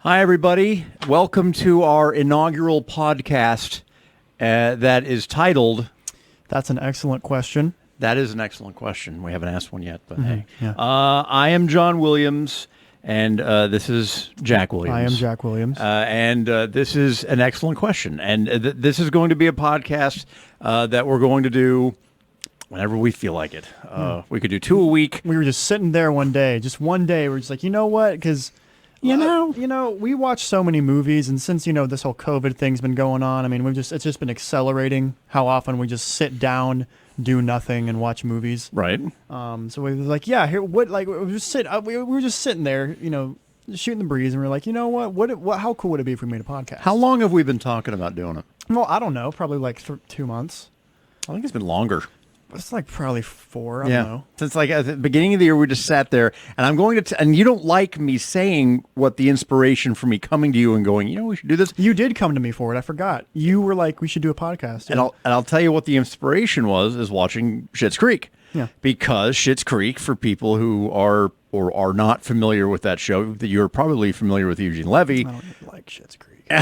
Hi, everybody. Welcome to our inaugural podcast that is titled... That's an excellent question. That is an excellent question. We haven't asked one yet, but hey. Yeah. I am John Williams, and this is Jack Williams. I am Jack Williams. And this is an excellent question. And this is going to be a podcast that we're going to do whenever we feel like it. We could do 2 a week. We were just sitting there one day, we're just like, you know what? Because... we watch so many movies, and since this whole COVID thing's been going on, I mean, it's just been accelerating how often we just sit down, do nothing, and watch movies. Right. So we was like, yeah, here, what? Like, we were just sitting there, shooting the breeze, and we are like, you know what? How cool would it be if we made a podcast? How long have we been talking about doing it? Well, I don't know, probably like 2 months. I think it's been longer. It's like probably 4. I don't know. Since like at the beginning of the year, we just sat there, and I'm going to, and you don't like me saying what the inspiration for me coming to you and going, we should do this. You did come to me for it. I forgot. You were like, we should do a podcast. And I'll tell you what the inspiration was is watching Schitt's Creek. Yeah. Because Schitt's Creek, for people who are or are not familiar with that show, that you're probably familiar with Eugene Levy. I don't like Schitt's Creek.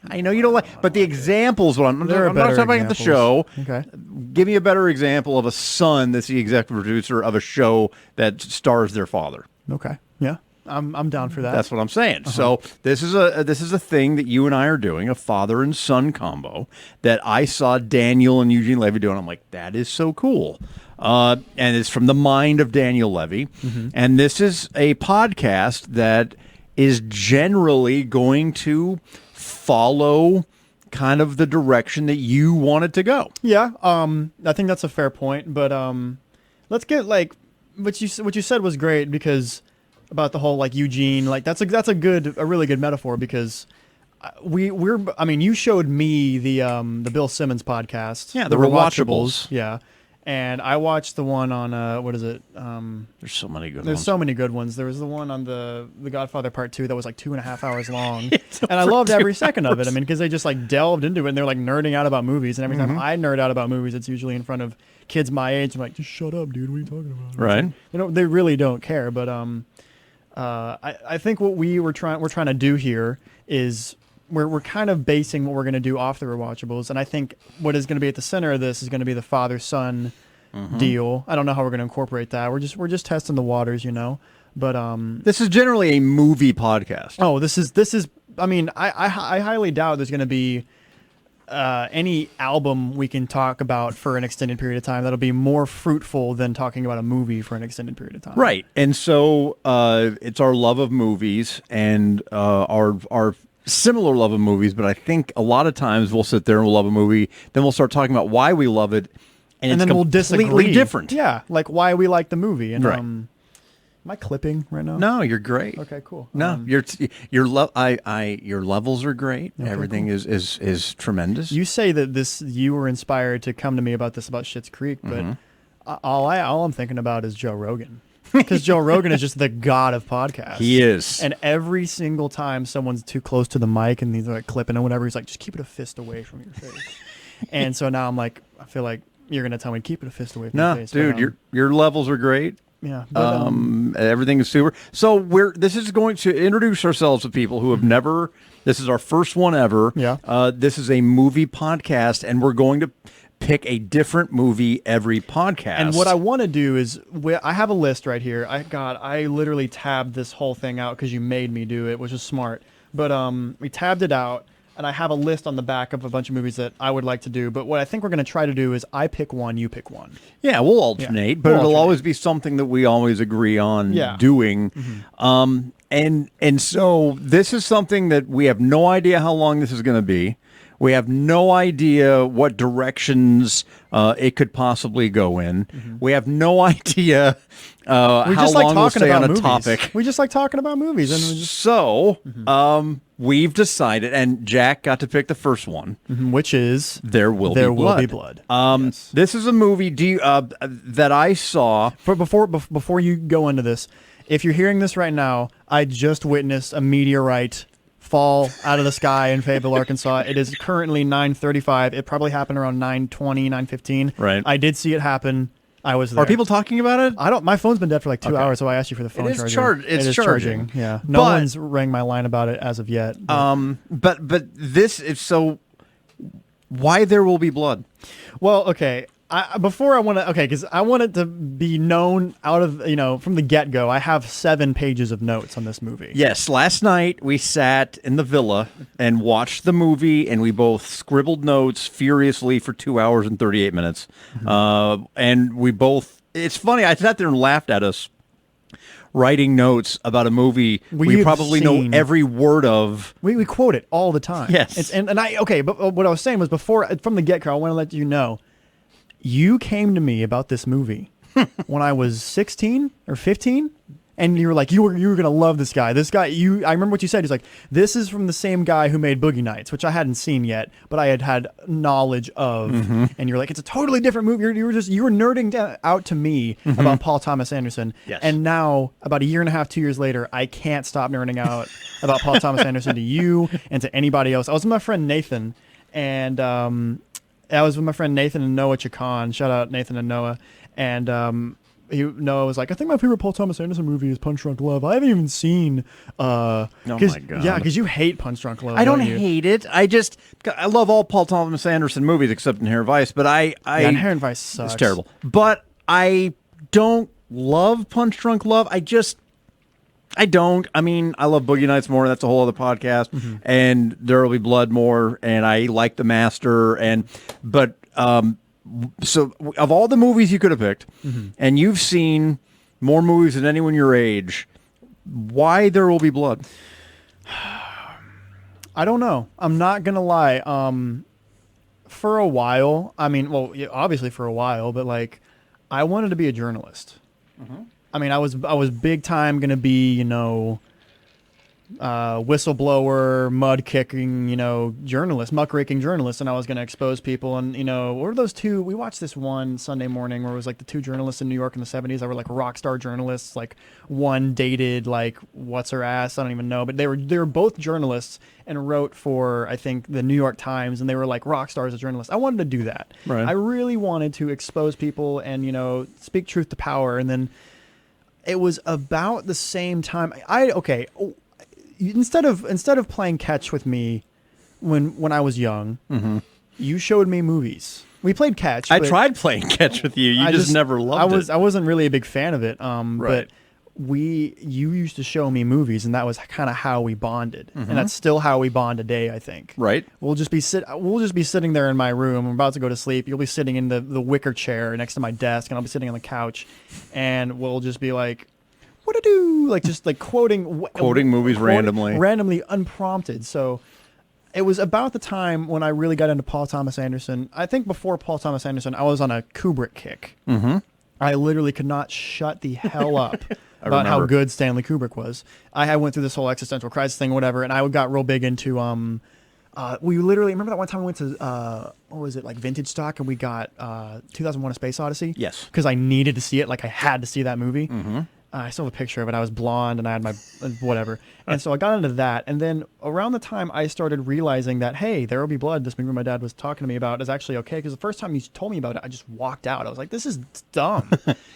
I know you don't like, but the examples. I'm not talking about the show. Okay. Give me a better example of a son that's the executive producer of a show that stars their father. Okay. Yeah. I'm down for that. That's what I'm saying. So this is a thing that you and I are doing, a father and son combo that I saw Daniel and Eugene Levy doing. I'm like, that is so cool. And it's from the mind of Daniel Levy. Mm-hmm. And this is a podcast that is generally going to follow kind of the direction that you want it to go. Yeah, I think that's a fair point. But let's get like what you said was great, because about the whole like Eugene, like that's a really good metaphor, because you showed me the Bill Simmons podcast. Yeah, the Rewatchables. Yeah. And I watched the one on what is it? There's so many good ones. There's so many good ones. There was the one on the Godfather Part 2 that was like 2.5 hours long, and I loved every second of it. I mean, because they just like delved into it, and they're like nerding out about movies. And every time I nerd out about movies, it's usually in front of kids my age. I'm like, just shut up, dude. What are you talking about? Right. They really don't care. But I think what we're trying to do here is we're kind of basing what we're going to do off the Rewatchables, and I think what is going to be at the center of this is going to be the father-son deal. I don't know how we're going to incorporate that. We're just testing the waters, But this is generally a movie podcast. Oh, this is. I mean, I highly doubt there's going to be any album we can talk about for an extended period of time that'll be more fruitful than talking about a movie for an extended period of time. Right, and so it's our love of movies and our similar love of movies, but I think a lot of times we'll sit there and we'll love a movie, then we'll start talking about why we love it, and it's then we'll completely disagree. Different. Yeah, like why we like the movie. And right. Am I clipping right now? No, you're great. Okay, cool. No, your levels are great. Okay, everything cool. is tremendous. You say that you were inspired to come to me about Schitt's Creek, but all I'm thinking about is Joe Rogan. Because Joe Rogan is just the god of podcasts. He is. And every single time someone's too close to the mic and he's like clipping or whatever, he's like, just keep it a fist away from your face. And so now I'm like, I feel like you're going to tell me to keep it a fist away from your face. No, dude, your levels are great. Yeah. But, everything is super. So this is going to introduce ourselves to people who have never, this is our first one ever. Yeah. This is a movie podcast, and we're going to pick a different movie every podcast. And what I want to do is, I have a list right here. I literally tabbed this whole thing out because you made me do it, which is smart. But we tabbed it out, and I have a list on the back of a bunch of movies that I would like to do. But what I think we're going to try to do is I pick one, you pick one. Yeah, we'll alternate, but it'll always be something that we always agree on doing. And so this is something that we have no idea how long this is going to be. We have no idea what directions it could possibly go in. We have no idea how long we'll stay on a topic. We just like talking about movies. And we've decided, and Jack got to pick the first one, which is There Will Be Blood. Yes. This is a movie that I saw. Before you go into this, if you're hearing this right now, I just witnessed a meteorite fall out of the sky in Fayetteville, Arkansas. It is currently 9:35. It probably happened around 9:20, 9:15. Right. I did see it happen. I was there. Are people talking about it? I don't. My phone's been dead for like 2 Okay. hours, so I asked you for the phone is charger. it's It is charging. Yeah. No But- one's rang my line about it as of yet. But. But this is so. Why There Will Be Blood? Well, okay. Because I want it to be known out of, from the get-go. I have 7 pages of notes on this movie. Yes, last night we sat in the villa and watched the movie, and we both scribbled notes furiously for 2 hours and 38 minutes. And we both, it's funny, I sat there and laughed at us writing notes about a movie we We've probably know seen- every word of. We quote it all the time. Yes. But what I was saying was from the get-go, I want to let you know, you came to me about this movie when I was 16 or 15, and you were like, you were gonna love this guy. This guy, I remember what you said. He's like, this is from the same guy who made Boogie Nights, which I hadn't seen yet, but I had knowledge of. And you're like, it's a totally different movie. You were nerding out to me about Paul Thomas Anderson. Yes. And now, about a year and a half, 2 years later, I can't stop nerding out about Paul Thomas Anderson to you and to anybody else. I was with my friend Nathan, and I was with my friend Nathan and Noah Chacon. Shout out Nathan and Noah. And Noah was like, I think my favorite Paul Thomas Anderson movie is Punch Drunk Love. I haven't even seen. Oh my God. Yeah, because you hate Punch Drunk Love. I don't you? hate it. I love all Paul Thomas Anderson movies except Inherent Vice, but Yeah, Inherent Vice sucks. It's terrible. But I don't love Punch Drunk Love. I don't. I mean, I love Boogie Nights more. That's a whole other podcast. And There Will Be Blood more. And I like The Master. So of all the movies you could have picked, and you've seen more movies than anyone your age, why There Will Be Blood? I don't know. I'm not gonna lie. For a while, obviously for a while, but like, I wanted to be a journalist. I mean, I was big time gonna be, whistleblower, mud kicking, journalist, muckraking journalist, and I was gonna expose people. And what were those two? We watched this one Sunday morning where it was like the 2 journalists in New York in the 70s that were like rock star journalists. Like, one dated like what's her ass, I don't even know, but they were both journalists and wrote for, I think, the New York Times, and they were like rock stars as journalists. I wanted to do that. Right. I really wanted to expose people and speak truth to power. And then it was about the same time. Instead of playing catch with me when I was young, you showed me movies. We played catch. I tried playing catch with you. You just never loved it. I wasn't really a big fan of it. But you used to show me movies, and that was kind of how we bonded, and that's still how we bond today, I think. Right. We'll just be sitting there in my room. I'm about to go to sleep. You'll be sitting in the wicker chair next to my desk, and I'll be sitting on the couch, and we'll just be like, what to do? Like, just like quoting movies randomly, unprompted. So it was about the time when I really got into Paul Thomas Anderson. I think before Paul Thomas Anderson, I was on a Kubrick kick. I literally could not shut the hell up about how good Stanley Kubrick was. I went through this whole existential crisis thing, whatever, and I got real big into we literally remember that one time we went to what was it, like Vintage Stock, and we got 2001: A Space Odyssey. Yes. Because I needed to see it. Like, I had to see that movie. I still have a picture of it. I was blonde and I had my whatever. And so I got into that. And then around the time I started realizing that, hey, There Will Be Blood, this movie my dad was talking to me about, is actually okay. Because the first time you told me about it, I just walked out. I was like, this is dumb.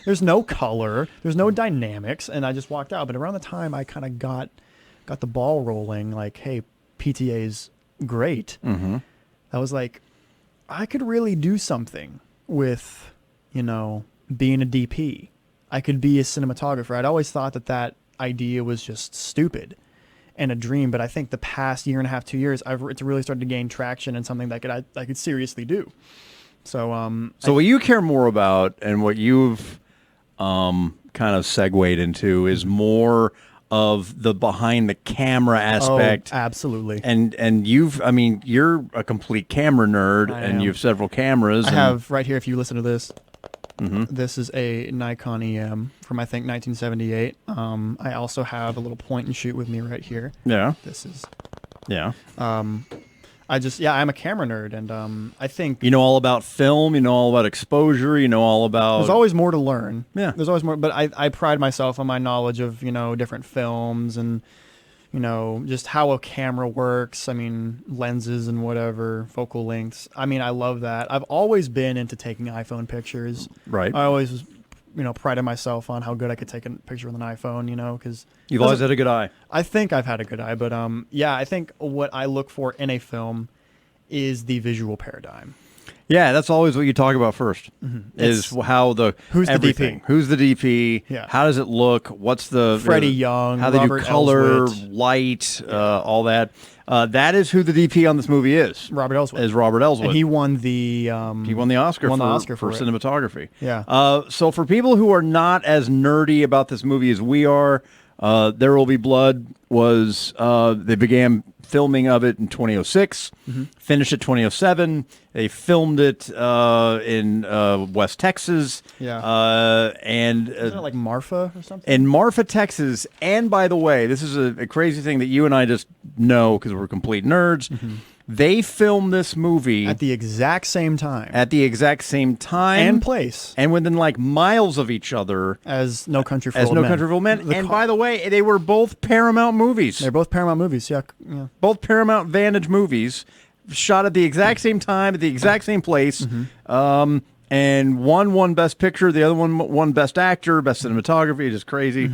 There's no color. There's no dynamics. And I just walked out. But around the time I kind of got the ball rolling, like, hey, PTA's great. I was like, I could really do something with, being a DP. I could be a cinematographer. I'd always thought that idea was just stupid and a dream, but I think the past year and a half, 2 years, it's really started to gain traction and something that I could seriously do. So, what you care more about, and what you've kind of segued into, is more of the behind the camera aspect. Oh, absolutely. And you're a complete camera nerd, and you have several cameras. I have right here, if you listen to this. This is a Nikon EM from, I think, 1978. I also have a little point and shoot with me right here. Yeah. This is. Yeah. I'm a camera nerd, and I think you know all about film. You know all about exposure. You know all about. There's always more to learn. Yeah. There's always more, but I pride myself on my knowledge of different films and just how a camera works. I mean, lenses and whatever, focal lengths. I mean, I love that. I've always been into taking iPhone pictures. Right. I always was, prided myself on how good I could take a picture with an iPhone, because You've always had a good eye. I think I've had a good eye, but yeah, I think what I look for in a film is the visual paradigm. Yeah, that's always what you talk about first. Is how who's everything. the DP? Who's the DP? Yeah. How does it look? What's the Freddie Young, How they Robert do color, Elswit. light, all that. That is who the DP on this movie is. Robert Elswit. Is Robert Elswit. And he won the Oscar for it. cinematography. Yeah. So for people who are not as nerdy about this movie as we are, There Will Be Blood was they began filming of it in 2006, finished it 2007. They filmed it in West Texas. Yeah. And Isn't it like Marfa or something? in Marfa, Texas. And by the way, this is a crazy thing that you and I just know because we're complete nerds. They filmed this movie At the exact same time. at the exact same time and place. and within like miles of each other As No Country for as Old No Men. Country for Old Men. The And by the way, they were both Paramount movies. They're both Paramount movies. Yeah. Yeah. Both Paramount Vantage movies, shot at the exact same time at the exact same place. And one won Best Picture, the other one won Best Actor, Best Cinematography. Just crazy.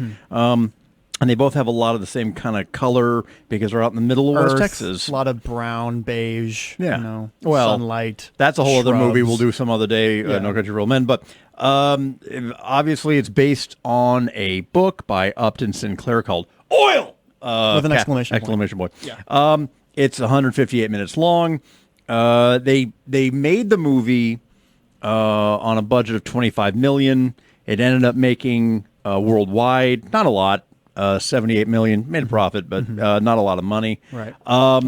And they both have a lot of the same kind of color because they're out in the middle of West Earth, Texas. A lot of brown, beige, Yeah. Well, sunlight. That's a whole other movie shrubs. we'll do some other day, Yeah. No Country for Old Men. But obviously it's based on a book by Upton Sinclair called Oil! With an exclamation point. Exclamation point. Yeah. It's 158 minutes long. They made the movie on a budget of $25 million. It ended up making worldwide, not a lot, $78 million. Made a profit, but not a lot of money. Right. I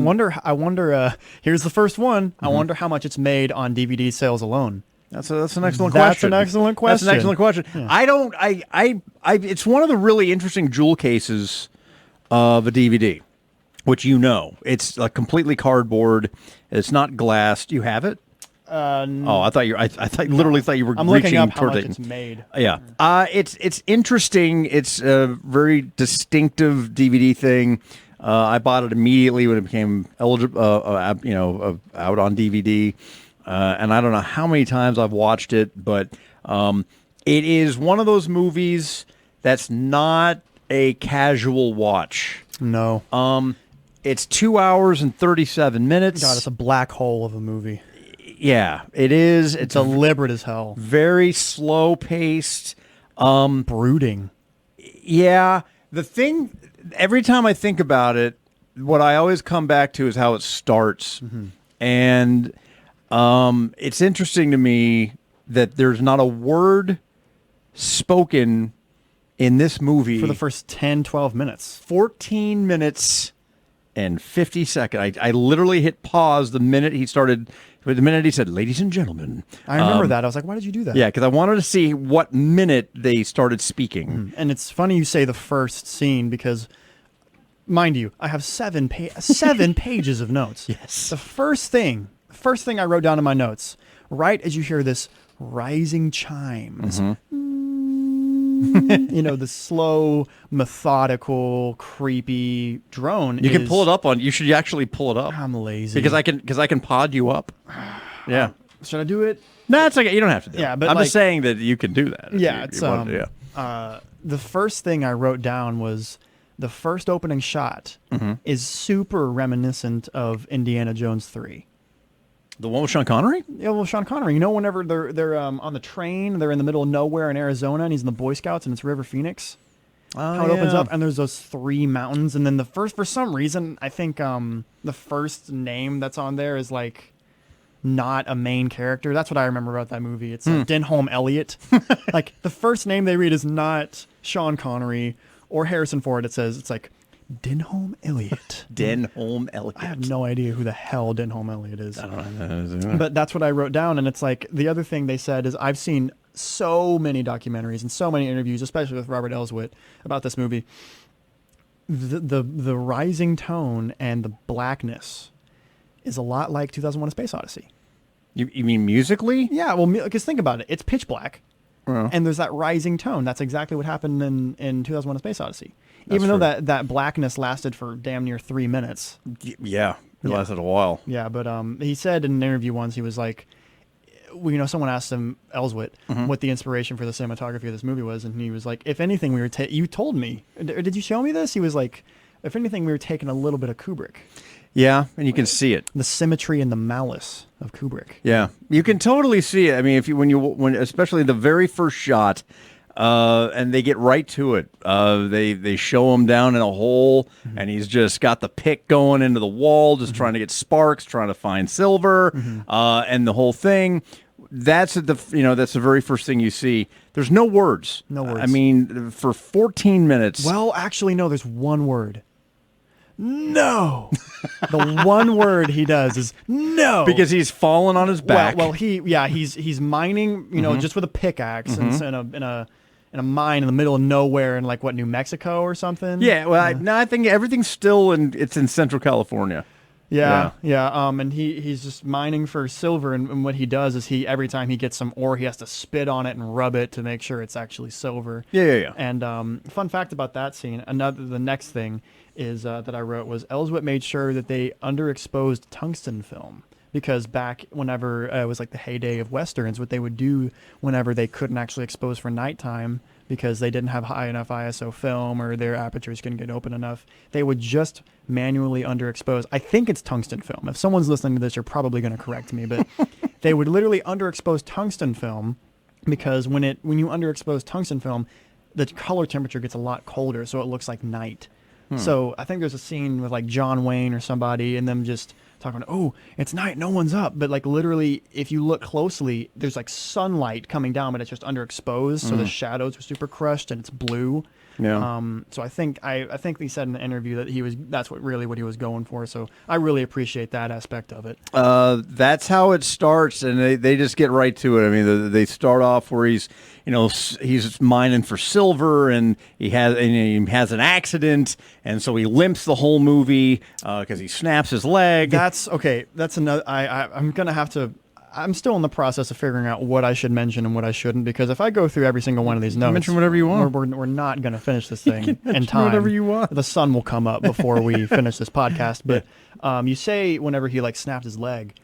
wonder. Here's the first one. I wonder how much it's made on DVD sales alone. That's an excellent question. That's an excellent question. That's an excellent question. Yeah. I it's one of the really interesting jewel cases of a DVD, which it's like completely cardboard. It's not glass. Do you have it? Oh, I thought literally thought you were I'm reaching looking up how toward much it. it's made. Yeah. It's interesting. It's a very distinctive DVD thing. I bought it immediately when it became eligible, out on DVD. And I don't know how many times I've watched it, but it is one of those movies that's not a casual watch. No. It's 2 hours and 37 minutes. God, it's a black hole of a movie. Yeah, it is. It's deliberate as hell. Very slow paced. Brooding. Yeah, the thing, every time I think about it, what I always come back to is how it starts. And it's interesting to me that there's not a word spoken in this movie. For the first 10, 12 minutes. 14 minutes and 50 seconds. I literally hit pause the minute he said, "Ladies and gentlemen." I remember that. I was like, why did you do that? Yeah, because I wanted to see what minute they started speaking. And it's funny you say the first scene because, mind you, I have seven pages of notes. Yes. The first thing I wrote down in my notes, right as you hear this rising chimes, the slow, methodical, creepy drone. You can pull it up on. You should actually pull it up. I'm lazy because I can pod you up. Yeah. Should I do it? No, it's okay. You don't have to do it. Yeah, but I'm like- just saying that you can do that. if Yeah, you it's wanted to, the first thing I wrote down was the first opening shot is super reminiscent of Indiana Jones 3. The one with Sean Connery? Yeah, well, Sean Connery. Whenever they're on the train, they're in the middle of nowhere in Arizona, and he's in the Boy Scouts, and it's River Phoenix. How it opens up, and there's those three mountains, and then for some reason, I think the first name that's on there is like not a main character. That's what I remember about that movie. It's Denholm Elliott. Like the first name they read is not Sean Connery or Harrison Ford. It's like Denholm Elliott. Denholm Elliott. I have no idea who the hell Denholm Elliott is. I don't know. But that's what I wrote down, and it's like the other thing they said is I've seen so many documentaries and so many interviews, especially with Robert Elswit, about this movie. The rising tone and the blackness is a lot like 2001: A Space Odyssey. You mean musically? Yeah, well, because think about it, it's pitch black. Well. and there's that rising tone. That's exactly what happened in 2001: A Space Odyssey. That's Even though true. that blackness lasted for damn near 3 minutes. Yeah, it Yeah. lasted a while. Yeah, but he said in an interview once, he was like, well, someone asked him, Ellsworth, what the inspiration for the cinematography of this movie was, and he was like, if anything, you told me, or did you show me this? He was like, if anything, we were taking a little bit of Kubrick. Yeah, and you can see it. The symmetry and the malice of Kubrick. Yeah, you can totally see it. I mean, when especially the very first shot, and they get right to it. They show him down in a hole, and he's just got the pick going into the wall, just trying to get sparks, trying to find silver, and the whole thing. That's that's the very first thing you see. There's no words. No words. I mean, for 14 minutes. Well, actually, no. There's one word. No. The one word he does is no. Because he's fallen on his back. Well, he's mining, just with a pickaxe in a mine in the middle of nowhere in New Mexico or something. Yeah, well, I think everything's still it's in Central California. Yeah. And he's just mining for silver, and what he does is every time he gets some ore, he has to spit on it and rub it to make sure it's actually silver. Yeah. And fun fact about that scene, the next thing is that I wrote was Ellsworth made sure that they underexposed tungsten film. Because back whenever it was the heyday of Westerns, what they would do whenever they couldn't actually expose for nighttime because they didn't have high enough ISO film or their apertures couldn't get open enough, they would just manually underexpose. I think it's tungsten film. If someone's listening to this, you're probably going to correct me, but they would literally underexpose tungsten film because when you underexpose tungsten film, the color temperature gets a lot colder, so it looks like night. So I think there's a scene with John Wayne or somebody and them just talking, oh, it's night, no one's up. But literally, if you look closely, there's sunlight coming down, but it's just underexposed. So the shadows are super crushed and it's blue. Yeah. So I think he said in the interview that that's what he was going for. So I really appreciate that aspect of it. That's how it starts, and they just get right to it. I mean, they start off where he's mining for silver, and he has an accident, and so he limps the whole movie because he snaps his leg. That's okay. That's another. I'm gonna have to. I'm still in the process of figuring out what I should mention and what I shouldn't, because if I go through every single one of these notes, mention whatever you want. We're not going to finish this thing in time. Whatever you want. The sun will come up before we finish this podcast. But you say whenever he snapped his leg,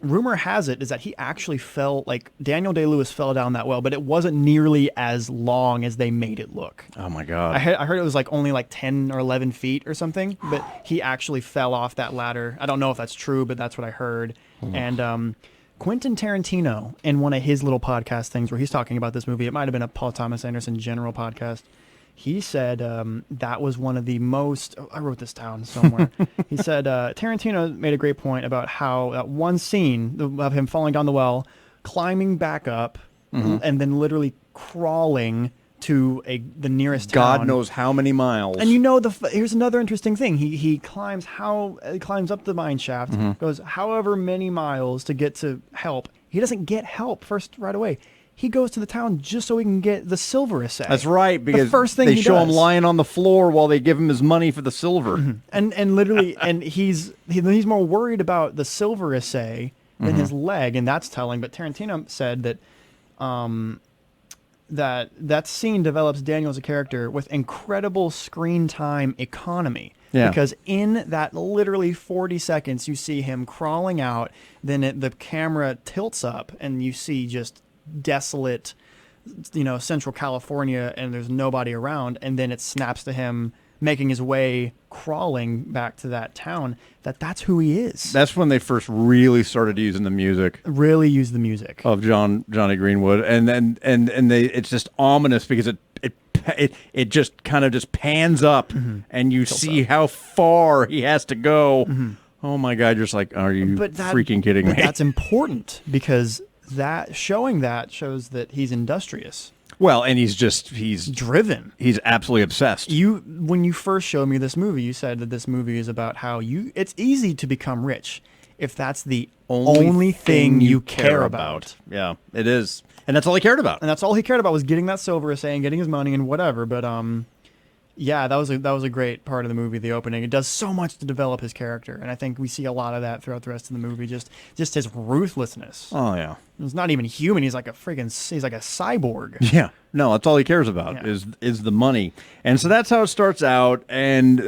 rumor has it is that he actually fell, Daniel Day-Lewis fell down that well, but it wasn't nearly as long as they made it look. Oh my God. I heard it was only 10 or 11 feet or something, but he actually fell off that ladder. I don't know if that's true, but that's what I heard. And Quentin Tarantino, in one of his little podcast things where he's talking about this movie, it might have been a Paul Thomas Anderson general podcast, he said that was one of the most... I wrote this down somewhere. He said Tarantino made a great point about how that one scene of him falling down the well, climbing back up, and then literally crawling to the nearest town. God knows how many miles. And here's another interesting thing. He climbs up the mine shaft, goes however many miles to get to help. He doesn't get help first right away. He goes to the town just so he can get the silver assay. That's right, because the first thing they he show does. him lying on the floor while they give him his money for the silver. And literally, and he's more worried about the silver assay than his leg, and that's telling. But Tarantino said that that scene develops Daniel as a character with incredible screen time economy. Yeah. Because in that literally 40 seconds, you see him crawling out, then the camera tilts up, and you see just desolate, Central California, and there's nobody around, and then it snaps to him making his way, crawling back to that town. That's who he is. That's when they first really started using the music. Really use the music Of Johnny Greenwood, and it's just ominous because it just kind of just pans up, and you see how far he has to go. Oh my God! You're just like, are you freaking kidding me? That's important because showing that shows that he's industrious. Well, and he's driven. He's absolutely obsessed. When you first showed me this movie, you said that this movie is about how it's easy to become rich if that's the only thing you care about. Yeah, it is. And that's all he cared about. And that's all he cared about was getting that silver assay and getting his money and whatever. But Yeah, that was a great part of the movie, the opening. It does so much to develop his character, and I think we see a lot of that throughout the rest of the movie. Just his ruthlessness. Oh yeah. He's not even human. He's like a cyborg. Yeah, no, that's all he cares about Yeah. is the money, and so that's how it starts out. And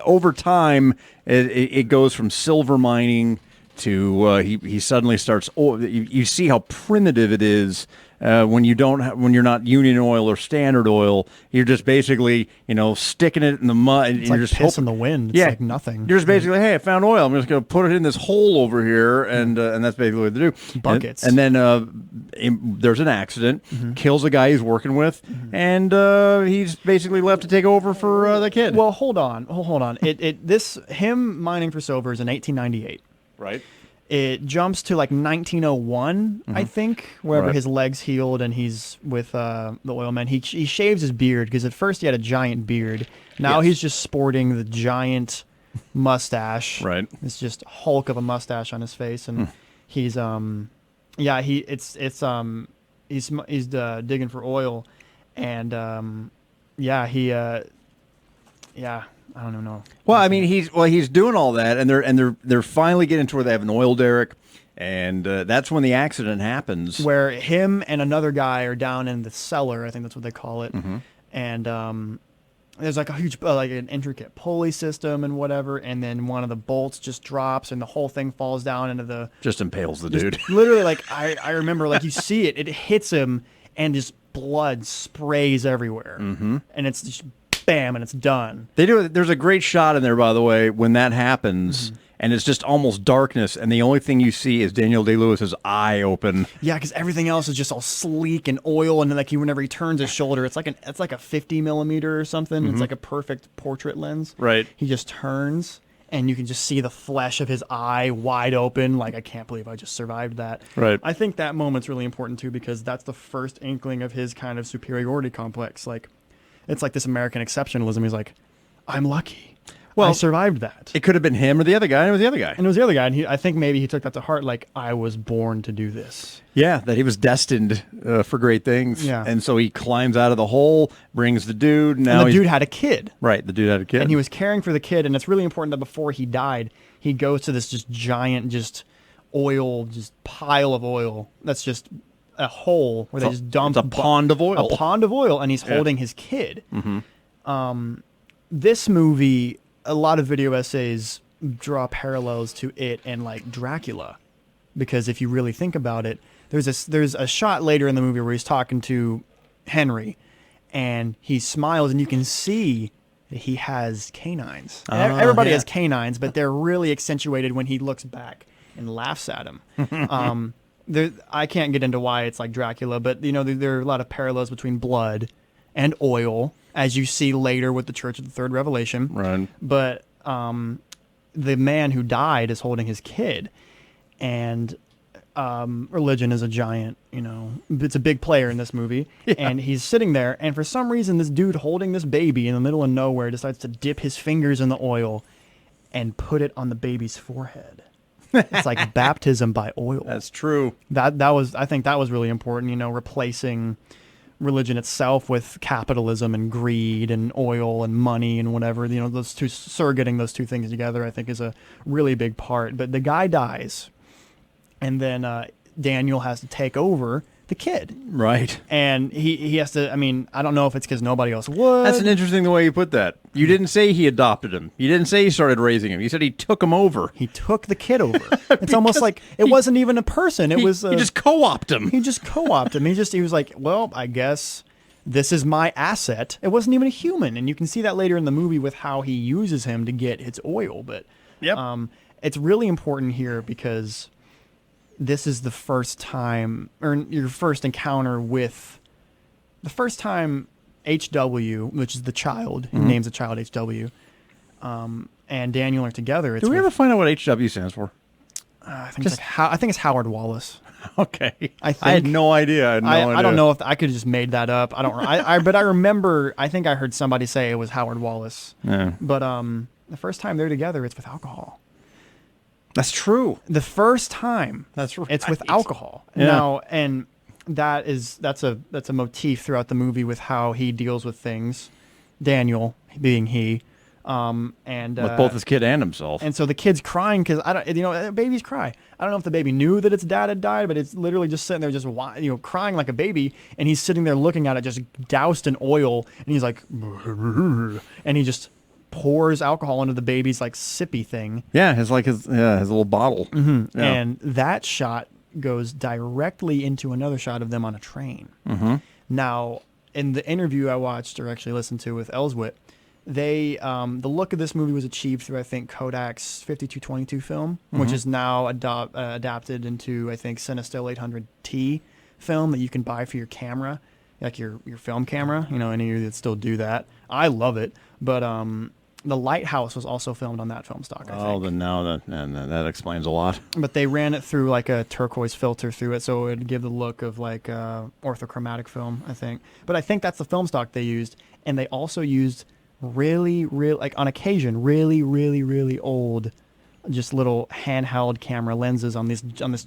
over time, it goes from silver mining to he suddenly starts. Oh, you see how primitive it is when when you're not Union Oil or Standard Oil. You're just basically sticking it in the mud, and It's you're like just piss in the wind. It's like nothing. You're just basically, hey, I found oil. I'm just going to put it in this hole over here, and that's basically what they do. Buckets. And then there's an accident, kills a guy he's working with, and he's basically left to take over for the kid. Well, hold on. Him mining for silver is in 1898. Right. It jumps to like 1901, I think, wherever Right. his legs healed and he's with the oil man. He shaves his beard because at first he had a giant beard. Now Yes. he's just sporting the giant mustache. Right. It's just hulk of a mustache on his face, and he's he's digging for oil, and I don't know. Well, I mean, he's doing all that, and they're finally getting to where they have an oil derrick, and that's when the accident happens. Where him and another guy are down in the cellar, I think that's what they call it, and there's like a huge, like an intricate pulley system and whatever, and then one of the bolts just drops, and the whole thing falls down into the. Just impales the dude. Literally, like I remember, like you see it hits him, and just blood sprays everywhere, and it's just bam, and it's done. They do. There's a great shot in there, by the way, when that happens, and it's just almost darkness, and the only thing you see is Daniel Day-Lewis's eye open. Yeah, because everything else is just all sleek and oil, and then like whenever he turns his shoulder, it's like a 50 millimeter or something. It's like a perfect portrait lens. Right. He just turns, and you can just see the flesh of his eye wide open. Like, I can't believe I just survived that. Right. I think that moment's really important too, because that's the first inkling of his kind of superiority complex. Like, it's like this American exceptionalism. He's like, I'm lucky. Well, I survived that. It could have been him or the other guy, and it was the other guy. And it was the other guy, and I think maybe he took that to heart, like, I was born to do this. Yeah, that he was destined for great things. Yeah. And so he climbs out of the hole, brings the dude. Now And the dude had a kid. Right, the dude had a kid. And he was caring for the kid, and it's really important that before he died, he goes to this just giant, just pile of oil that's just a hole where they just dump it's a pond of oil. A pond of oil, and he's holding his kid. This movie, a lot of video essays draw parallels to it and like Dracula, because if you really think about it, there's a shot later in the movie where he's talking to Henry, and he smiles, and you can see that he has canines. And everybody has canines, but they're really accentuated when he looks back and laughs at him. I can't get into why it's like Dracula, but there are a lot of parallels between blood and oil, as you see later with the Church of the Third Revelation. Right. But the man who died is holding his kid, and religion is a giant, it's a big player in this movie. Yeah. And he's sitting there, and for some reason, this dude holding this baby in the middle of nowhere decides to dip his fingers in the oil and put it on the baby's forehead. It's like baptism by oil. That's true. I think that was really important, replacing religion itself with capitalism and greed and oil and money and whatever. Those two, surrogating those two things together, I think is a really big part. But the guy dies, and then Daniel has to take over the kid. Right. And he has to, I don't know if it's because nobody else would. That's an interesting the way you put that. You didn't say he adopted him. You didn't say he started raising him. You said he took him over. He took the kid over. It's almost like it wasn't even a person. It was he just co-opted him. He just co-opted him. He was like, well, I guess this is my asset. It wasn't even a human. And you can see that later in the movie with how he uses him to get his oil. But it's really important here because this is the first time, or your first encounter with, the first time HW, which is the child, he names the child HW, and Daniel are together. Did we ever find out what HW stands for? I think it's Howard Wallace. Okay. I had no idea. I don't know if I could have just made that up. I don't. But I remember. I think I heard somebody say it was Howard Wallace. Yeah. But the first time they're together, it's with alcohol. That's true. The first time. That's right. It's with alcohol. Yeah. Now, and that's a motif throughout the movie with how he deals with things. Daniel being he, and With both his kid and himself. and so the kid's crying because I don't, babies cry. I don't know if the baby knew that its dad had died, but it's literally just sitting there, just crying like a baby, and he's sitting there looking at it, just doused in oil, and he's like, and he just pours alcohol into the baby's like sippy thing. Yeah, his little bottle. Mm-hmm. Yeah. And that shot goes directly into another shot of them on a train. Mm-hmm. Now, in the interview I watched or actually listened to with Ellsworth, they the look of this movie was achieved through I think Kodak's 5222 film, which is now adapted into I think Cinestill 800T film that you can buy for your camera, like your film camera. Any of you that still do that, I love it. But The Lighthouse was also filmed on that film stock, I think. Oh, then now that explains a lot. But they ran it through like a turquoise filter through it, so it would give the look of like orthochromatic film, I think. But I think that's the film stock they used, and they also used really, like on occasion, really, really, really old, just little handheld camera lenses on this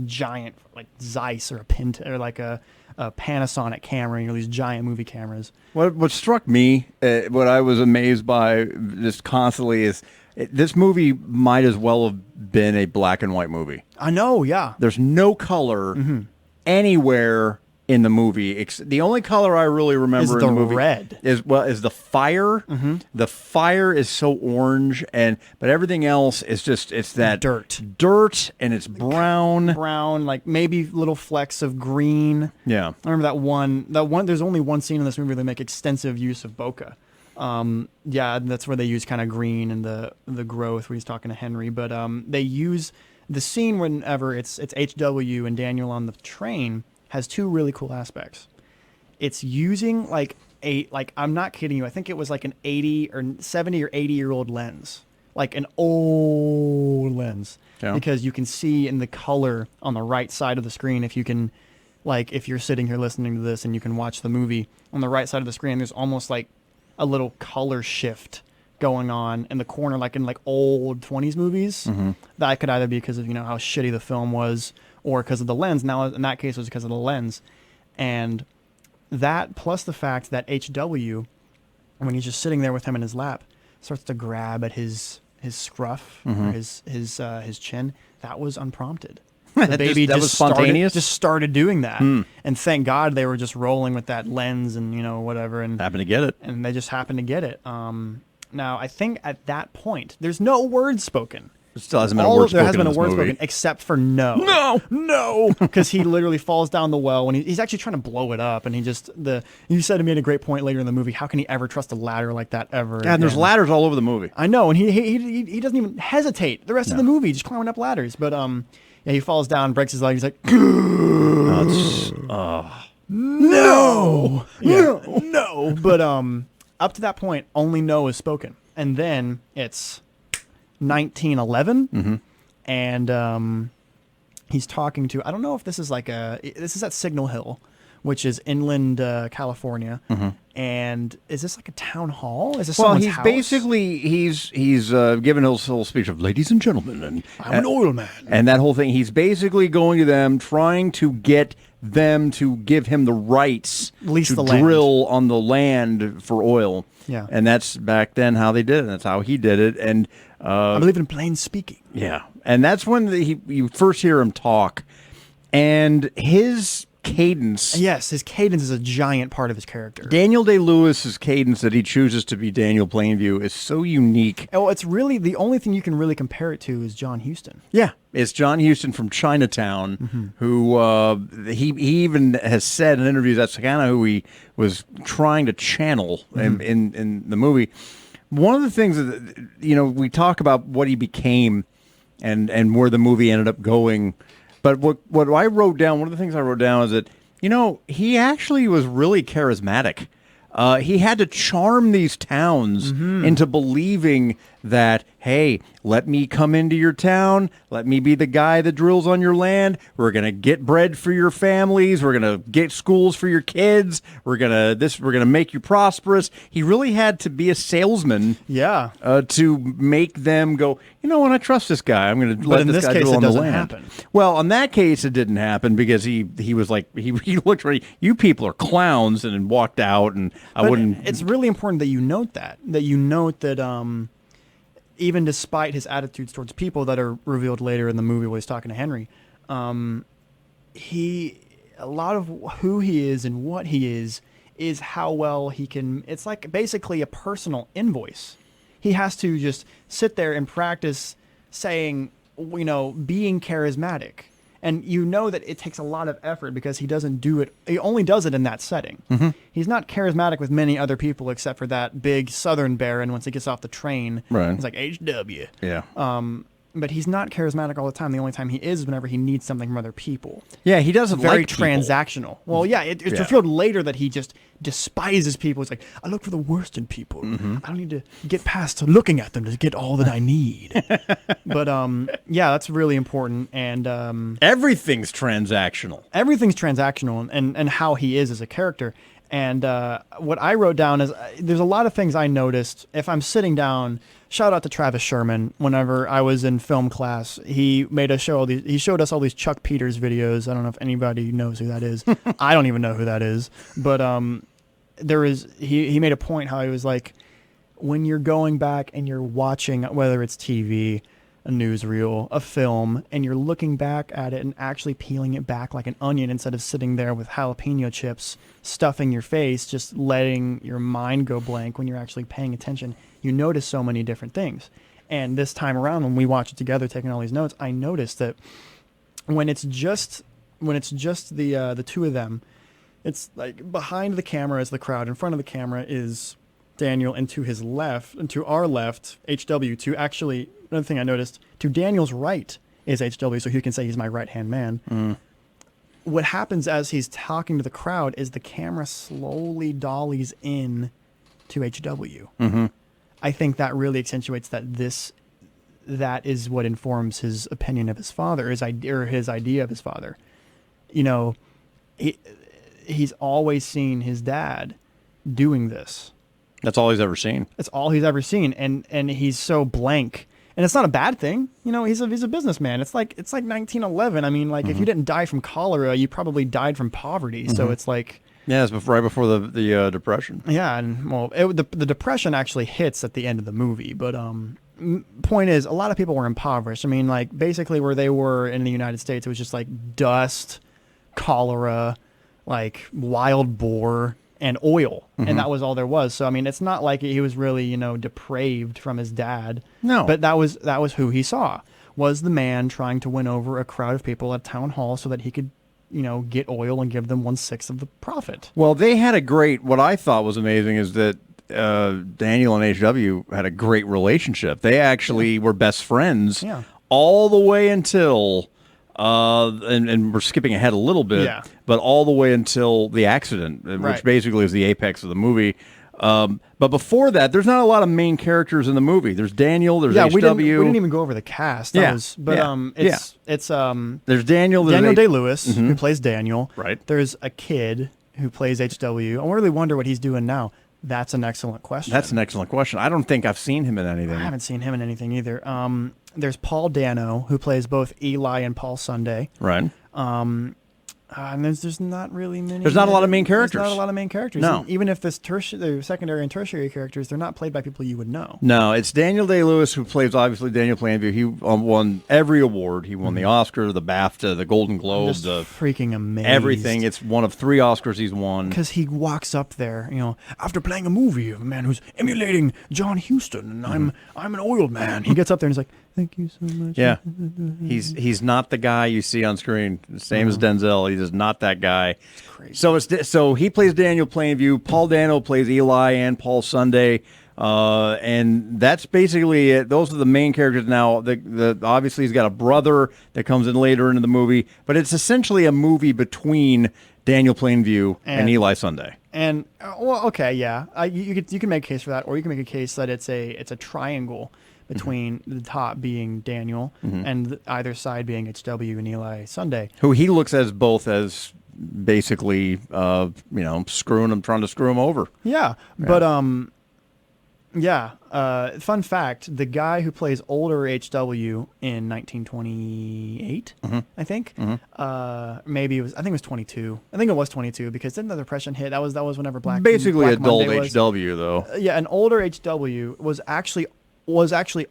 giant like Zeiss or a or like a Panasonic camera, these giant movie cameras. What struck me, what I was amazed by just constantly is this movie might as well have been a black and white movie. I know, yeah. There's no color anywhere in the movie. The only color I really remember Is in the the movie red. is the fire. The fire is so orange, but everything else is just it's that dirt, and it's brown, like maybe little flecks of green. Yeah, I remember that one. There's only one scene in this movie where they make extensive use of bokeh. Yeah, that's where they use kind of green and the growth where he's talking to Henry. But they use the scene whenever it's HW and Daniel on the train has two really cool aspects. It's using like I'm not kidding you. I think it was like an 80 or 70 or 80-year-old lens, like an old lens, because you can see in the color on the right side of the screen. If you're sitting here listening to this and you can watch the movie on the right side of the screen, there's almost like a little color shift going on in the corner, like in like old 20s movies. That could either be because of how shitty the film was, or because of the lens. Now, in that case, it was because of the lens. And that, plus the fact that HW, when he's just sitting there with him in his lap, starts to grab at his scruff or his chin, that was unprompted. The baby that was spontaneous? Just started doing that. And thank God they were just rolling with that lens and, whatever. And happened to get it. And they just happened to get it. Now, I think at that point, there's no words spoken. There still hasn't been a word spoken. There hasn't been in a word this movie. spoken except for no, because he literally falls down the well when he's actually trying to blow it up, and you said to me at a great point later in the movie, how can he ever trust a ladder like that ever? Yeah, and there's ladders all over the movie. I know, and he doesn't even hesitate the rest of the movie, just climbing up ladders. But he falls down, breaks his leg. He's like, no. But up to that point, only no is spoken, and then it's 1911, and he's talking to, I don't know if this is this is at Signal Hill, which is inland California, and is this like a town hall? Is this someone's house? Basically he's given his little speech of ladies and gentlemen, and I'm an oil man, and that whole thing. He's basically going to them, trying to get them to give him the rights to drill on the land for oil. Yeah, and that's back then how they did it. That's how he did it, and I believe in plain speaking. Yeah, and that's when you first hear him talk, and his cadence. Yes, his cadence is a giant part of his character. Daniel Day-Lewis's cadence that he chooses to be Daniel Plainview is so unique. Oh, it's really the only thing you can really compare it to is John Huston. Yeah, it's John Huston from Chinatown, who he even has said in interviews that's kind of who he was trying to channel in the movie. One of the things that we talk about what he became and where the movie ended up going. But what I wrote down, one of the things I wrote down is that, he actually was really charismatic. He had to charm these towns into believing that, hey, let me come into your town. Let me be the guy that drills on your land. We're going to get bread for your families. We're going to get schools for your kids. We're going to make you prosperous. He really had to be a salesman Yeah. to make them go, you know what, I trust this guy. I'm going to let in this this guy case, drill it on the doesn't land. happen. Well, in that case, it didn't happen because he was like, he looked ready. You people are clowns, and then walked out, and I But wouldn't. It's really important that you note that even despite his attitudes towards people that are revealed later in the movie when he's talking to Henry, a lot of who he is and what he is how well he can. It's like basically a personal invoice. He has to just sit there and practice saying, being charismatic. And you know that it takes a lot of effort because he doesn't do it. He only does it in that setting. Mm-hmm. He's not charismatic with many other people except for that big Southern Baron. Once he gets off the train, Right. He's like HW. Yeah. But he's not charismatic all the time. The only time he is whenever he needs something from other people. Yeah, he doesn't Very like people. transactional. Well, yeah, it's revealed later that he just despises people. It's like, I look for the worst in people. Mm-hmm. I don't need to get past looking at them to get all that I need. But yeah, that's really important. And Everything's transactional. everything's transactional and how he is as a character. And what I wrote down is there's a lot of things I noticed. If I'm sitting down, shout out to Travis Sherman. Whenever I was in film class, he showed us all these Chuck Peters videos. I don't know if anybody knows who that is. I don't even know who that is. But he made a point how he was like, when you're going back and you're watching, whether it's TV, a newsreel, a film, and you're looking back at it and actually peeling it back like an onion instead of sitting there with jalapeno chips stuffing your face, just letting your mind go blank when you're actually paying attention, you notice so many different things. And this time around, when we watch it together, taking all these notes, I noticed that when it's just the two of them, it's like behind the camera is the crowd, in front of the camera is Daniel, and to his left, and to our left, HW. To actually, another thing I noticed, to Daniel's right is HW, so he can say he's my right-hand man. Mm. What happens as he's talking to the crowd is the camera slowly dollies in to HW. Mm-hmm. I think that really accentuates that is what informs his opinion of his father, his idea of his father. He's always seen his dad doing this. That's all he's ever seen. That's all he's ever seen, and he's so blank. And it's not a bad thing, he's a businessman. It's like 1911. I mean, like if you didn't die from cholera, you probably died from poverty. So it's like, yeah, it's right before the Depression. yeah, and well, the Depression actually hits at the end of the movie. But point is, a lot of people were impoverished. I mean, like basically where they were in the United States, it was just like dust, cholera, like wild boar, and oil, and that was all there was. So I mean, it's not like he was really depraved from his dad. No, but that was who he saw, was the man trying to win over a crowd of people at town hall so that he could get oil and give them 1/6 of the profit. Well, they had what I thought was amazing is that Daniel and HW had a great relationship. They actually were best friends all the way until. And we're skipping ahead a little bit, but all the way until the accident, which basically is the apex of the movie. But before that, there's not a lot of main characters in the movie. There's Daniel, there's HW. We didn't even go over the cast. It's there's Daniel Day-Lewis who plays Daniel. Right. There's a kid who plays HW. I really wonder what he's doing now. That's an excellent question. I don't think I've seen him in anything. I haven't seen him in anything either. There's Paul Dano, who plays both Eli and Paul Sunday. Right. And there's not really many. There's not a lot of main characters. There's not a lot of main characters. No. And even if the secondary and tertiary characters, they're not played by people you would know. No, it's Daniel Day-Lewis who plays, obviously, Daniel Plainview. He won every award. He won the Oscar, the BAFTA, the Golden Globe, the freaking amazing. Everything. It's one of 3 Oscars he's won. Because he walks up there, after playing a movie of a man who's emulating John Huston, and I'm an oiled man. He gets up there and he's like, "Thank you so much." Yeah, he's not the guy you see on screen. Same as Denzel, he is not that guy. It's crazy. So he plays Daniel Plainview. Paul Dano plays Eli and Paul Sunday, and that's basically it. Those are the main characters. Now, obviously he's got a brother that comes in later into the movie, but it's essentially a movie between Daniel Plainview and Eli Sunday. And well, okay, yeah, you can make a case for that, or you can make a case that it's a triangle between the top being Daniel and either side being HW and Eli Sunday. Who he looks as both as basically, screwing him, trying to screw him over. Yeah, but fun fact: the guy who plays older HW in 1928, I think, maybe it was. I think it was 22. I think it was 22 because didn't the Depression hit? That was whenever Basically Black adult Monday was. HW though. Yeah, an older HW was actually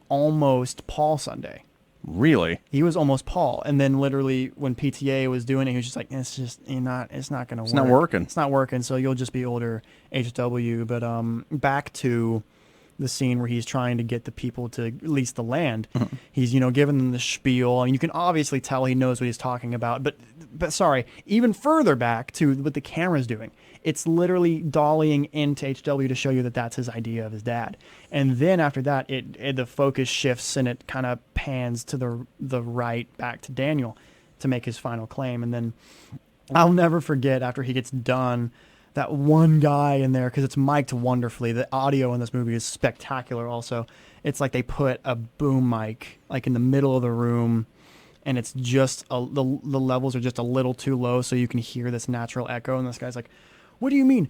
almost Paul Sunday. Really? He was almost Paul, and then literally when PTA was doing it, he was just like, "It's not gonna work. It's not working. It's not working. So you'll just be older HW." But back to the scene where he's trying to get the people to lease the land. He's giving them the spiel, and you can obviously tell he knows what he's talking about. But sorry, even further back to what the camera's doing. It's literally dollying into HW to show you that that's his idea of his dad. And then after that, the focus shifts and it kind of pans to the right back to Daniel to make his final claim. And then I'll never forget after he gets done, that one guy in there, because it's mic'd wonderfully. The audio in this movie is spectacular also. It's like they put a boom mic like in the middle of the room, and it's just the levels are just a little too low so you can hear this natural echo. And this guy's like, "What do you mean?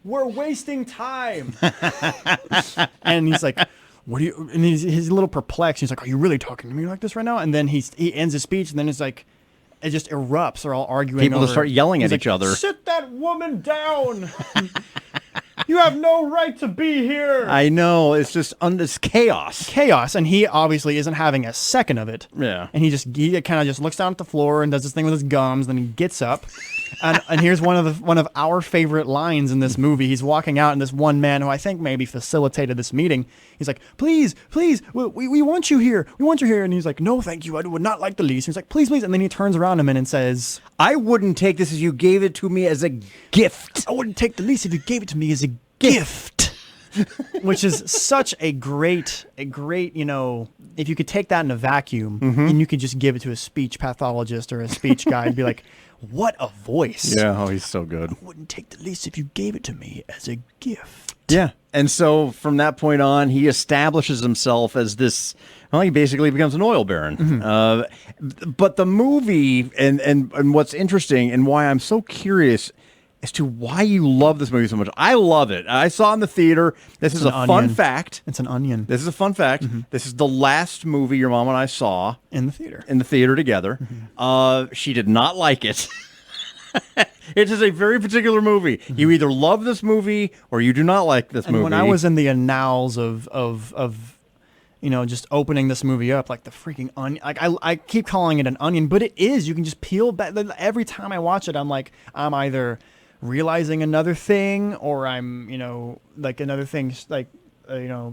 We're wasting time." And he's like, "What do you?" And he's a little perplexed. He's like, "Are you really talking to me like this right now?" And then he ends his speech, and then it's like, it just erupts. They're all arguing. People just start yelling at each other. "Sit that woman down! You have no right to be here." I know. It's just it's chaos. Chaos, and he obviously isn't having a second of it. Yeah. And he kind of just looks down at the floor and does this thing with his gums. Then he gets up, and here's one of our favorite lines in this movie. He's walking out, and this one man who I think maybe facilitated this meeting, he's like, "Please, we want you here. We want you here." And he's like, "No, thank you. I would not like the lease." He's like, "Please, please." And then he turns around to him and says, "I wouldn't take this as you gave it to me as a gift. I wouldn't take the lease if you gave it to me as a gift." Which is such a great, if you could take that in a vacuum and you could just give it to a speech pathologist or a speech guy and be like, what a voice. Yeah, oh, he's so good. "I wouldn't take the lease if you gave it to me as a gift." Yeah. And so from that point on, he establishes himself as this, well, he basically becomes an oil baron. But the movie, and what's interesting and why I'm so curious as to why you love this movie so much. I love it. I saw it in the theater. This is a fun fact. It's an onion. This is a fun fact. This is the last movie your mom and I saw In the theater. together. She did not like it. It is a very particular movie. You either love this movie or you do not like this movie. And when I was in the annals of just opening this movie up, like the freaking onion, like I keep calling it an onion, but it is. You can just peel back. Every time I watch it, I'm like, I'm either realizing another thing or I'm, like another thing, like,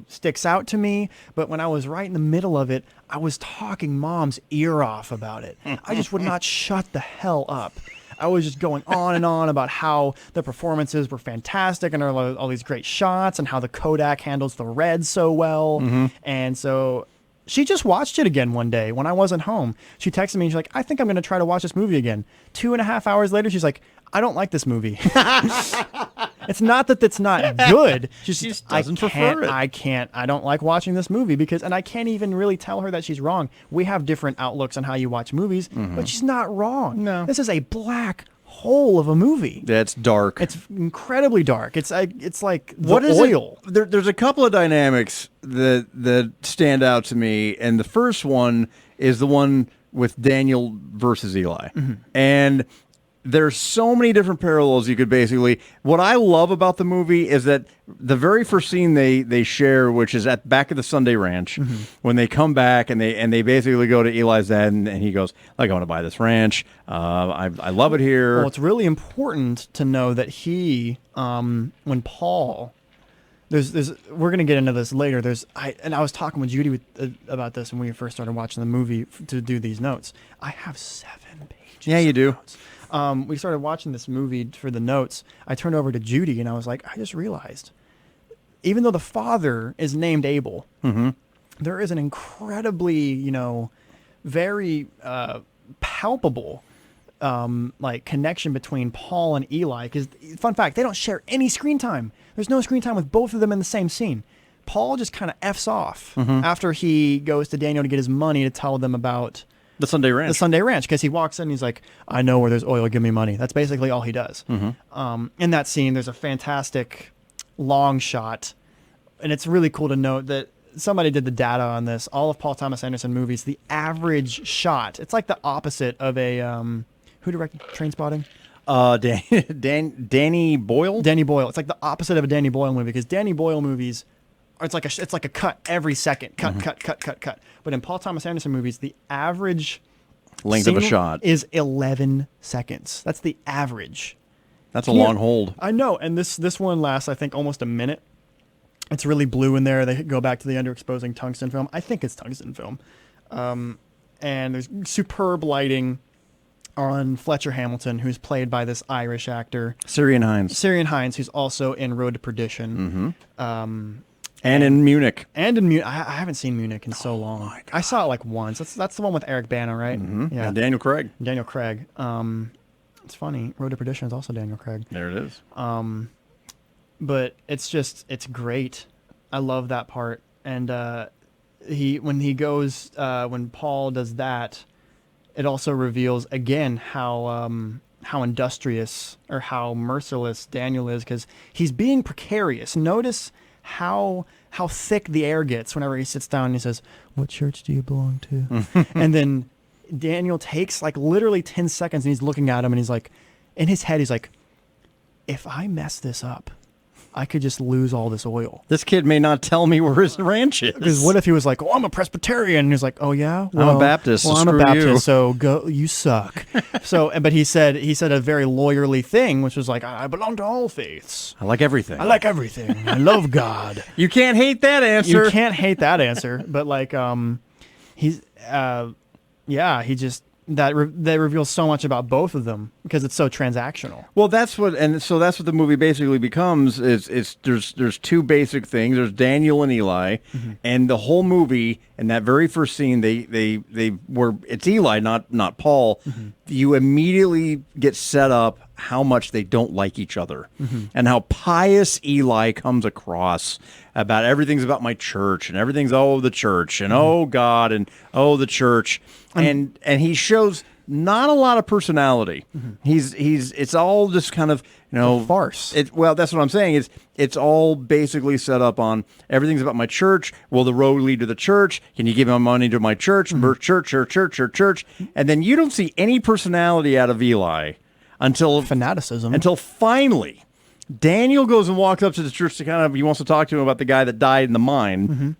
sticks out to me. But when I was right in the middle of it, I was talking mom's ear off about it. I just would not shut the hell up. I was just going on and on about how the performances were fantastic and there are all these great shots and how the Kodak handles the red so well. And so she just watched it again one day when I wasn't home. She texted me and she's like, "I think I'm going to try to watch this movie again." 2.5 hours later, she's like, "I don't like this movie." It's not that it's not good. She just doesn't prefer it. I don't like watching this movie and I can't even really tell her that she's wrong. We have different outlooks on how you watch movies, but she's not wrong. No. This is a black hole of a movie. That's dark. It's incredibly dark. It's like what is oil. There's a couple of dynamics that stand out to me, and the first one is the one with Daniel versus Eli. And there's so many different parallels you could basically. What I love about the movie is that the very first scene they share, which is at back at the Sunday Ranch, when they come back and they basically go to Eli's dad and he goes, "Like, I want to buy this ranch. I love it here." Well, it's really important to know that he, when Paul, we're gonna get into this later. I was talking with Judy about this when we first started watching the movie to do these notes. I have 7 pages. Yeah, you do. Notes. We started watching this movie for the notes. I turned over to Judy and I was like, I just realized, even though the father is named Abel, there is an incredibly, very palpable connection between Paul and Eli. Because, fun fact, they don't share any screen time. There's no screen time with both of them in the same scene. Paul just kind of F's off after he goes to Daniel to get his money to tell them about The Sunday Ranch. the Sunday Ranch, because he walks in and he's like, I know where there's oil, give me money. That's basically all he does. In that scene, there's a fantastic long shot, and it's really cool to note that somebody did the data on this. All of Paul Thomas Anderson movies, the average shot, it's like the opposite of a, who directed Trainspotting? Danny Boyle? Danny Boyle. It's like the opposite of a Danny Boyle movie, because Danny Boyle movies, it's like a cut every second. Cut. But in Paul Thomas Anderson movies, the average Length of a scene shot is 11 seconds. That's the average. That's a long hold. I know, and this one lasts, I think, almost a minute. It's really blue in there. They go back to the underexposing tungsten film. I think it's tungsten film. And there's superb lighting on Fletcher Hamilton, who's played by this Irish actor. Syrian Hines, who's also in Road to Perdition. And in Munich. And in Munich. I haven't seen Munich in so long. my God. I saw it like once. That's the one with Eric Bana, right? Yeah. And Daniel Craig. Daniel Craig. It's funny. Road to Perdition is also Daniel Craig. There it is. But it's great. I love that part. And when Paul does that, it also reveals again how industrious or how merciless Daniel is, because he's being precarious. Notice how thick the air gets whenever he sits down and he says, "What church do you belong to?" And then Daniel takes like literally 10 seconds and he's looking at him and he's like, in his head, he's like, if I mess this up, I could just lose all this oil. This kid may not tell me where his ranch is. Because what if he was like, "Oh, I'm a Presbyterian," and he's like, "Oh yeah, well, I'm a Baptist. Well, so I'm a screw Baptist, you. so go. You suck." But he said a very lawyerly thing, which was like, "I belong to all faiths. I like everything. I like everything. I love God." You can't hate that answer. You can't hate that answer. But like, he just that reveals so much about both of them because it's so transactional. Well, that's what the movie basically becomes. Is there's two basic things. There's Daniel and Eli, and the whole movie. In that very first scene, they were it's Eli, not Paul. You immediately get set up how much they don't like each other, and how pious Eli comes across about everything's about my church and everything's the church and oh God and the church, and he shows not a lot of personality. It's all just kind of a farce. That's what I'm saying. It's all basically set up on everything's about my church. Will the road lead to the church? Can you give my money to my church? Church. And then you don't see any personality out of Eli until fanaticism. Until finally, Daniel goes and walks up to the church he wants to talk to him about the guy that died in the mine.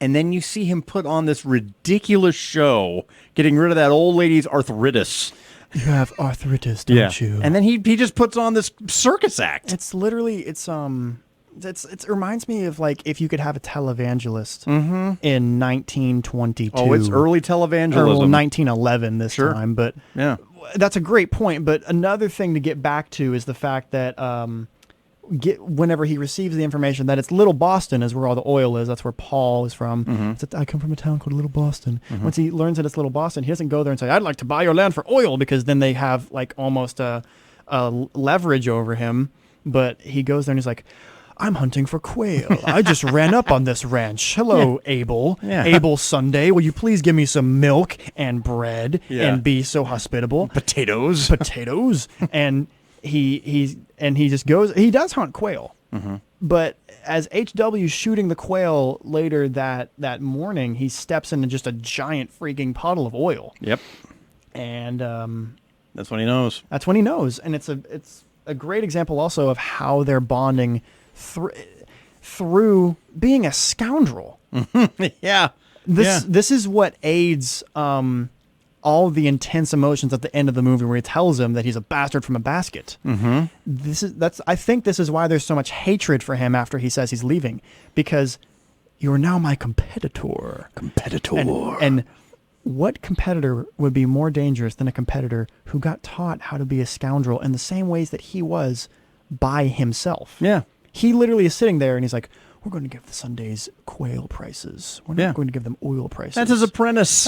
And then you see him put on this ridiculous show, getting rid of that old lady's arthritis. You have arthritis, don't you? And then he just puts on this circus act. It's literally it reminds me of like if you could have a televangelist in 1922. Oh, it's early televangelism. Or 1911 this time, but yeah, that's a great point. But another thing to get back to is the fact that whenever he receives the information that it's Little Boston is where all the oil is, that's where Paul is from. I come from a town called Little Boston. Once he learns that it's Little Boston, he doesn't go there and say, "I'd like to buy your land for oil," because then they have like almost a leverage over him. But he goes there and he's like, "I'm hunting for quail. I just ran up on this ranch. Hello, Abel. Abel Sunday. Will you please give me some milk and bread and be so hospitable? Potatoes. And he just goes. He does hunt quail, but as HW's shooting the quail later that morning, he steps into just a giant freaking puddle of oil. Yep. And that's when he knows. That's when he knows, and it's a great example also of how they're bonding through being a scoundrel. Yeah. This is what aids all the intense emotions at the end of the movie where he tells him that he's a bastard from a basket. I think this is why there's so much hatred for him after he says he's leaving, because you are now my competitor. And what competitor would be more dangerous than a competitor who got taught how to be a scoundrel in the same ways that he was by himself? Yeah. He literally is sitting there and he's like, "We're going to give the Sundays quail prices. We're not going to give them oil prices." That's his apprentice.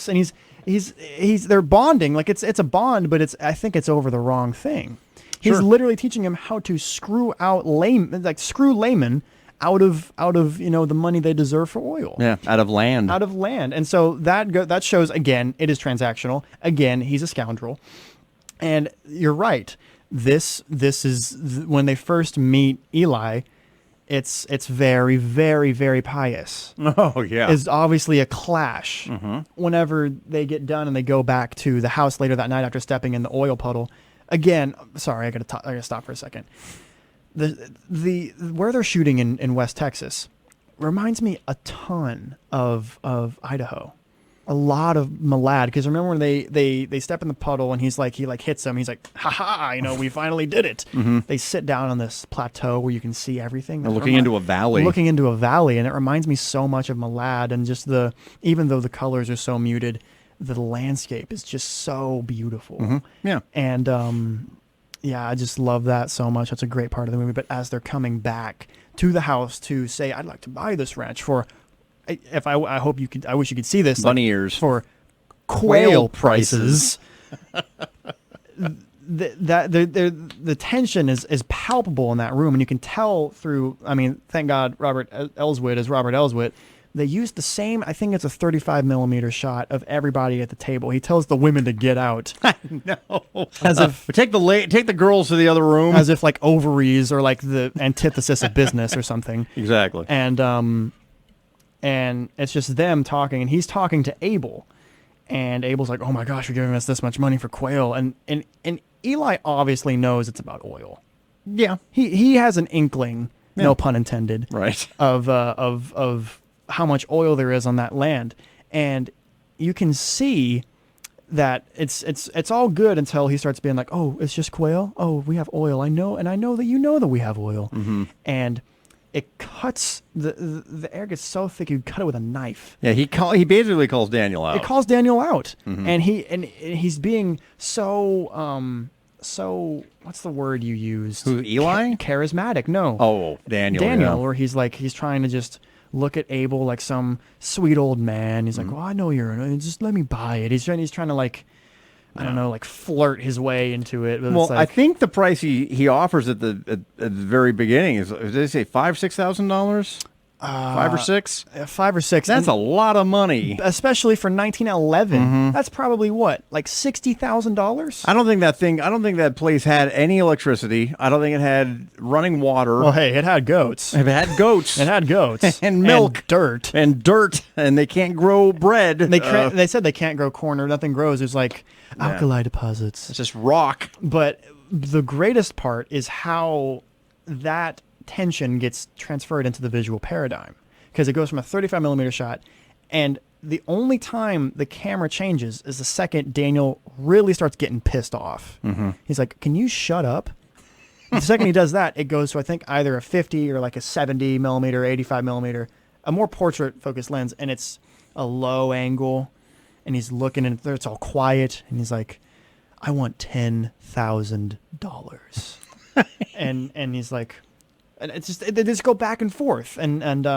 And they're bonding. Like it's a bond, but I think it's over the wrong thing. He's literally teaching him how to screw laymen out of the money they deserve for oil. Yeah, out of land. Out of land. And so that shows, again, it is transactional. Again, he's a scoundrel. And you're right. This is when they first meet Eli, it's very, very, very pious. Oh, yeah. It's obviously a clash. Whenever they get done and they go back to the house later that night after stepping in the oil puddle. Again, sorry, I gotta stop for a second. The where they're shooting in West Texas reminds me a ton of Idaho. A lot of Malad, because remember when they step in the puddle and he hits them, he's like, ha ha, we finally did it. They sit down on this plateau where you can see everything. They're looking into a valley. Looking into a valley, and it reminds me so much of Malad, and just even though the colors are so muted, the landscape is just so beautiful. Yeah. And I just love that so much. That's a great part of the movie. But as they're coming back to the house to say, I'd like to buy this ranch for, I hope you could, I wish you could see this. Bunny ears. For quail prices. The tension is palpable in that room, and you can tell through, thank God Robert Elswit is Robert Elswit. They used the same, I think it's a 35 millimeter shot of everybody at the table. He tells the women to get out. No. As if take the girls to the other room. As if like ovaries are like the antithesis of business or something. Exactly. And it's just them talking, and he's talking to Abel. And Abel's like, oh my gosh, you're giving us this much money for quail. And Eli obviously knows it's about oil. Yeah. He has an inkling, no pun intended, right, of how much oil there is on that land. And you can see that it's all good until he starts being like, oh, it's just quail? Oh, we have oil. I know that you know that we have oil. And it cuts, the air gets so thick you cut it with a knife. Yeah, he basically calls Daniel out. It calls Daniel out. And he's being so what's the word you used? Who, Eli? Charismatic. No. Oh, Daniel. Daniel, yeah. where he's trying to just look at Abel like some sweet old man. He's like, well, I know just let me buy it. He's trying to like, I don't know, like flirt his way into it. But Well, it's like, I think the price he offers at the very beginning is, did they say $5,000-$6,000? 5 or 6? 5 or 6. That's a lot of money. Especially for 1911. That's probably what, like $60,000? I don't think that place had any electricity. I don't think it had running water. Well, hey, it had goats. It had goats. It had goats. And milk. And dirt. And they can't grow bread. They said they can't grow corn or nothing grows. There's like alkali deposits. It's just rock. But the greatest part is how that tension gets transferred into the visual paradigm, because it goes from a 35 millimeter shot, and the only time the camera changes is the second Daniel really starts getting pissed off. He's like, can you shut up? The second he does that, it goes to, I think, either a 50 or like a 70 millimeter, 85 millimeter, a more portrait focused lens, and it's a low angle, and he's looking, and it's all quiet, and he's like, I want $10,000. and he's like, and it's just, they just go back and forth. And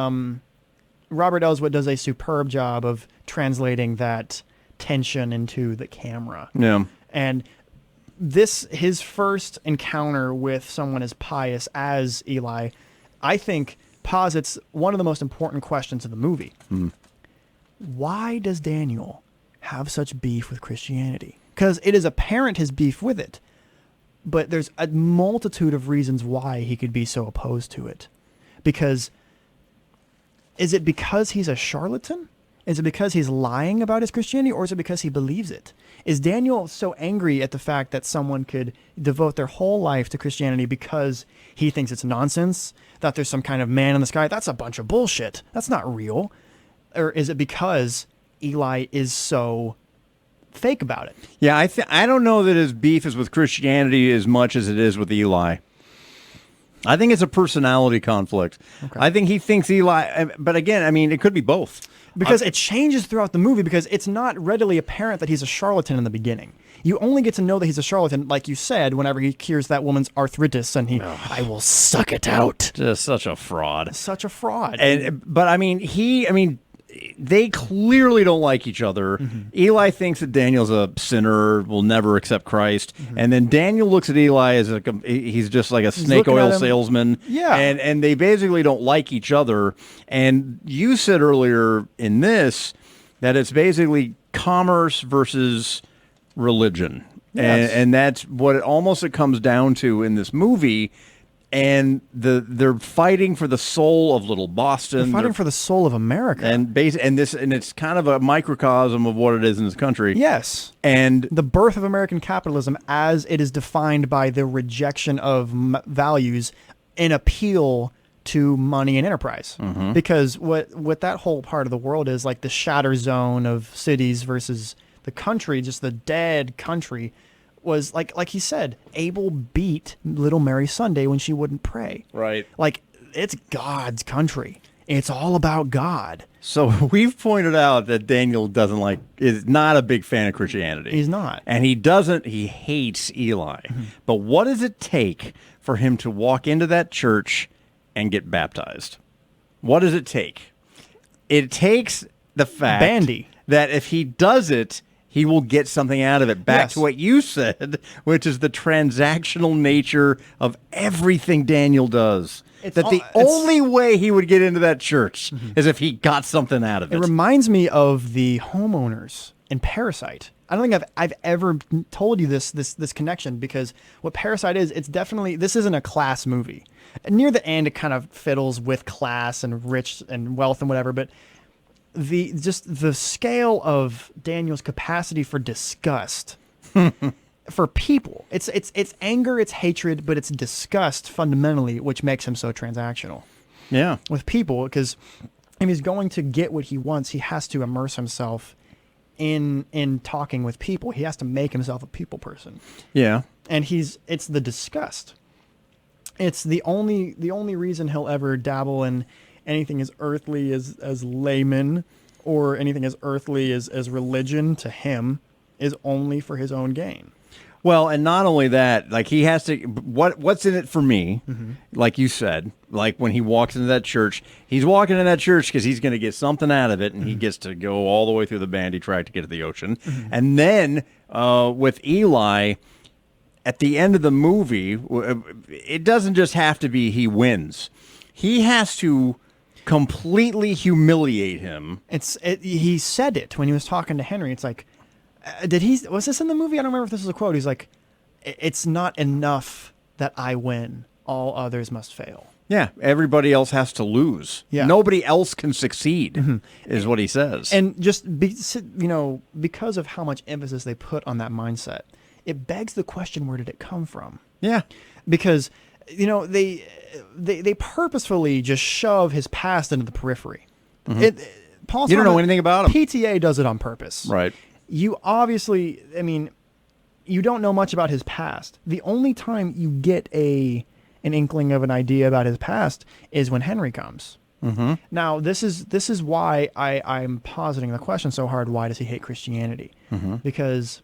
Robert Elswit does a superb job of translating that tension into the camera. Yeah. And his first encounter with someone as pious as Eli, I think posits one of the most important questions of the movie. Why does Daniel have such beef with Christianity? Because it is apparent his beef with it. But there's a multitude of reasons why he could be so opposed to it. Is it because he's a charlatan? Is it because he's lying about his Christianity? Or is it because he believes it? Is Daniel so angry at the fact that someone could devote their whole life to Christianity because he thinks it's nonsense? That there's some kind of man in the sky? That's a bunch of bullshit. That's not real. Or is it because Eli is so fake about it? Yeah, I don't know that his beef is with Christianity as much as it is with Eli. I think it's a personality conflict. Okay. I think he thinks Eli, but again, it could be both. Because it changes throughout the movie, because it's not readily apparent that he's a charlatan in the beginning. You only get to know that he's a charlatan, like you said, whenever he cures that woman's arthritis and I will suck it out. Just such a fraud. Such a fraud. But they clearly don't like each other. Eli thinks that Daniel's a sinner, will never accept Christ, and then Daniel looks at Eli as he's just like a snake looking oil at him. salesman. Yeah. and they basically don't like each other. And you said earlier in this that it's basically commerce versus religion, Yes. and that's what it comes down to in this movie. And they're fighting for the soul of Little Boston. They're fighting for the soul of America. and it's kind of a microcosm of what it is in this country. Yes. And The birth of American capitalism as it is defined by the rejection of values and appeal to money and enterprise. Because what that whole part of the world is, like the shatter zone of cities versus the country, just the dead country, was like he said, Abel beat little Mary Sunday when she wouldn't pray. right. Like, it's God's country. It's all about God. So we've pointed out that Daniel is not a big fan of Christianity. He's not. And he hates Eli. But what does it take for him to walk into that church and get baptized? What does it take? It takes the fact Bandy. that if he does it, he will get something out of it. Back Yes. to what you said, which is the transactional nature of everything Daniel does. The only way he would get into that church is if he got something out of it. It reminds me of the homeowners in Parasite. I don't think I've ever told you this connection, because what Parasite is, it's definitely, this isn't a class movie. And near the end, it kind of fiddles with class and rich and wealth and whatever, but the scale of Daniel's capacity for disgust for people, it's anger, it's hatred, but it's disgust fundamentally, which makes him so transactional Yeah. with people. Because if he's going to get what he wants, he has to immerse himself in talking with people. He has to make himself a people person, Yeah. and it's the disgust. It's the only reason he'll ever dabble in anything as earthly as layman, or anything as earthly as religion to him, is only for his own gain. Well, and not only that, like he has to. What's in it for me? Like you said, like when he walks into that church, he's walking in that church because he's going to get something out of it, and he gets to go all the way through the bandy track to get to the ocean. And then with Eli, at the end of the movie, it doesn't just have to be he wins. He has to completely humiliate him. He said it when he was talking to Henry. It's like, was this in the movie? I don't remember if this was a quote. He's like, it's not enough that I win. All others must fail. Yeah, everybody else has to lose. Yeah. Nobody else can succeed, is what he says. And just because of how much emphasis they put on that mindset, it begs the question: where did it come from? yeah, Because they purposefully just shove his past into the periphery. Paul You don't know Simon- anything about him. PTA does it on purpose. right. You obviously, you don't know much about his past. The only time you get an inkling of an idea about his past is when Henry comes. Now, this is why I'm positing the question so hard. Why does he hate Christianity? Because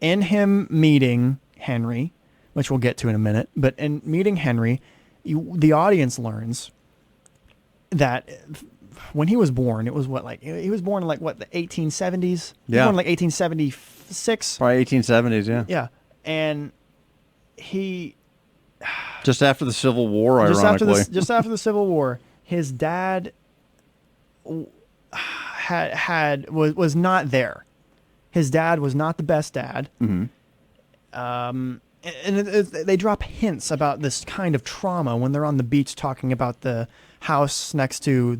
in him meeting Henry, which we'll get to in a minute, but in meeting Henry, the audience learns that when he was born, it was he was born in the 1870s? He was Yeah. born in 1876. Probably 1870s, yeah. Yeah. And he, Just after the Civil War, ironically. just after the Civil War, his dad was not there. His dad was not the best dad. And they drop hints about this kind of trauma when they're on the beach talking about the house next to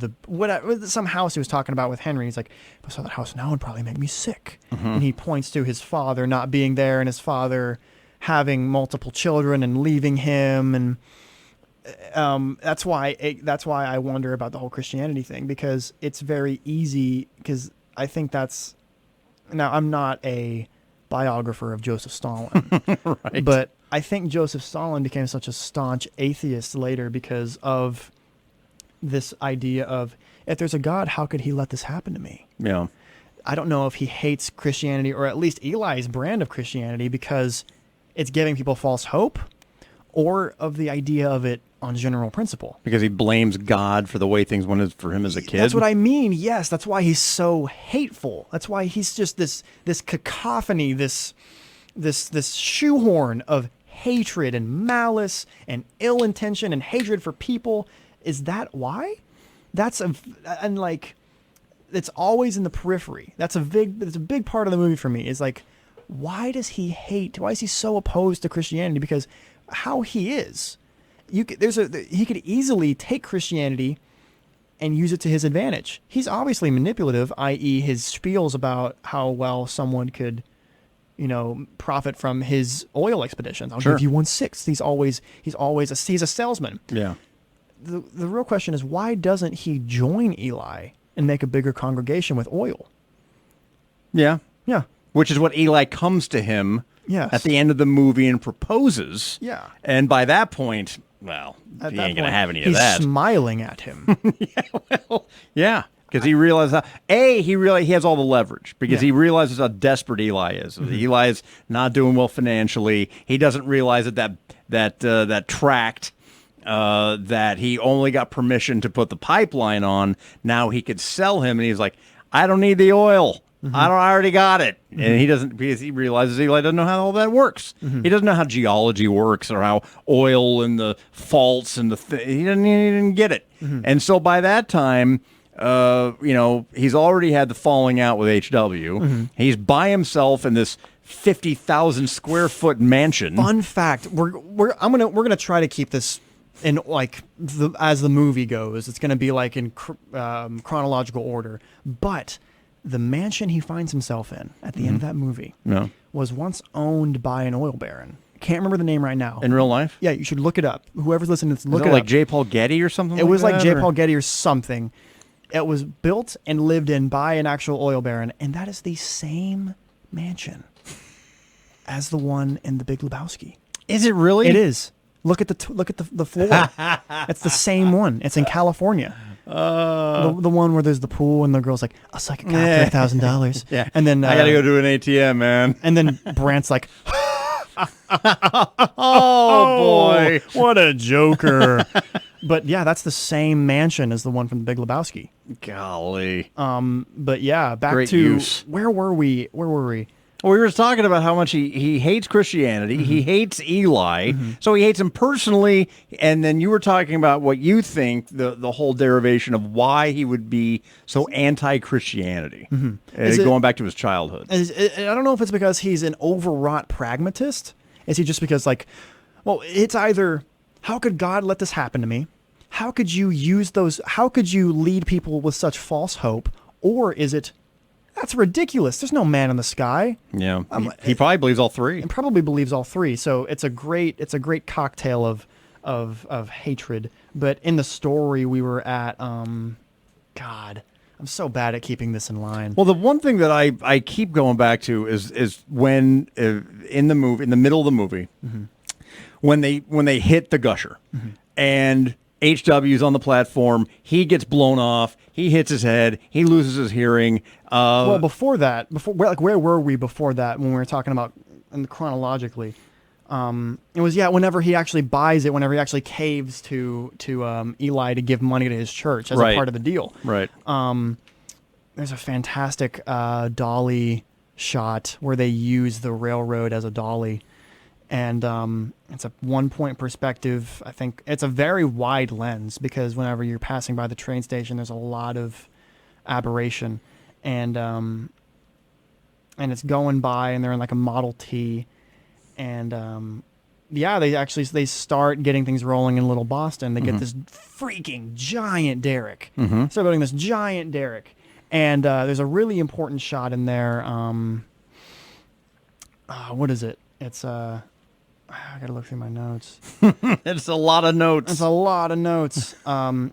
some house he was talking about with Henry. He's like, if I saw that house now, it'd probably make me sick. And he points to his father not being there, and his father having multiple children and leaving him. And that's why I wonder about the whole Christianity thing, because it's very easy. Because I think now I'm not a biographer of Joseph Stalin, Right. but I think Joseph Stalin became such a staunch atheist later because of this idea of, if there's a God, how could he let this happen to me? Yeah. I don't know if he hates Christianity, or at least Eli's brand of Christianity, because it's giving people false hope, or of the idea of it on general principle. Because he blames God for the way things went for him as a kid. That's what I mean. Yes, that's why he's so hateful. That's why he's just this cacophony, this shoehorn of hatred and malice and ill intention and hatred for people. Is that why? And like, it's always in the periphery. It's a big part of the movie for me. Is like, why does he hate? Why is he so opposed to Christianity? Because how he is, he could easily take Christianity and use it to his advantage. He's obviously manipulative, i.e., his spiels about how well someone could, profit from his oil expeditions. I'll give you 1/6. He's a salesman. Yeah. The real question is, why doesn't he join Eli and make a bigger congregation with oil? Yeah. Yeah. Which is what Eli comes to him at the end of the movie and proposes. Yeah. And by that point, well, he ain't going to have any of that. He's smiling at him. Yeah. Because he realizes he has all the leverage because he realizes how desperate Eli is. Mm-hmm. Eli is not doing well financially. He doesn't realize that tract that he only got permission to put the pipeline on. Now he could sell him, and he's like, I don't need the oil. Mm-hmm. I already got it. Mm-hmm. And he doesn't, because he realizes Eli doesn't know how all that works. Mm-hmm. He doesn't know how geology works or how oil and the faults and he didn't get it. Mm-hmm. And so by that time, he's already had the falling out with HW. Mm-hmm. He's by himself in this 50,000 square foot mansion. Fun fact: we're gonna try to keep this in like as the movie goes. It's gonna be like in chronological order, but the mansion he finds himself in at the end of that movie was once owned by an oil baron. Can't remember the name right now. In real life? Yeah, you should look it up. Whoever's listening, look it like up. J. Paul Getty or something. It was like J. Paul Getty or something. It was built and lived in by an actual oil baron, and that is the same mansion as the one in The Big Lebowski. Is it really? It is. Look at the floor. It's the same one. It's in California. The one where there's the pool and the girl's like, I'll suck it out for $1,000. Yeah. And then I gotta go to an ATM, man. And then Brant's like, oh boy, what a joker. But yeah, that's the same mansion as the one from The Big Lebowski. Golly. But yeah, back Great to use. Where were we? Well, we were talking about how much he hates Christianity. Mm-hmm. He hates Eli. Mm-hmm. So he hates him personally. And then you were talking about what you think, the whole derivation of why he would be so anti-Christianity. Mm-hmm. Going back to his childhood. I don't know if it's because he's an overwrought pragmatist. Is he just because it's either, how could God let this happen to me? How could you lead people with such false hope? Or is it, that's ridiculous. There's no man in the sky. Yeah, he probably believes all three. He probably believes all three. So it's a great cocktail of hatred. But in the story, we were at God. I'm so bad at keeping this in line. Well, the one thing that I keep going back to is when in the middle of the movie, mm-hmm. when they hit the gusher, mm-hmm. and HW's on the platform, he gets blown off, he hits his head, he loses his hearing. Well, before that, where were we before that when we were talking about chronologically? It was whenever he actually buys it, whenever he actually caves to Eli to give money to his church as a part of the deal. Right. There's a fantastic dolly shot where they use the railroad as a dolly. And it's a one-point perspective. I think it's a very wide lens because whenever you're passing by the train station, there's a lot of aberration, and it's going by, and they're in like a Model T, and they start getting things rolling in Little Boston. They get this freaking giant derrick. Mm-hmm. Start building this giant derrick, and there's a really important shot in there. What is it? It's I gotta look through my notes. It's a lot of notes.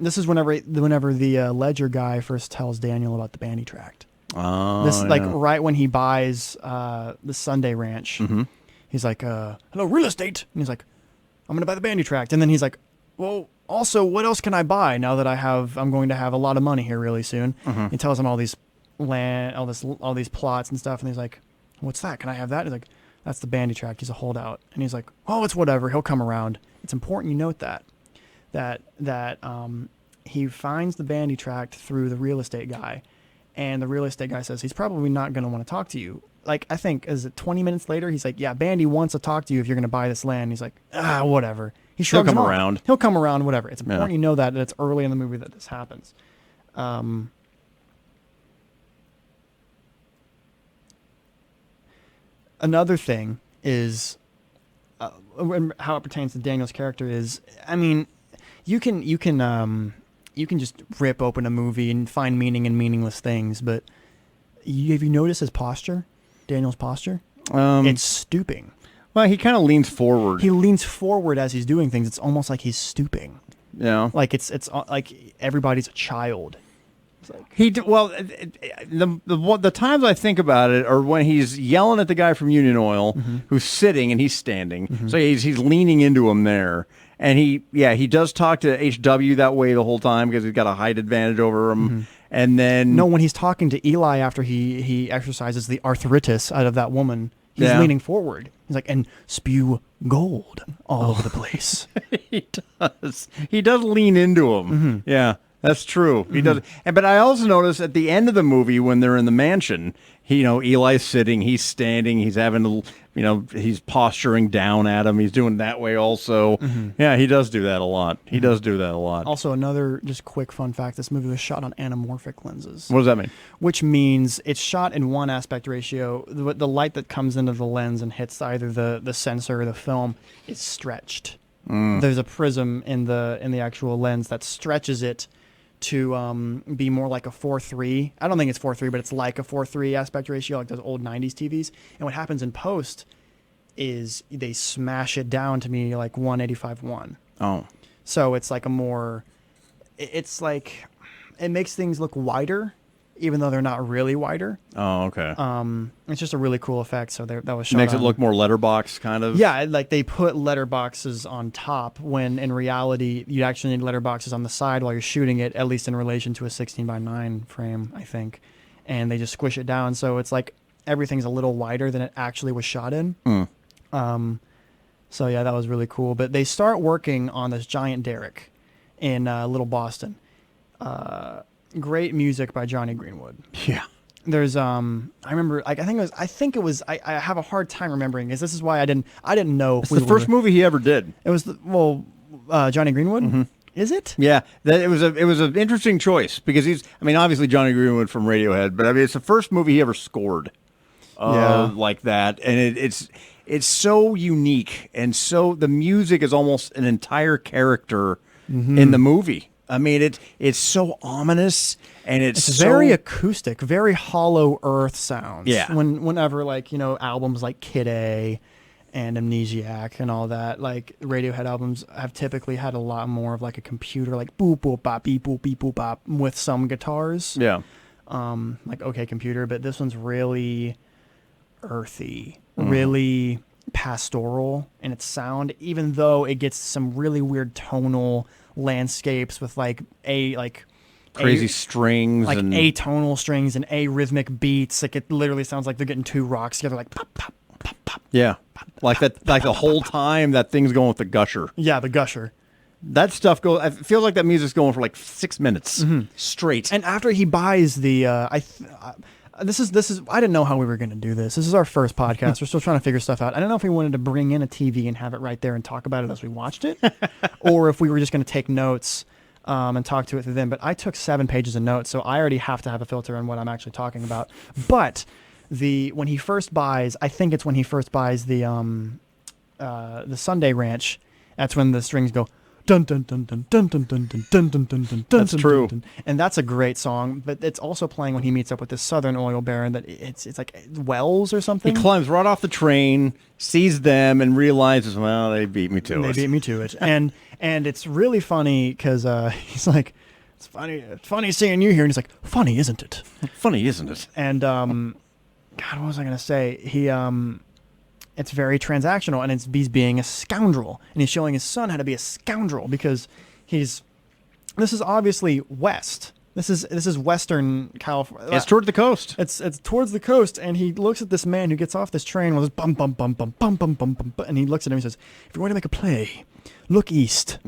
This is whenever the ledger guy first tells Daniel about the Bandy Tract. Oh, this is right when he buys the Sunday Ranch. Mm-hmm. He's like, "Hello, real estate," and he's like, "I'm gonna buy the Bandy Tract," and then he's like, "Well, also, what else can I buy now that I'm going to have a lot of money here really soon?" Mm-hmm. He tells him all these land, all these plots and stuff, and he's like, "What's that? Can I have that?" He's like, "That's the Bandy Tract." He's a holdout. And he's like, "Oh, it's whatever. He'll come around." It's important you note that. that he finds the bandy tract through the real estate guy, and the real estate guy says he's probably not going to want to talk to you. Like, I think, is it 20 minutes later? He's like, yeah, Bandy wants to talk to you if you're going to buy this land. He's like, whatever. He'll come around. He'll come around, whatever. It's important you know that it's early in the movie that this happens. Another thing is how it pertains to Daniel's character is, I mean, you can just rip open a movie and find meaning in meaningless things, but have you noticed his posture? Daniel's posture? It's stooping. Well, he kind of leans forward. He leans forward as he's doing things. It's almost like he's stooping. Yeah. Like it's like everybody's a child. It's like, the times I think about it are when he's yelling at the guy from Union Oil who's sitting and he's standing. So he's leaning into him there. And he does talk to HW that way the whole time because he's got a height advantage over him. And then when he's talking to Eli after he exercises the arthritis out of that woman, he's leaning forward. He's like, and spew gold all over the place. He does lean into him. Yeah, that's true. He does. But I also notice at the end of the movie when they're in the mansion, Eli's sitting, he's standing, he's having he's posturing down at him. He's doing that way also. Yeah, he does do that a lot. He does do that a lot. Also, another just quick fun fact, this movie was shot on anamorphic lenses. What does that mean? Which means it's shot in one aspect ratio. The light that comes into the lens and hits either the sensor or the film is stretched. There's a prism in the actual lens that stretches it to be more like a 4:3. I don't think it's 4:3, but it's like a 4:3 aspect ratio, like those old 90s TVs. And what happens in post is they smash it down to me like 185:1. Oh. So it's like it's like, it makes things look wider, even though they're not really wider. Oh, okay. It's just a really cool effect. So that was shot. Makes it look more letterbox kind of. Yeah, like they put letterboxes on top when in reality you actually need letterboxes on the side while you're shooting it, at least in relation to a 16:9 frame, I think. And they just squish it down, so it's like everything's a little wider than it actually was shot in. So yeah, that was really cool. But they start working on this giant derrick in Little Boston. Great music by Johnny Greenwood. Yeah. There's I remember, like, I think it was I have a hard time remembering, because this is why I didn't know. It's the first movie he ever did. It was Johnny Greenwood. Is it? Yeah, it was an interesting choice because obviously Johnny Greenwood from Radiohead, but it's the first movie he ever scored. Like that, and it's so unique, and so the music is almost an entire character in the movie. I mean, it's so ominous, and it's very acoustic, very hollow earth sounds. Yeah. Whenever albums like Kid A and Amnesiac and all that, like Radiohead albums have typically had a lot more of like a computer, like boop boop bop beep boop beep boop bop with some guitars. Yeah. Like OK Computer, but this one's really earthy, really pastoral in its sound, even though it gets some really weird tonal landscapes with crazy strings, like and atonal strings and arrhythmic beats. Like it literally sounds like they're getting two rocks together, like pop pop pop pop. Yeah, like that, like the whole time that thing's going with the gusher. Yeah, the gusher. That stuff goes. I feel like that music's going for like 6 minutes straight. And after he buys the, this is. I didn't know how we were going to do this. This is our first podcast. We're still trying to figure stuff out. I don't know if we wanted to bring in a TV and have it right there and talk about it as we watched it, or if we were just going to take notes and talk to it through them. But I took 7 pages of notes, so I already have to have a filter on what I'm actually talking about. But when he first buys, I think it's when he first buys the Sunday Ranch. That's when the strings go. Dun dun dun dun dun dun dun dun dun dun dun dun. That's true, and that's a great song. But it's also playing when he meets up with this Southern oil baron. That it's like Wells or something. He climbs right off the train, sees them, and realizes, well, they beat me to it. They beat me to it, and it's really funny because he's like, it's funny seeing you here, and he's like, funny, isn't it? Funny, isn't it? And God, what was I gonna say? It's very transactional, and he's being a scoundrel, and he's showing his son how to be a scoundrel because this is obviously West. This is Western California. It's toward the coast. It's towards the coast, and he looks at this man who gets off this train with his bum bum bum bum bum bum bum bum, and he looks at him and says, "If you're going to make a play, look east."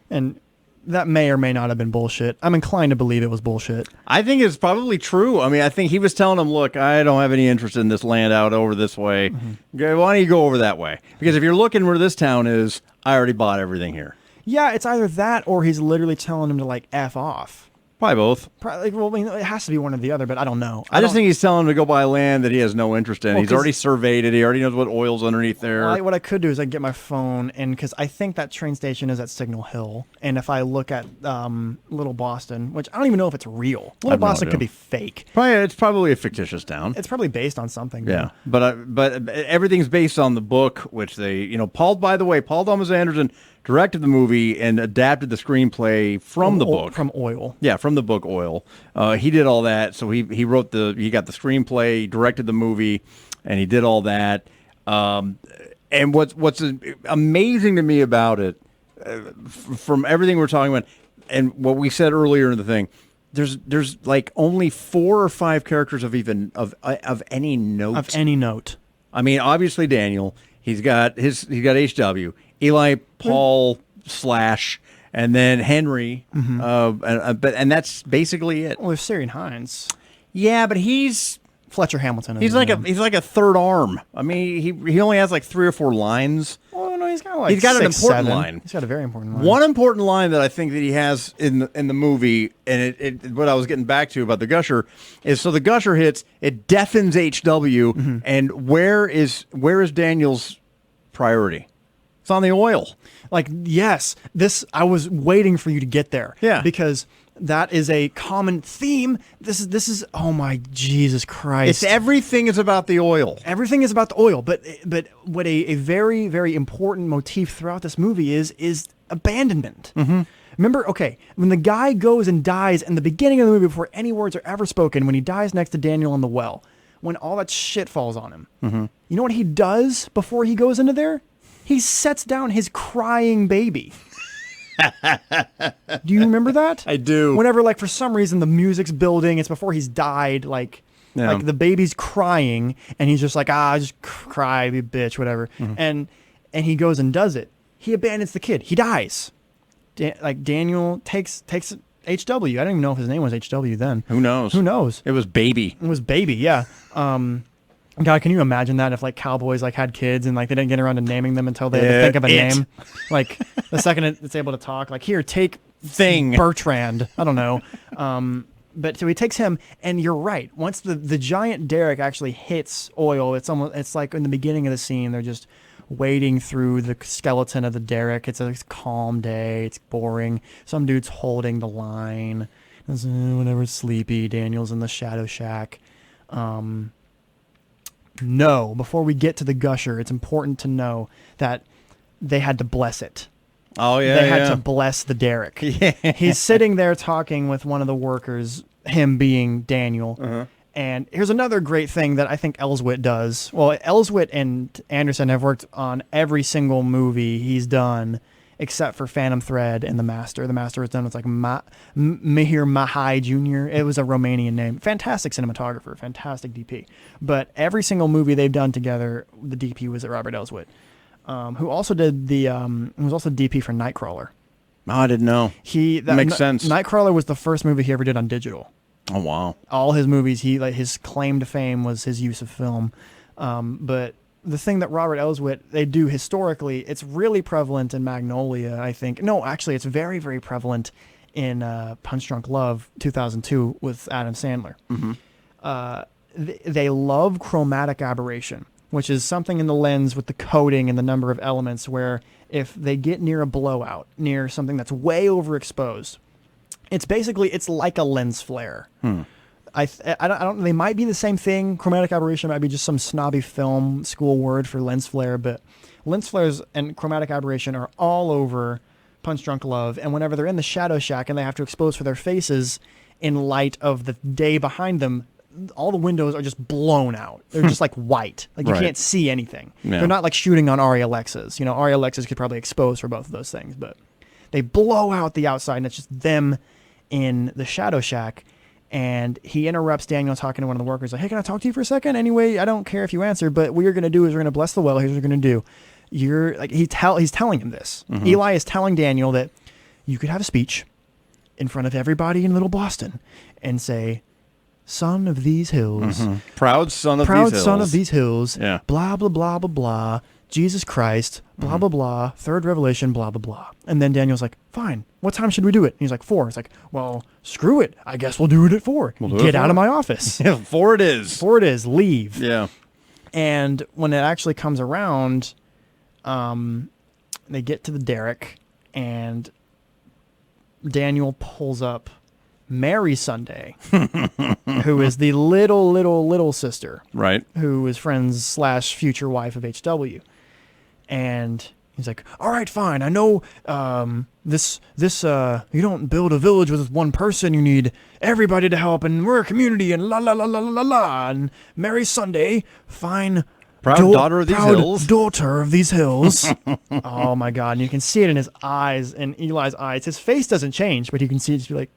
And that may or may not have been bullshit. I'm inclined to believe it was bullshit. I think it's probably true. I mean, I think he was telling him, look, I don't have any interest in this land out over this way. Okay, why don't you go over that way? Because if you're looking where this town is, I already bought everything here. Yeah, it's either that or he's literally telling him to like F off. Probably both. Probably, well, I mean, it has to be one or the other, but I don't know. I just think he's telling him to go buy land that he has no interest in. Well, He's already surveyed it. He already knows what oil's underneath there. What I could do is I get my phone, and because I think that train station is at Signal Hill, and if I look at Little Boston, which I don't even know if it's real. Little Boston could be fake. It's probably a fictitious town. It's probably based on something. Yeah, but everything's based on the book, which they, By the way, Paul Thomas Anderson directed the movie and adapted the screenplay from the book. From Oil. Yeah, from the book Oil. He did all that. So he got the screenplay, directed the movie, and he did all that. And what's amazing to me about it, from everything we're talking about, and what we said earlier in the thing, there's like only 4 or 5 characters of any note. Of any note. I mean, obviously Daniel. He's got HW, Eli, Paul, Slash, and then Henry. And that's basically it. Well, there's Syrian Hines. Yeah, but he's Fletcher Hamilton. He's like a third arm. I mean, he only has like 3 or 4 lines. Oh no, he's got like he's got 6, an important 7. line. He's got a very important line. One important line that I think that he has in the movie, and what I was getting back to about the gusher is, so the gusher hits, it deafens HW, and where is Daniel's priority? It's on the oil. Like, yes, I was waiting for you to get there. Yeah. Because that is a common theme. This is oh my Jesus Christ. Everything is about the oil. Everything is about the oil, but what a very, very important motif throughout this movie is abandonment. Remember, okay, when the guy goes and dies in the beginning of the movie, before any words are ever spoken, when he dies next to Daniel in the well, when all that shit falls on him, you know what he does before he goes into there? He sets down his crying baby. Do you remember that? I do. Whenever, like, for some reason the music's building, it's before he's died, like the baby's crying, and he's just like, just cry, you bitch, whatever. And he goes and does it. He abandons the kid. He dies. Daniel takes HW. I don't even know if his name was HW then. Who knows? It was Baby. It was Baby, yeah. God, can you imagine that if like cowboys like had kids and like they didn't get around to naming them until they had to think of a name? Like the second it's able to talk, like, here, take Bertrand. I don't know. But so he takes him, and you're right. Once the giant derrick actually hits oil, it's like in the beginning of the scene, they're just wading through the skeleton of the derrick. It's a calm day. It's boring. Some dude's holding the line. Whenever it's sleepy, Daniel's in the shadow shack. No, before we get to the gusher, it's important to know that they had to bless it. Oh, yeah. They had to bless the derrick. Yeah. He's sitting there talking with one of the workers, him being Daniel. And here's another great thing that I think Elswit does. Well, Elswit and Anderson have worked on every single movie he's done except for Phantom Thread and The Master. The Master was done with like Mihir Mahai Jr. It was a Romanian name. Fantastic cinematographer, fantastic DP. But every single movie they've done together, the DP was Robert Elswit, who also did was also DP for Nightcrawler. Oh, I didn't know. That makes sense. Nightcrawler was the first movie he ever did on digital. Oh, wow. All his movies, his claim to fame was his use of film. But the thing that Robert Elswit, they do historically, it's really prevalent in Magnolia, I think. No, actually, it's very, very prevalent in Punch Drunk Love 2002 with Adam Sandler. They love chromatic aberration, which is something in the lens with the coating and the number of elements where if they get near a blowout, near something that's way overexposed, it's like a lens flare. I don't. They might be the same thing. Chromatic aberration might be just some snobby film school word for lens flare, but lens flares and chromatic aberration are all over Punch Drunk Love. And whenever they're in the shadow shack and they have to expose for their faces in light of the day behind them, all the windows are just blown out. They're just like white. Like you can't see anything. Yeah. They're not like shooting on Arri Alexas. Arri Alexas could probably expose for both of those things, but they blow out the outside and it's just them in the shadow shack. And he interrupts Daniel talking to one of the workers, like, hey, can I talk to you for a second? Anyway, I don't care if you answer, but what you're going to do is we're going to bless the well. Here's what we're going to do. He's telling him this. Eli is telling Daniel that you could have a speech in front of everybody in Little Boston and say, son of these hills, Proud son of proud these hills. son of these hills, Yeah. blah, blah, blah, blah, blah, Jesus Christ, blah, blah, blah, third revelation, blah, blah, blah. And then Daniel's like, fine, what time should we do it? And he's like, 4. It's like, well, screw it. I guess we'll do it at 4. We'll do it Get at out 4. of my office. 4 it is. 4 it is. Leave. Yeah. And when it actually comes around, they get to the derrick, and Daniel pulls up Mary Sunday, who is the little sister, Right. who is friends / future wife of HW. And he's like, all right, fine. I know this you don't build a village with one person. You need everybody to help, and we're a community, and la la la la la la. And Mary Sunday, fine. Proud daughter of these proud hills. daughter of these hills. Oh my God. And you can see it in his eyes, in Eli's eyes. His face doesn't change, but you can see it just be like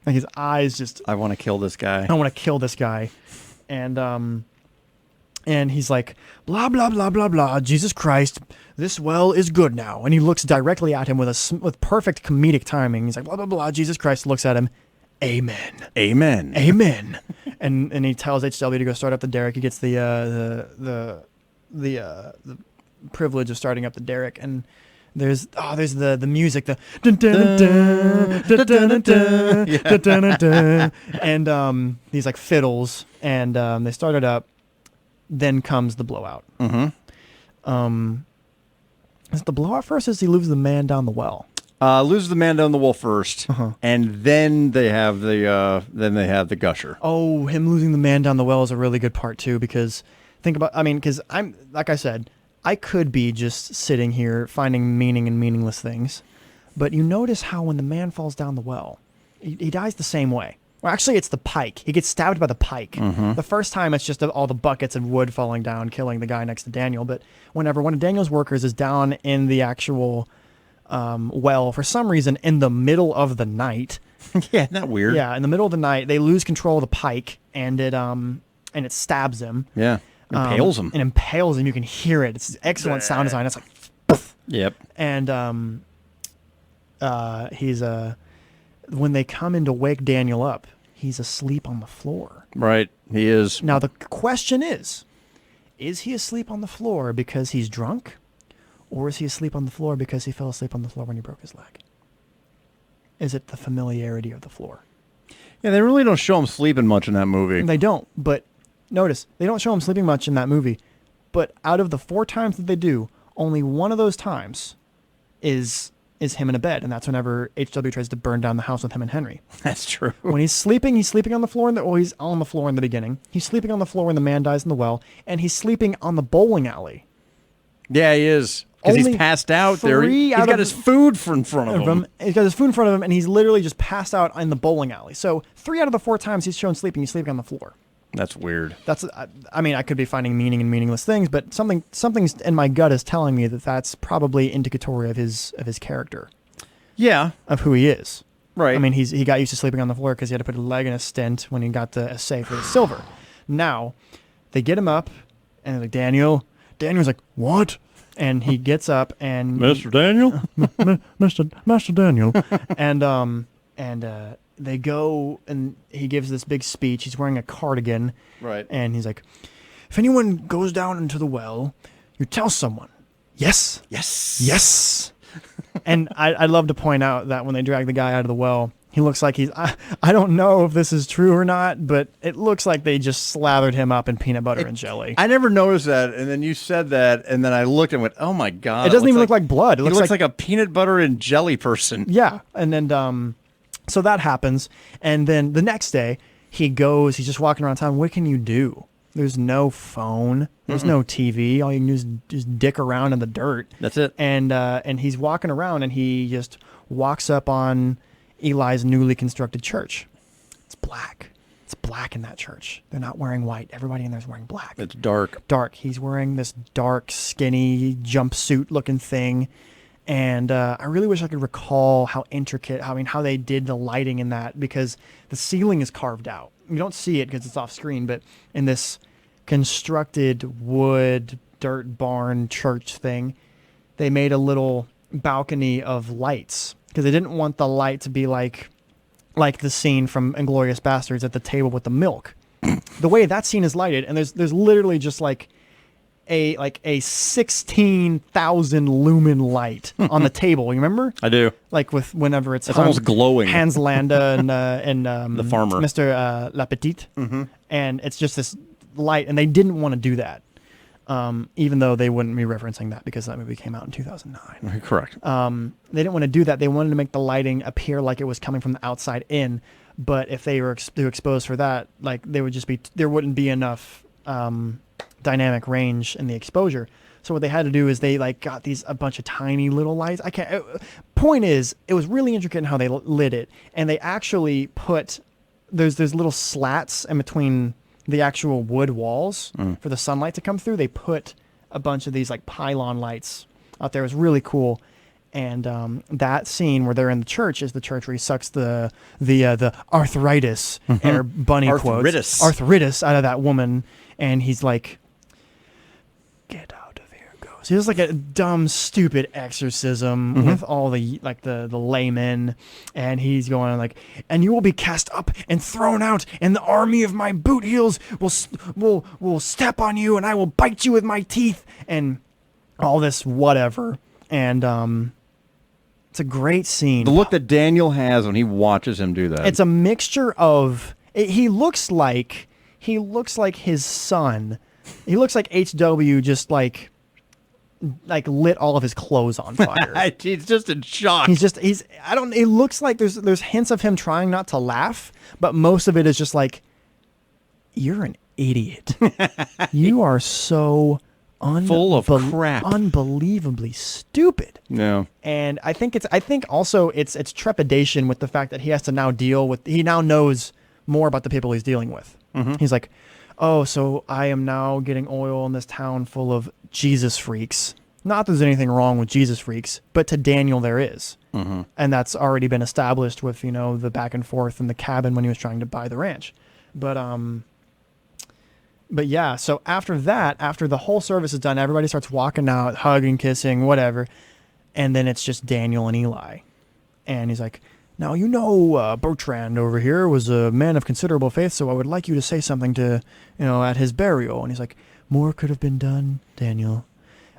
his eyes just, I want to kill this guy. I want to kill this guy. And he's like, blah, blah, blah, blah, blah. Jesus Christ, this well is good now. And he looks directly at him with perfect comedic timing. He's like, blah, blah, blah. Jesus Christ looks at him. Amen. Amen. Amen. and he tells HW to go start up the derrick. He gets the privilege of starting up the derrick, and there's the music, the dun dun dun dun dun dun dun dun dun, and these like fiddles, and they start it up. Then comes the blowout. Is the blowout first? Or does he lose the man down the well? Loses the man down the wall first, and then they have the gusher. Oh, him losing the man down the well is a really good part too, because because I'm, like I said, I could be just sitting here finding meaning in meaningless things, but you notice how when the man falls down the well, he dies the same way. Well, actually, it's the pike. He gets stabbed by the pike. The first time, it's just all the buckets of wood falling down, killing the guy next to Daniel. But whenever one of Daniel's workers is down in the actual well, for some reason, in the middle of the night. Yeah, isn't that weird? Yeah, in the middle of the night, they lose control of the pike, and it stabs him. Yeah, impales him. And impales him. You can hear it. It's excellent sound design. It's like, yep. And he's when they come in to wake Daniel up, he's asleep on the floor. Right, he is. Now the question is he asleep on the floor because he's drunk? Or is he asleep on the floor because he fell asleep on the floor when he broke his leg? Is it the familiarity of the floor? Yeah, they really don't show him sleeping much in that movie. They don't, but notice, they don't show him sleeping much in that movie. But out of the 4 times that they do, only one of those times is him in a bed, and that's whenever HW tries to burn down the house with him and Henry. That's true. When he's sleeping on the floor, he's on the floor in the beginning. He's sleeping on the floor when the man dies in the well, and he's sleeping on the bowling alley. Yeah, he is. Because he's passed out there. He's got his food in front of him. He's got his food in front of him, and he's literally just passed out in the bowling alley. So 3 out of the 4 times he's shown sleeping, he's sleeping on the floor. That's weird. I could be finding meaning in meaningless things, but something's in my gut is telling me that that's probably indicatory of his character. Yeah. Of who he is. Right. I mean, he got used to sleeping on the floor because he had to put a leg in a stent when he got the essay for the silver. Now, they get him up, and they're like, Daniel's like, what? And he gets up and Mr. Daniel? Master Daniel. and they go, and he gives this big speech. He's wearing a cardigan. Right. And he's like, if anyone goes down into the well, you tell someone. Yes. Yes. Yes. And I'd love to point out that when they drag the guy out of the well, he looks like I don't know if this is true or not, but it looks like they just slathered him up in peanut butter and jelly. I never noticed that, and then you said that, and then I looked and went, oh my God. It doesn't even look like blood. It looks like a peanut butter and jelly person. Yeah. And then, so that happens. And then the next day, he's just walking around town. What can you do? There's no phone. There's no TV. All you can do is just dick around in the dirt. That's it. And he's walking around, and he just walks up on Eli's newly constructed church. It's black. It's black in that church. They're not wearing white. Everybody in there is wearing black. It's dark. Dark. He's wearing this dark, skinny jumpsuit-looking thing. And I really wish I could recall how intricate, how they did the lighting in that, because the ceiling is carved out. You don't see it because it's off screen, but in this constructed wood dirt barn church thing, they made a little balcony of lights because they didn't want the light to be like the scene from Inglourious Bastards at the table with the milk. The way that scene is lighted, and there's literally just like a 16,000 lumen light on the table. You remember? I do. Like with whenever it's almost glowing. Hans Landa and the farmer, Mr. La Petite, and it's just this light, and they didn't want to do that, even though they wouldn't be referencing that because that movie came out in 2009. Correct. They didn't want to do that. They wanted to make the lighting appear like it was coming from the outside in, but if they were too exposed for that, like there wouldn't be enough dynamic range in the exposure. So what they had to do is they like got a bunch of tiny little lights. Point is, it was really intricate in how they lit it, and they actually put there's little slats in between the actual wood walls for the sunlight to come through. They put a bunch of these like pylon lights out there. It was really cool. And that scene where they're in the church is the church where he sucks the arthritis or bunny quotes arthritis out of that woman, and he's like, "Get out of here, ghost." He does like a dumb, stupid exorcism with all the laymen, and he's going like, "And you will be cast up and thrown out, and the army of my boot heels will step on you, and I will bite you with my teeth," and all this whatever, and it's a great scene. The look that Daniel has when he watches him do that. It's a mixture of he looks like his son. He looks like HW just like lit all of his clothes on fire. He's just in shock. It looks like there's hints of him trying not to laugh, but most of it is just like, you're an idiot. You are so full of crap, unbelievably stupid. No, and I think also it's trepidation with the fact that he has to now he now knows more about the people he's dealing with. He's like, oh, so I am now getting oil in this town full of Jesus freaks. Not that there's anything wrong with Jesus freaks, but to Daniel there is, and that's already been established with the back and forth in the cabin when he was trying to buy the ranch, But yeah, so after the whole service is done, everybody starts walking out, hugging, kissing, whatever. And then it's just Daniel and Eli. And he's like, now, Bertrand over here was a man of considerable faith, so I would like you to say something to, at his burial. And he's like, more could have been done, Daniel.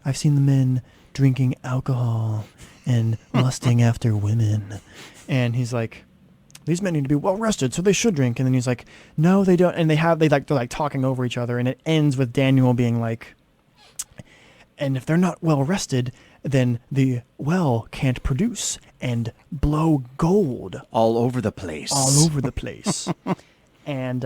I've seen the men drinking alcohol and lusting after women. And he's like, these men need to be well rested, so they should drink. And then he's like, no, they don't. And they're talking over each other. And it ends with Daniel being like, and if they're not well rested, then the well can't produce and blow gold all over the place. And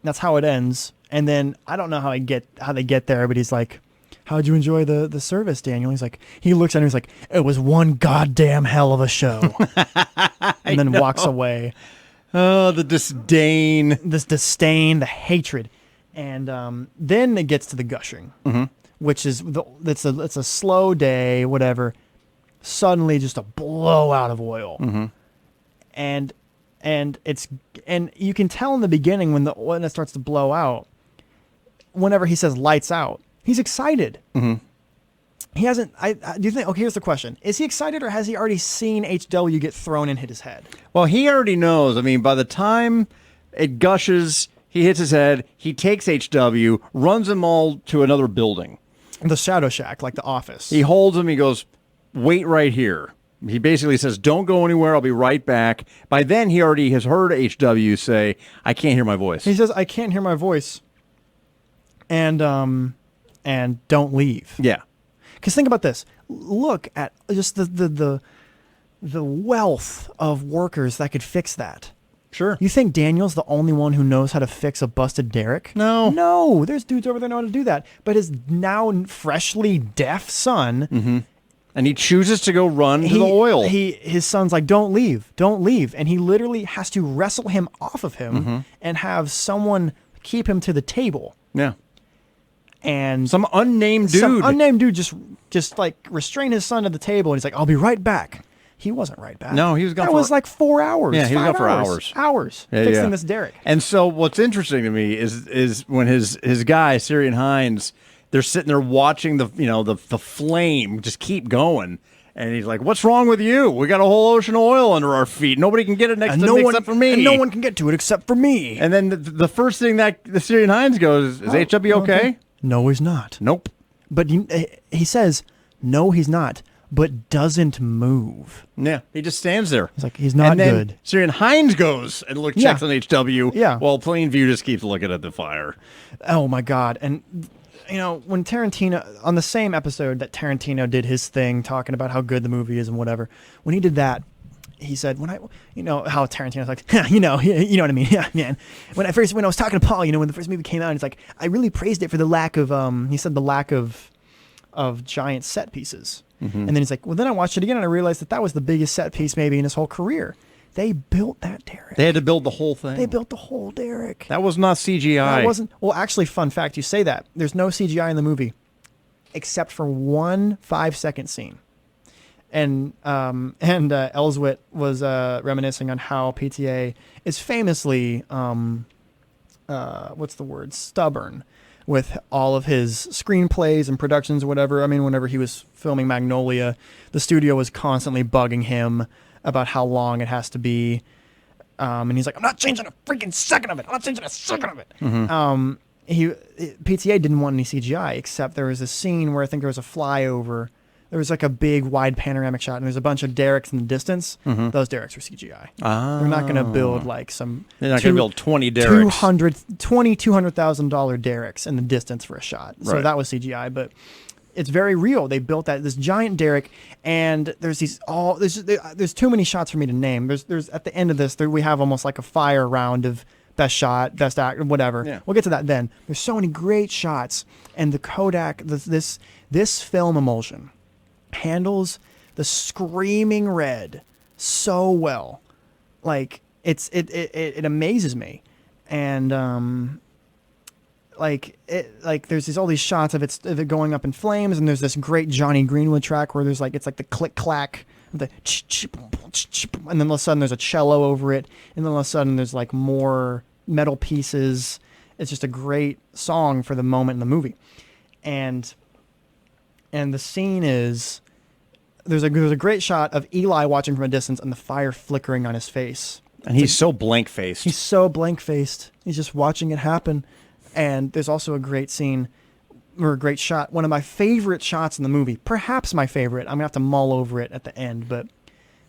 that's how it ends. And then I don't know how they get there, but he's like, how'd you enjoy the service, Daniel? He's like, he looks at him, he's like, it was one goddamn hell of a show. And then walks away. Oh, the disdain. The hatred. And then it gets to the gushing, which is, it's a slow day, whatever. Suddenly just a blowout of oil. And you can tell in the beginning when it starts to blow out, whenever he says lights out, he's excited. He hasn't. Do you think? Okay, here's the question: is he excited, or has he already seen HW get thrown and hit his head? Well, he already knows. I mean, by the time it gushes, he hits his head. He takes HW, runs them all to another building, the Shadow Shack, like the office. He holds him. He goes, "Wait right here." He basically says, "Don't go anywhere. I'll be right back." By then, he already has heard HW say, "I can't hear my voice." He says, "I can't hear my voice," and don't leave. Yeah. Because think about this. Look at just the wealth of workers that could fix that. Sure. You think Daniel's the only one who knows how to fix a busted derrick? No. There's dudes over there know how to do that. But his now freshly deaf son, and he chooses to go run to the oil. His son's like, don't leave, and he literally has to wrestle him off of him and have someone keep him to the table. Yeah. And some unnamed dude just like restrained his son to the table, and he's like, I'll be right back. He wasn't right back. No, he was gone. That was like 4 hours. Yeah, he was gone for hours fixing this derrick. And so what's interesting to me is when his guy Syrian Hines, they're sitting there watching the flame just keep going, And he's like, "What's wrong with you? We got a whole ocean of oil under our feet. Nobody can get it next to me except for me. And no one can get to it except for me." And then the first thing that the Syrian Hines goes, "Is HW okay?" No, he's not. Nope. But he says, "No, he's not," but doesn't move. Yeah, he just stands there. He's like, he's not and then good. Syrian Hines goes and checks on HW. Yeah. While Plainview just keeps looking at the fire. Oh my God. And when Tarantino, on the same episode that Tarantino did his thing talking about how good the movie is and whatever, when he did that, he said, how Tarantino's like, you know what I mean? Yeah, man. When I was talking to Paul, when the first movie came out, he's like, I really praised it for the lack of, he said the lack of giant set pieces. Mm-hmm. And then he's like, well, then I watched it again and I realized that was the biggest set piece maybe in his whole career. They built that derrick. They had to build the whole thing. They built the whole derrick. That was not CGI. That wasn't. Well, actually, fun fact, you say that. There's no CGI in the movie except for one 5-second scene. And Elswit was reminiscing on how PTA is famously, stubborn with all of his screenplays and productions or whatever. I mean, whenever he was filming Magnolia, the studio was constantly bugging him about how long it has to be. And he's like, I'm not changing a freaking second of it. I'm not changing a second of it. Mm-hmm. PTA didn't want any CGI, except there was a scene where I think there was a flyover. There was like a big wide panoramic shot, and there's a bunch of derricks in the distance. Mm-hmm. Those derricks were CGI. Oh. They're not going to build like some... They're not going to build 20 derricks. $200,000 derricks in the distance for a shot. So right. that was CGI, but it's very real. They built this giant derrick, and there's too many shots for me to name. There's at the end of this, we have almost like a fire round of best shot, best actor, whatever. Yeah. We'll get to that then. There's so many great shots, and the Kodak, this film emulsion handles the screaming red so well. Like it amazes me. And there's all these shots of it going up in flames, and there's this great Johnny Greenwood track where it's like the click clack, the and then all of a sudden there's a cello over it, and then all of a sudden there's like more metal pieces. It's just a great song for the moment in the movie. And the scene is there's a great shot of Eli watching from a distance and the fire flickering on his face. And he's so blank-faced. He's so blank-faced. He's just watching it happen. And there's also a great scene or a great shot. One of my favorite shots in the movie, perhaps my favorite. I'm going to have to mull over it at the end, but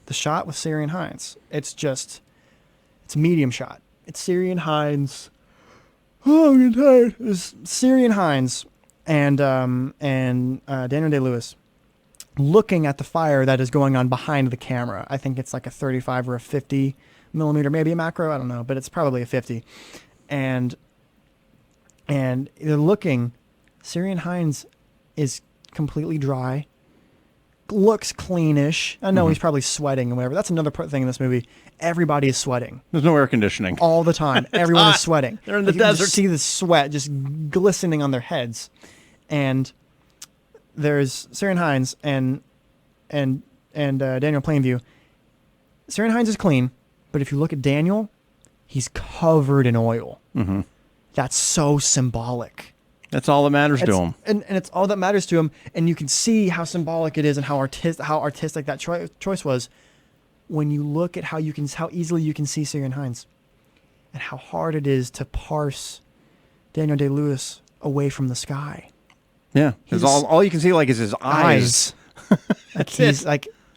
the shot with Syrian Hines. It's a medium shot. It's Syrian Hines. Oh, I'm getting tired. It's Syrian Hines and Daniel Day-Lewis looking at the fire that is going on behind the camera. I think it's like a 35 or a 50 millimeter, maybe a macro, I don't know, but it's probably a 50. And they're looking. Syrian Hines is completely dry, looks cleanish. I know he's probably sweating and whatever. That's another thing in this movie. Everybody is sweating. There's no air conditioning. All the time. Everyone is sweating. They're in the you can desert. just see the sweat just glistening on their heads. And there's Syrian Hines and Daniel Plainview. Syrian Hines is clean, but if you look at Daniel, he's covered in oil. Mm-hmm. That's so symbolic. That's all that matters to him. And it's all that matters to him. And you can see how symbolic it is and how artistic that choice was when you look at how easily you can see Syrian Hines and how hard it is to parse Daniel Day-Lewis away from the sky. Yeah, because all you can see is his eyes.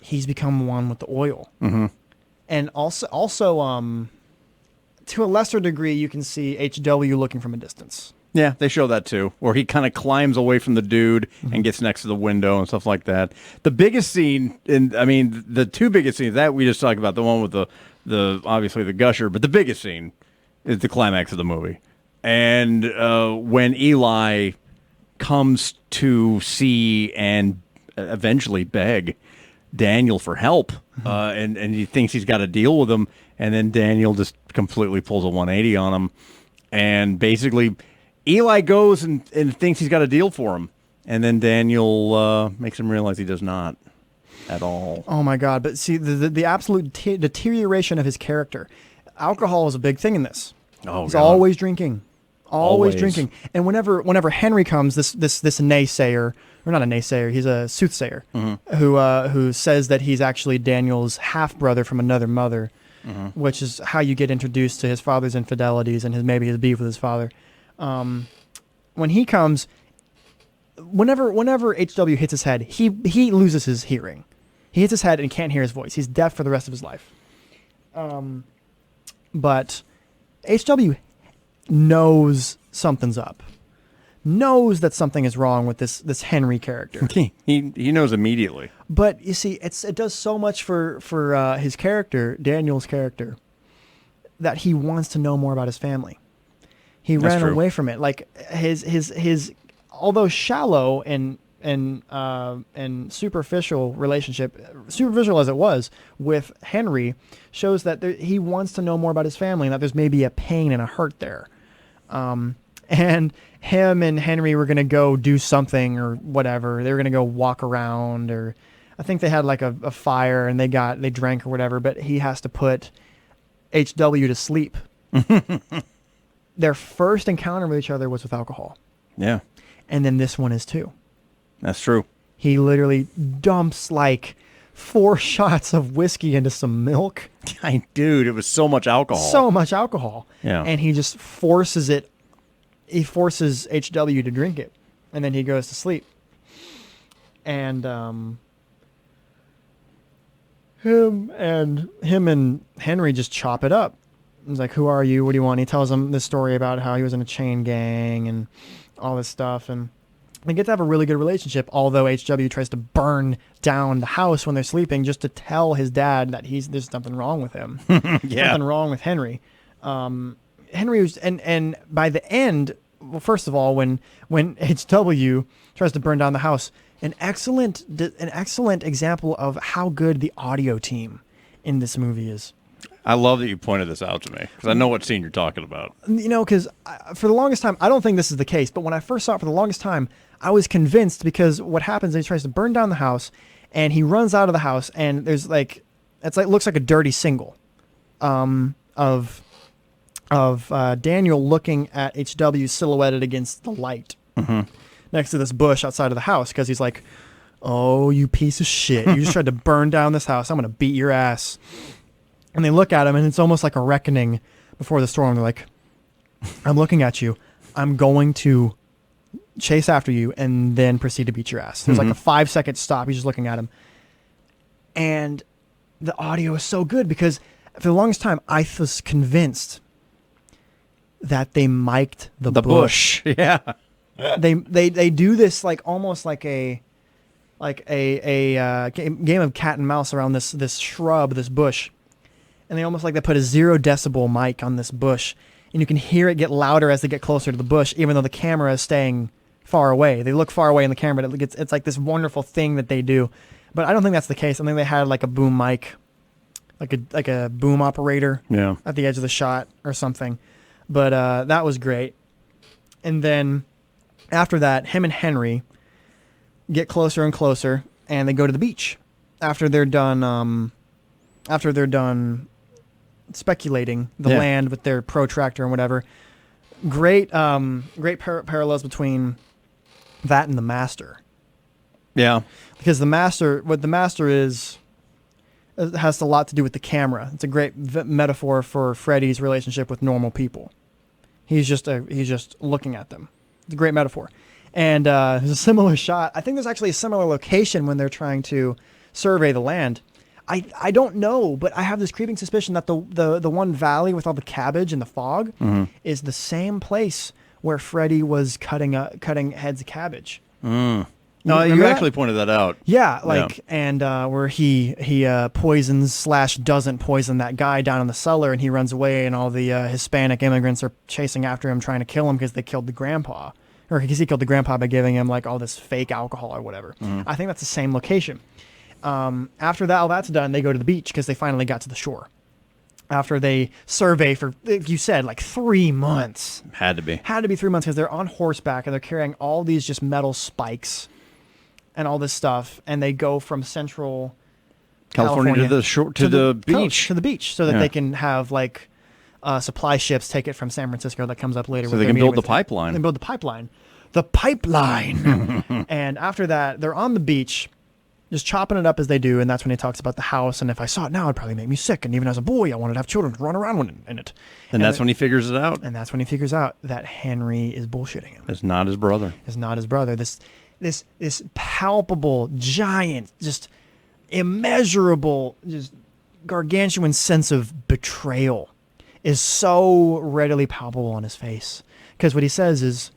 He's become one with the oil. Mm-hmm. And also, to a lesser degree, you can see HW looking from a distance. Yeah, they show that too, where he kind of climbs away from the dude and gets next to the window and stuff like that. The biggest scene, the two biggest scenes that we just talked about, the one with the obviously the gusher, but the biggest scene is the climax of the movie. And when Eli comes to see and eventually beg Daniel for help, and he thinks he's got to deal with him, and then Daniel just completely pulls a 180 on him, and basically Eli goes and thinks he's got a deal for him, and then Daniel makes him realize he does not at all. Oh my God! But see, the absolute deterioration of his character. Alcohol is a big thing in this. Oh, he's God. always drinking. Always drinking. And whenever Henry comes, this naysayer, or not a naysayer, he's a soothsayer, who says that he's actually Daniel's half brother from another mother, which is how you get introduced to his father's infidelities and maybe his beef with his father. When he comes, whenever HW hits his head, he loses his hearing. He hits his head and can't hear his voice. He's deaf for the rest of his life. But HW knows something's up. Knows that something is wrong with this Henry character. He knows immediately. But you see, it does so much for his character, Daniel's character, that he wants to know more about his family. He ran away from it. Like his although shallow and superficial relationship, superficial as it was with Henry, shows that he wants to know more about his family and that there's maybe a pain and a hurt there. And him and Henry were going to go do something or whatever. They were going to go walk around, or I think they had like a fire and they drank or whatever, but he has to put HW to sleep. Their first encounter with each other was with alcohol. Yeah. And then this one is too. That's true. He literally dumps like 4 shots of whiskey into some milk. Dude, it was so much alcohol. So much alcohol. Yeah. And he just forces it. He forces HW to drink it. And then he goes to sleep. And him and Henry just chop it up. He's like, "Who are you? What do you want?" He tells him this story about how he was in a chain gang and all this stuff. And they get to have a really good relationship, although HW tries to burn down the house when they're sleeping just to tell his dad that there's something wrong with him. Yeah. Something wrong with Henry. Henry was, and by the end, well, first of all, when HW tries to burn down the house, an excellent example of how good the audio team in this movie is. I love that you pointed this out to me because I know what scene you're talking about. You know, because for the longest time, I don't think this is the case, but when I first saw it for the longest time, I was convinced, because what happens is he tries to burn down the house and he runs out of the house, and there's looks like a dirty single of Daniel looking at HW silhouetted against the light next to this bush outside of the house, because he's like, "Oh, you piece of shit. You just tried to burn down this house. I'm going to beat your ass." And they look at him, and it's almost like a reckoning before the storm. They're like, "I'm looking at you. I'm going to chase after you and then proceed to beat your ass." There's like a 5-second stop. He's just looking at him. And the audio is so good because for the longest time, I was convinced that they mic'd the bush. Yeah. They do this like almost like a game of cat and mouse around this shrub, this bush. And they almost like they put a 0 decibel mic on this bush, and you can hear it get louder as they get closer to the bush, even though the camera is staying far away. They look far away in the camera, but it's like this wonderful thing that they do. But I don't think that's the case. I think they had like a boom mic, like a boom operator at the edge of the shot or something. But that was great. And then after that, him and Henry get closer and closer, and they go to the beach after they're done speculating the land with their protractor and whatever. Great parallels between that and the Master. Yeah. Because what the Master is, it has a lot to do with the camera. It's a great metaphor for Freddy's relationship with normal people. He's just looking at them. It's a great metaphor. And there's a similar shot. I think there's actually a similar location when they're trying to survey the land. I don't know, but I have this creeping suspicion that the one valley with all the cabbage and the fog is the same place where Freddy was cutting heads of cabbage. No, you actually pointed that out. Yeah, and where he poisons / doesn't poison that guy down in the cellar, and he runs away, and all the Hispanic immigrants are chasing after him, trying to kill him because they killed the grandpa, or because he killed the grandpa by giving him like all this fake alcohol or whatever. I think that's the same location. After all that's done, they go to the beach because they finally got to the shore. After they survey for, you said, like 3 months. Had to be 3 months because they're on horseback and they're carrying all these just metal spikes and all this stuff. And they go from central California to the shore, to the beach. To the beach so that they can have like supply ships take it from San Francisco. That comes up later. So they can build the pipeline. They build the pipeline. The pipeline. And after that, they're on the beach, just chopping it up as they do. And that's when he talks about the house. And if I saw it now, it'd probably make me sick. And even as a boy, I wanted to have children to run around in it. And that's when he figures it out. And that's when he figures out that Henry is bullshitting him. It's not his brother. It's not his brother. This palpable, giant, just immeasurable, just gargantuan sense of betrayal is so readily palpable on his face. Because what he says is,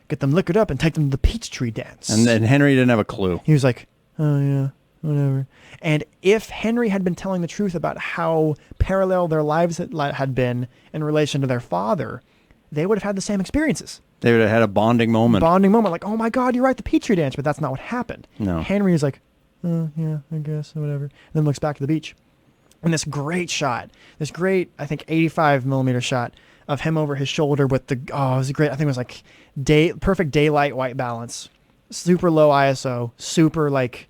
get them liquored up and take them to the Peachtree Dance. And then Henry didn't have a clue. He was like, oh yeah, whatever. And if Henry had been telling the truth about how parallel their lives had been in relation to their father, they would have had the same experiences. They would have had a bonding moment. Like, oh my God, you're right, the Petri dance, but that's not what happened. No. Henry is like, oh yeah, I guess, whatever. And then looks back to the beach. And this great shot, I think 85 millimeter shot of him over his shoulder with it was great. I think it was like perfect daylight white balance, super low ISO, super like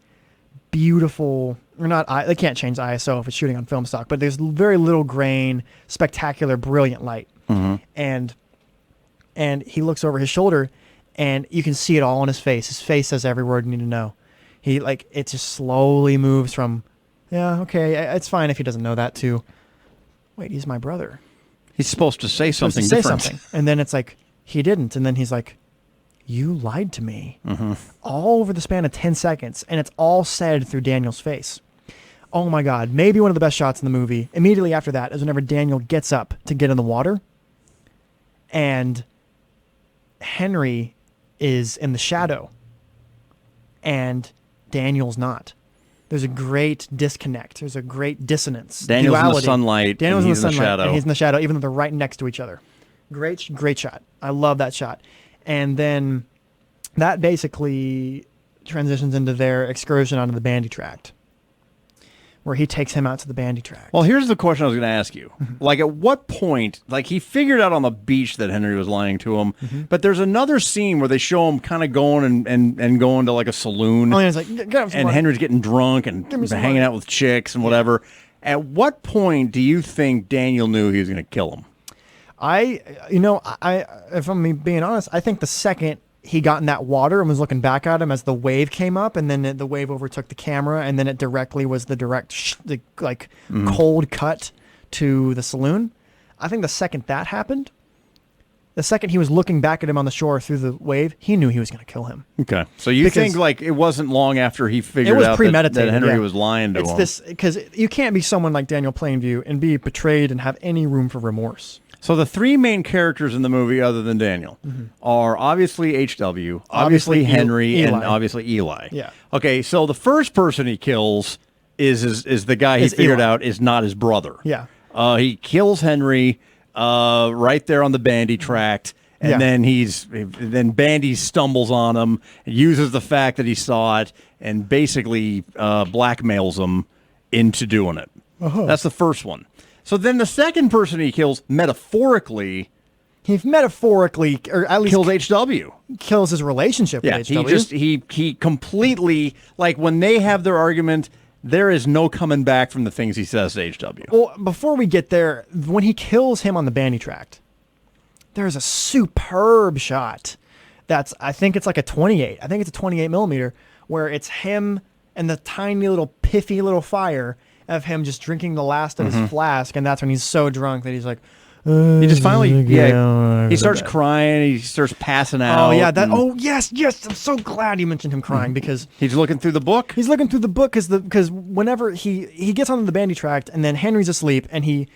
beautiful, or not, they can't change the ISO if it's shooting on film stock, but there's very little grain, spectacular, brilliant light. Mm-hmm. And he looks over his shoulder and you can see it all on his face. His face says every word you need to know. It just slowly moves from, yeah, okay, it's fine if he doesn't know that, to, wait, he's my brother. He's supposed to say something different. And then it's like, he didn't. And then he's like, you lied to me. Mm-hmm. All over the span of 10 seconds. And it's all said through Daniel's face. Oh my God. Maybe one of the best shots in the movie. Immediately after that is whenever Daniel gets up to get in the water. And Henry is in the shadow. And Daniel's not. There's a great disconnect. There's a great dissonance. Daniel's duality. in the sunlight. Daniel's in the sunlight. shadow. And he's in the shadow, even though they're right next to each other. Great shot. I love that shot. And then that basically transitions into their excursion onto the bandy tract, where he takes him out to the bandy tract. Well, here's the question I was going to ask you. Like, at what point, like, he figured out on the beach that Henry was lying to him, but there's another scene where they show him kind of going and going to, like, a saloon. Oh, yeah, it's like, get him some and money. Henry's getting drunk and hanging out with chicks and whatever. At what point do you think Daniel knew he was going to kill him? If I'm being honest, I think the second he got in that water and was looking back at him as the wave came up, and then the wave overtook the camera, and then it directly was the direct, cold cut to the saloon. I think the second that happened, the second he was looking back at him on the shore through the wave, he knew he was going to kill him. Okay. So you think, like, it wasn't long after he figured out that Henry was lying to him. It's because you can't be someone like Daniel Plainview and be betrayed and have any room for remorse. So the three main characters in the movie, other than Daniel, are obviously H.W., obviously Henry, Eli. and obviously Eli. Yeah. Okay, so the first person he kills is the guy he figured out is not his brother. Yeah. He kills Henry right there on the bandy tract, and then Bandy stumbles on him, uses the fact that he saw it, and basically blackmails him into doing it. Uh-huh. That's the first one. So then the second person he kills, metaphorically, or at least kills H.W. Kills his relationship with H.W. He completely, like, when they have their argument, there is no coming back from the things he says to H.W. Well, before we get there, when he kills him on the bandy tract, there's a superb shot. I think it's like a 28. I think it's a 28 millimeter, where it's him and the tiny little piffy little fire of him just drinking the last of his flask, and that's when he's so drunk that he's like, he just finally, he starts crying, he starts passing out. Oh yeah, yes, I'm so glad you mentioned him crying, because he's looking through the book. He's looking through the book because whenever he gets onto the bandy tract, and then Henry's asleep, and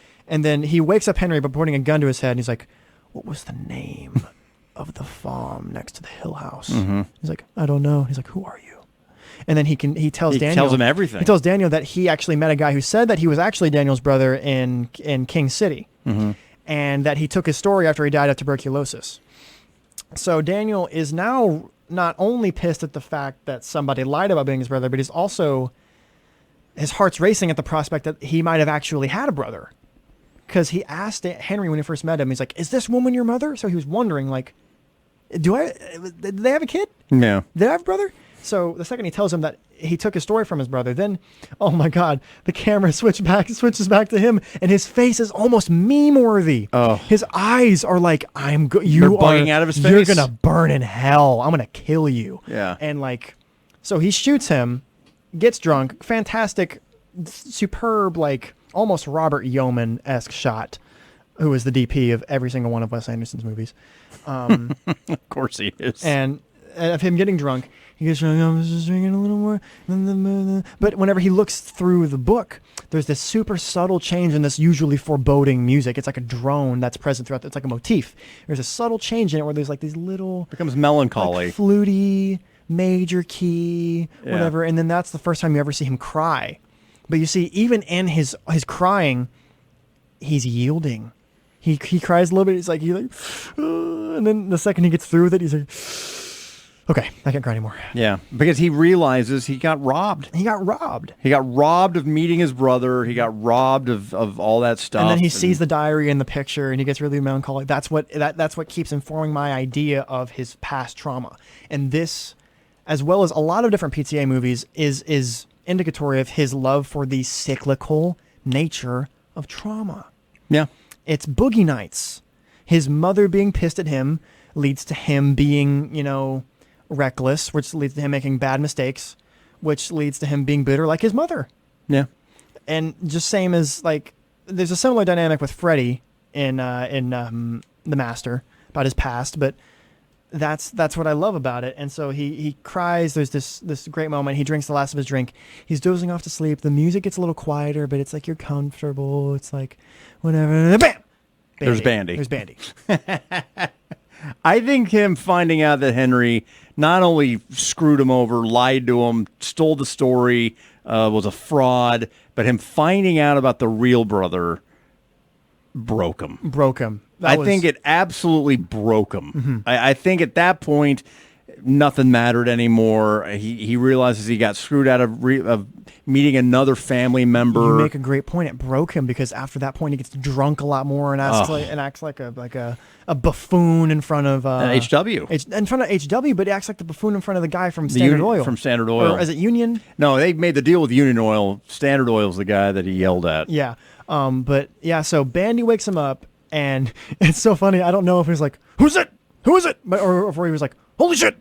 then he wakes up Henry by pointing a gun to his head, and he's like, what was the name of the farm next to the hill house? He's like, I don't know. He's like, who are you? And then he tells Daniel. He tells him everything. He tells Daniel that he actually met a guy who said that he was actually Daniel's brother in King City, and that he took his story after he died of tuberculosis. So Daniel is now not only pissed at the fact that somebody lied about being his brother, but he's also, his heart's racing at the prospect that he might have actually had a brother, because he asked Henry when he first met him. He's like, "Is this woman your mother?" So he was wondering, like, did they have a kid? Yeah. Did I have a brother? So the second he tells him that he took his story from his brother, then, oh my God, the camera switches back to him, and his face is almost meme-worthy. Oh. His eyes are like, They're bugging out of his You're face. gonna burn in hell. I'm gonna kill you. Yeah. And like, so he shoots him, gets drunk, fantastic, superb, like almost Robert Yeoman-esque shot, who is the DP of every single one of Wes Anderson's movies. Of course he is. And of him getting drunk, he gets drunk. I was just drinking a little more. But whenever he looks through the book, there's this super subtle change in this usually foreboding music. It's like a drone that's present throughout. It's like a motif. There's a subtle change in it where there's like these little Becomes melancholy. like fluty major key, Yeah. whatever. And then that's the first time you ever see him cry. But you see, even in his crying, he's yielding. He cries a little bit. He's like, and then the second he gets through with it, he's like, okay, I can't cry anymore. Yeah, because he realizes he got robbed. He got robbed. He got robbed of meeting his brother. He got robbed of all that stuff. And then he sees the diary in the picture, and he gets really melancholic. That's what keeps informing my idea of his past trauma. And this, as well as a lot of different PTA movies, is indicatory of his love for the cyclical nature of trauma. Yeah. It's Boogie Nights. His mother being pissed at him leads to him being, reckless, which leads to him making bad mistakes, which leads to him being bitter like his mother. Yeah. And just same as, like, there's a similar dynamic with Freddy in The Master about his past, but that's what I love about it. And so he cries. There's this great moment. He drinks the last of his drink. He's dozing off to sleep. The music gets a little quieter, but it's like you're comfortable. It's like whatever. Bam! There's Bandy. There's Bandy. I think him finding out that Henry not only screwed him over, lied to him, stole the story, was a fraud, but him finding out about the real brother broke him. I think it absolutely broke him. Mm-hmm. I think at that point, nothing mattered anymore. He realizes he got screwed out of meeting another family member. You make a great point. It broke him because after that point, he gets drunk a lot more and acts like a buffoon in front of HW. In front of HW, but he acts like the buffoon in front of the guy from Standard Oil. From Standard Oil. Or is it Union? No, they made the deal with Union Oil. Standard Oil's the guy that he yelled at. Yeah. But yeah, so Bandy wakes him up, and it's so funny. I don't know if he was like, "Who's it? Who is it?" But, or he was like, "Holy shit!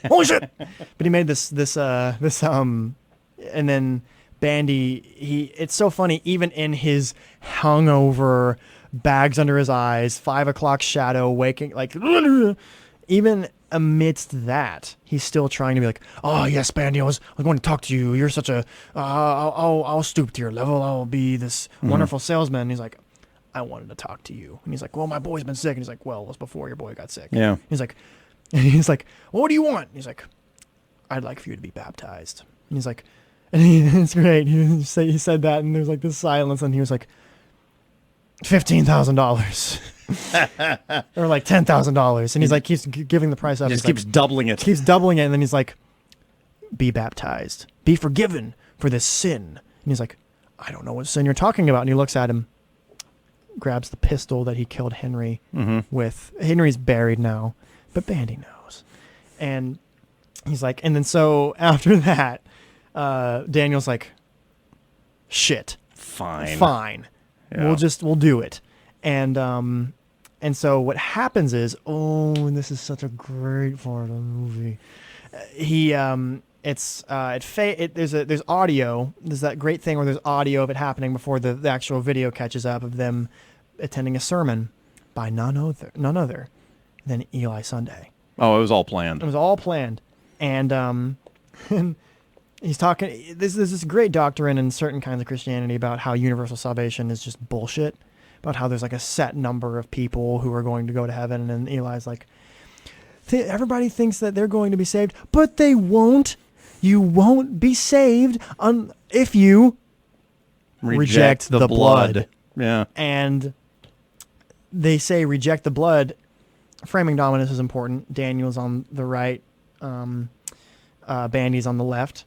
Holy shit!" But he made this, and then Bandy, it's so funny. Even in his hungover, bags under his eyes, 5 o'clock shadow, waking like, even amidst that, he's still trying to be like, "Oh yes, Bandy, I was going to talk to you. You're such a, I'll stoop to your level. I'll be this wonderful salesman." And he's like, "I wanted to talk to you." And he's like, "Well, my boy's been sick." And he's like, "Well, it was before your boy got sick." Yeah. He's like, "Well, what do you want?" And he's like, "I'd like for you to be baptized." And he's like, it's great. He said that, and there's like this silence, and he was like, $15,000 or like $10,000, and he's like keeps giving the price up. Just He's keeps doubling it. keeps doubling it, and then he's like, "Be baptized, be forgiven for this sin." And he's like, "I don't know what sin you're talking about." And he looks at him, grabs the pistol that he killed Henry with. Henry's buried now, but Bandy knows. And he's like, and then so after that, Daniel's like, "Shit, fine. Yeah. We'll do it." And so what happens is, and this is such a great part of the movie. There's audio. There's that great thing where there's audio of it happening before the actual video catches up of them attending a sermon by none other than Eli Sunday. Oh, it was all planned. It was all planned. And he's talking, there's this great doctrine in certain kinds of Christianity about how universal salvation is just bullshit, about how there's like a set number of people who are going to go to heaven. And Eli's like, everybody thinks that they're going to be saved, but they won't. You won't be saved if you reject the blood. Yeah. And they say reject the blood. Framing dominance is important. Daniel's on the right. Bandy's on the left.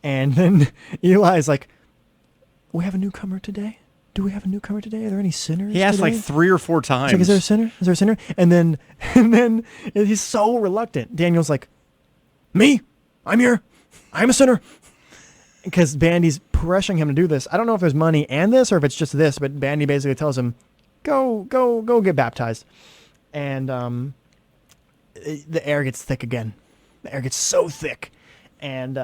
And then Eli's like, "We have a newcomer today? Do we have a newcomer today? Are there any sinners?" He asked today? like 3 or 4 times. He's like, "Is there a sinner? Is there a sinner?" And then he's so reluctant. Daniel's like, "Me? I'm here." I'm a sinner. Because Bandy's pressuring him to do this. I don't know if there's money and this or if it's just this, but Bandy basically tells him, go get baptized. And the air gets thick again. The air gets so thick. And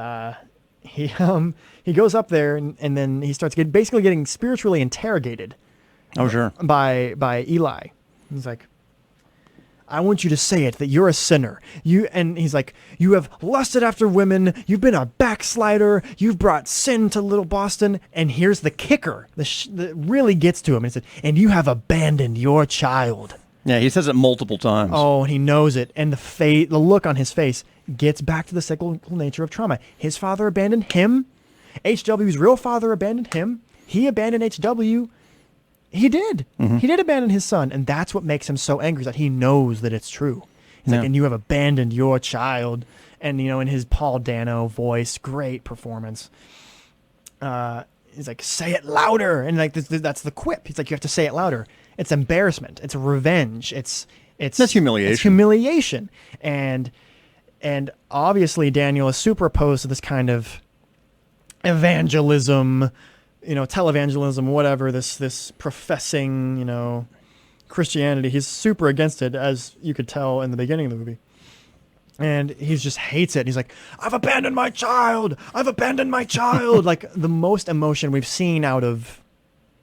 he goes up there and then he starts basically getting spiritually interrogated. Oh, sure. By Eli. He's like, I want you to say it, that you're a sinner. And he's like, you have lusted after women. You've been a backslider. You've brought sin to Little Boston. And here's the kicker that really gets to him. He said, and you have abandoned your child. Yeah, he says it multiple times. Oh, and he knows it. And the look on his face gets back to the cyclical nature of trauma. His father abandoned him. HW's real father abandoned him. He abandoned HW. He did. Mm-hmm. He did abandon his son, and that's what makes him so angry, is that he knows that it's true. He's like, and you have abandoned your child. And, in his Paul Dano voice, great performance. He's like, say it louder. And like that's the quip. He's like, you have to say it louder. It's embarrassment. It's revenge. That's humiliation. It's humiliation. And obviously Daniel is super opposed to this kind of evangelism, televangelism, whatever, this professing, Christianity. He's super against it, as you could tell in the beginning of the movie. And he just hates it. He's like, I've abandoned my child. I've abandoned my child. Like the most emotion we've seen out of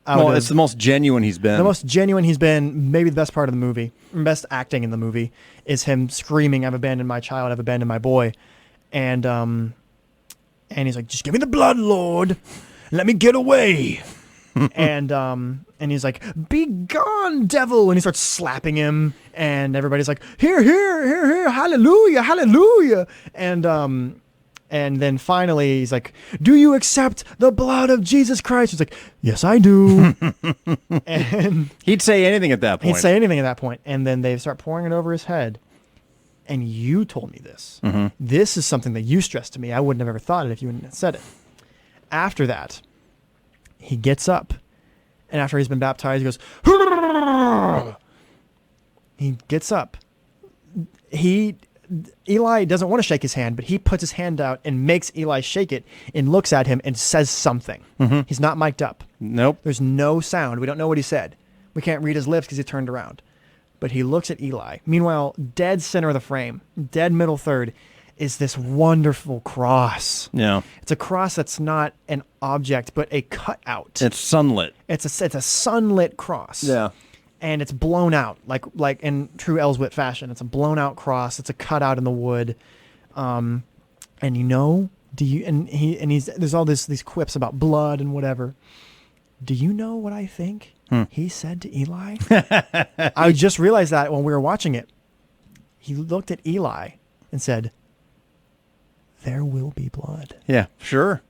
it's the most genuine he's been. The most genuine he's been, maybe the best part of the movie, best acting in the movie, is him screaming, I've abandoned my child, I've abandoned my boy. And he's like, just give me the blood, Lord. Let me get away. And he's like, be gone, devil. And he starts slapping him. And everybody's like, here, hallelujah, hallelujah. And then finally he's like, do you accept the blood of Jesus Christ? He's like, yes, I do. And he'd say anything at that point. And then they start pouring it over his head. And you told me this. Mm-hmm. This is something that you stressed to me. I wouldn't have ever thought it if you hadn't said it. After that, he gets up. And after he's been baptized, he goes, Hurrah! He gets up. Eli doesn't want to shake his hand, but he puts his hand out and makes Eli shake it and looks at him and says something. Mm-hmm. He's not mic'd up. Nope. There's no sound. We don't know what he said. We can't read his lips because he turned around. But he looks at Eli. Meanwhile, dead center of the frame, dead middle third, is this wonderful cross. Yeah. It's a cross that's not an object, but a cutout. It's sunlit. It's a sunlit cross. Yeah. And it's blown out, like in true Ellsworth fashion. It's a blown out cross. It's a cutout in the wood. And there's all these quips about blood and whatever. Do you know what I think he said to Eli? I just realized that when we were watching it. He looked at Eli and said, there will be blood. Yeah, sure.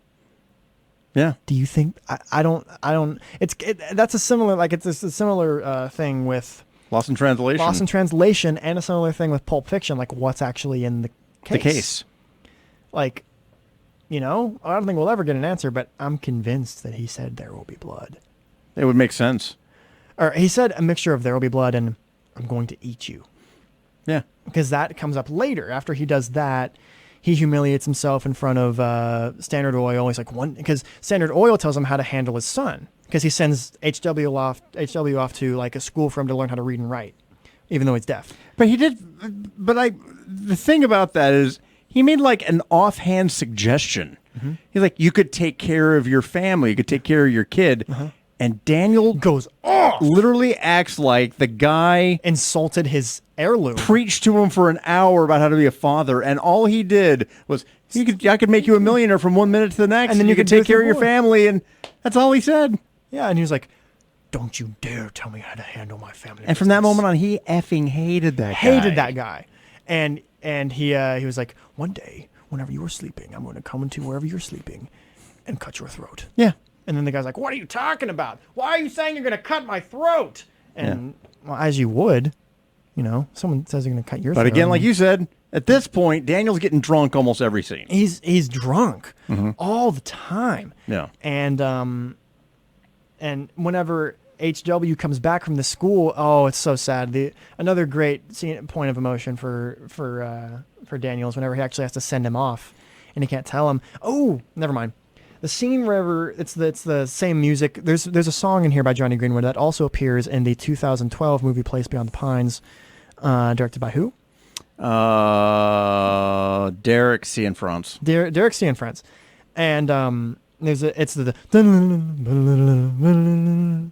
Yeah. Do you think I don't that's a similar it's a similar thing with Lost in Translation and a similar thing with Pulp Fiction, like what's actually in the case. Like, I don't think we'll ever get an answer, but I'm convinced that he said there will be blood. It would make sense. Or he said a mixture of there will be blood and I'm going to eat you. Yeah. Because that comes up later. After he does that, he humiliates himself in front of Standard Oil. He's like, because Standard Oil tells him how to handle his son, because he sends HW off to like a school for him to learn how to read and write, even though he's deaf. But the thing about that is he made like an offhand suggestion. Mm-hmm. He's like, you could take care of your family, you could take care of your kid. Uh-huh. And Daniel goes off. Literally acts like the guy insulted his heirloom. Preached to him for an hour about how to be a father, and all he did was, I could make you a millionaire from 1 minute to the next, and then you could take care of your family, and that's all he said. Yeah, and he was like, don't you dare tell me how to handle my family. And from that moment on, he effing hated that guy. And he was like, one day, whenever you are sleeping, I'm going to come into wherever you're sleeping and cut your throat. Yeah. And then the guy's like, what are you talking about? Why are you saying you're going to cut my throat? And well, as you would, someone says they're going to cut your throat. But again, like you said, at this point, Daniel's getting drunk almost every scene. He's drunk all the time. Yeah. And whenever HW comes back from the school, oh, it's so sad. Another great point of emotion for Daniel is whenever he actually has to send him off. and he can't tell him. Oh, never mind. The scene wherever it's the same music. There's a song in here by Johnny Greenwood that also appears in the 2012 movie Place Beyond the Pines, directed by who? Derek Cianfrance. Derek Cianfrance, and it's the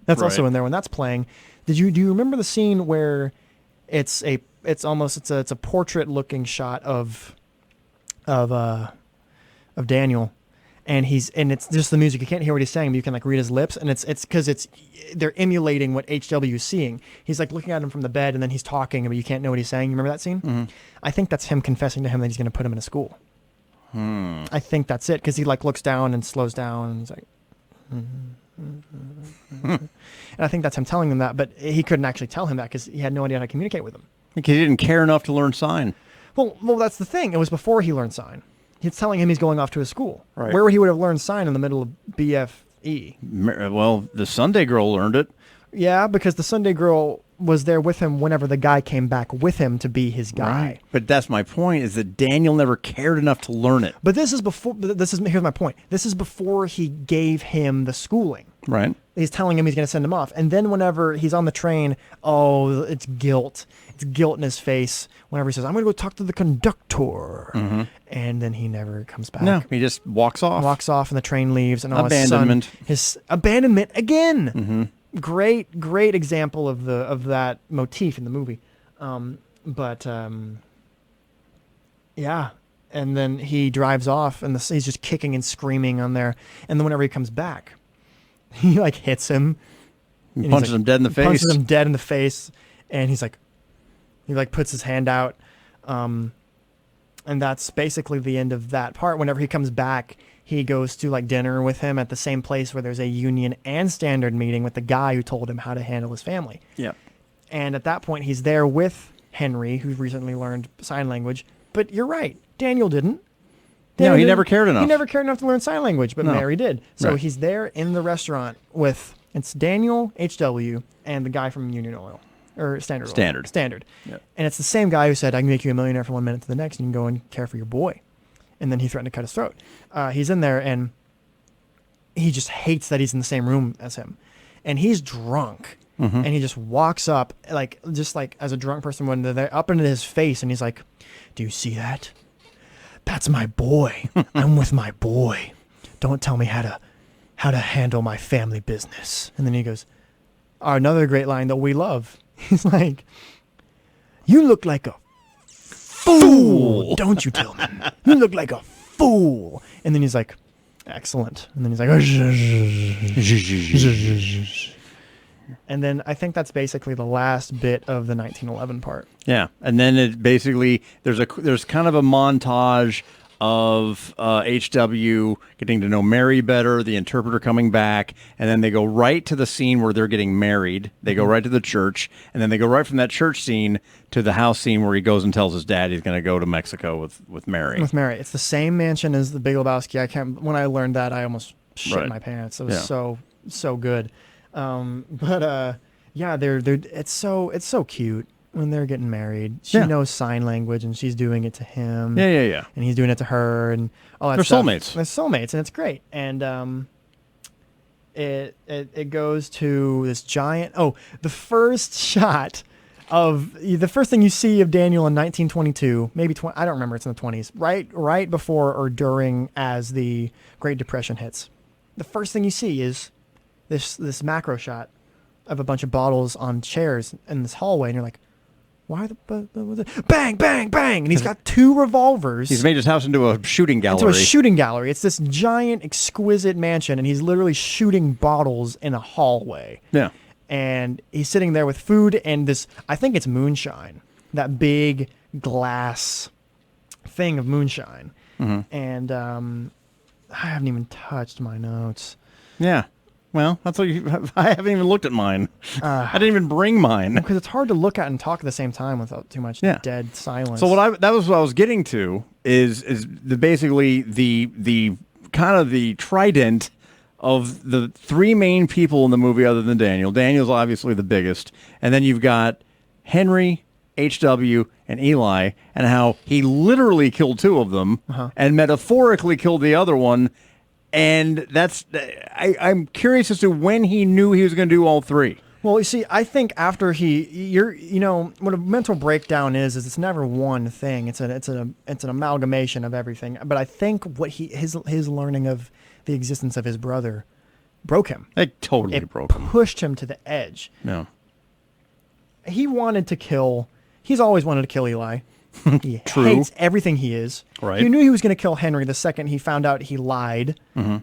that's also in there when that's playing. Do you remember the scene where it's a portrait looking shot of Daniel, and it's just the music. You can't hear what he's saying, but you can like read his lips, and it's because they're emulating what HW is seeing. He's like looking at him from the bed, and then he's talking, but you can't know what he's saying. You remember that scene? Mm-hmm. I think that's him confessing to him that he's going to put him in a school. I think that's it, because he like looks down and slows down, and he's like, and I think that's him telling them that, but he couldn't actually tell him that because he had no idea how to communicate with him. Because he didn't care enough to learn sign. Well, that's the thing. It was before he learned sign. He's telling him he's going off to his school. Right. Where he would have learned sign in the middle of BFE. Well, the Sunday girl learned it. Yeah, because the Sunday girl was there with him whenever the guy came back with him to be his guy. Right. But that's my point, is that Daniel never cared enough to learn it. But here's my point. This is before he gave him the schooling. Right. He's telling him he's going to send him off. And then whenever he's on the train, it's guilt. It's guilt in his face whenever he says, I'm going to go talk to the conductor. Mm-hmm. And then he never comes back. No, he just walks off. Walks off and the train leaves. And Abandonment. His abandonment again. Mm-hmm. Great example of that motif in the movie. Yeah. And then he drives off and he's just kicking and screaming on there. And then whenever he comes back, he like hits him. He punches him dead in the face. Punches him dead in the face. And he puts his hand out. And that's basically the end of that part. Whenever he comes back, he goes to like dinner with him at the same place where there's a union and standard meeting with the guy who told him how to handle his family. Yeah. And at that point, he's there with Henry, who recently learned sign language. But you're right. Daniel didn't. No, he never cared enough. He never cared enough to learn sign language, but No. Mary did. So Right. he's there in the restaurant it's Daniel, HW, and the guy from Union Oil. Or Standard Oil. Standard. Yep. And it's the same guy who said, I can make you a millionaire from 1 minute to the next, and you can go and care for your boy. And then he threatened to cut his throat. He's in there, and he just hates that he's in the same room as him. And he's drunk. Mm-hmm. And he just walks up, just like as a drunk person when they're up into his face, and he's like, do you see that? That's my boy. I'm with my boy. Don't tell me how to handle my family business. And then he goes, another great line that we love. He's like, you look like a fool, don't you, Tillman? You look like a fool. And then he's like, excellent. And then he's like, and then I think that's basically the last bit of the 1911 part. Yeah, and then it basically there's kind of a montage of HW getting to know Mary better, the interpreter coming back, and then they go right to the scene where they're getting married. They go right to the church, and then they go right from that church scene to the house scene where he goes and tells his dad he's going to go to Mexico with Mary. With Mary, it's the same mansion as the Big Lebowski. When I learned that, I almost shit Right. my pants. It was so good. Yeah, it's so cute when they're getting married. She knows sign language and she's doing it to him. Yeah. And he's doing it to her and all that They're stuff. soulmates. They're soulmates, and it's great. And it goes to this giant. Oh, the first shot of the first thing you see of Daniel in 1922, maybe 20. I don't remember. It's in the 20s. Right before or during as the Great Depression hits. The first thing you see is this macro shot of a bunch of bottles on chairs in this hallway, and you're like, why bang, bang, bang, and he's got two revolvers. He's made his house into a shooting gallery. Into a shooting gallery. It's this giant, exquisite mansion, and he's literally shooting bottles in a hallway. Yeah. And he's sitting there with food and this, I think it's moonshine, that big glass thing of moonshine. Mm-hmm. And I haven't even touched my notes. Yeah. Well, that's what I haven't even looked at mine. I didn't even bring mine. Because it's hard to look at and talk at the same time without too much dead silence. So that was what I was getting to is basically the kind of the trident of the three main people in the movie other than Daniel. Daniel's obviously the biggest. And then you've got Henry, HW and Eli, and how he literally killed two of them and metaphorically killed the other one. And I'm curious as to when he knew he was going to do all three. Well, you see, I think after what a mental breakdown is it's never one thing. It's an amalgamation of everything. But I think what his learning of the existence of his brother broke him. It totally broke him. Pushed him to the edge. No. He wanted to kill. He's always wanted to kill Eli. He True. hates everything he is. Right. He knew he was going to kill Henry the second he found out he lied. Mm-hmm.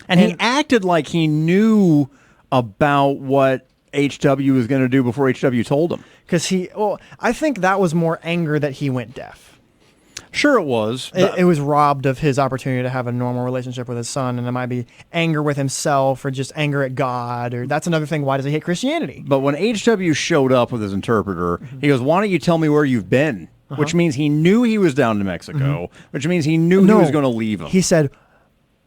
And he acted like he knew about what HW was going to do before HW told him. Because I think that was more anger that he went deaf. Sure it was. It was robbed of his opportunity to have a normal relationship with his son, and it might be anger with himself or just anger at God, or that's another thing. Why does he hate Christianity? But when HW showed up with his interpreter, he goes, "Why don't you tell me where you've been?" Which means he knew he was down to Mexico, which means he knew he was going to leave him. He said,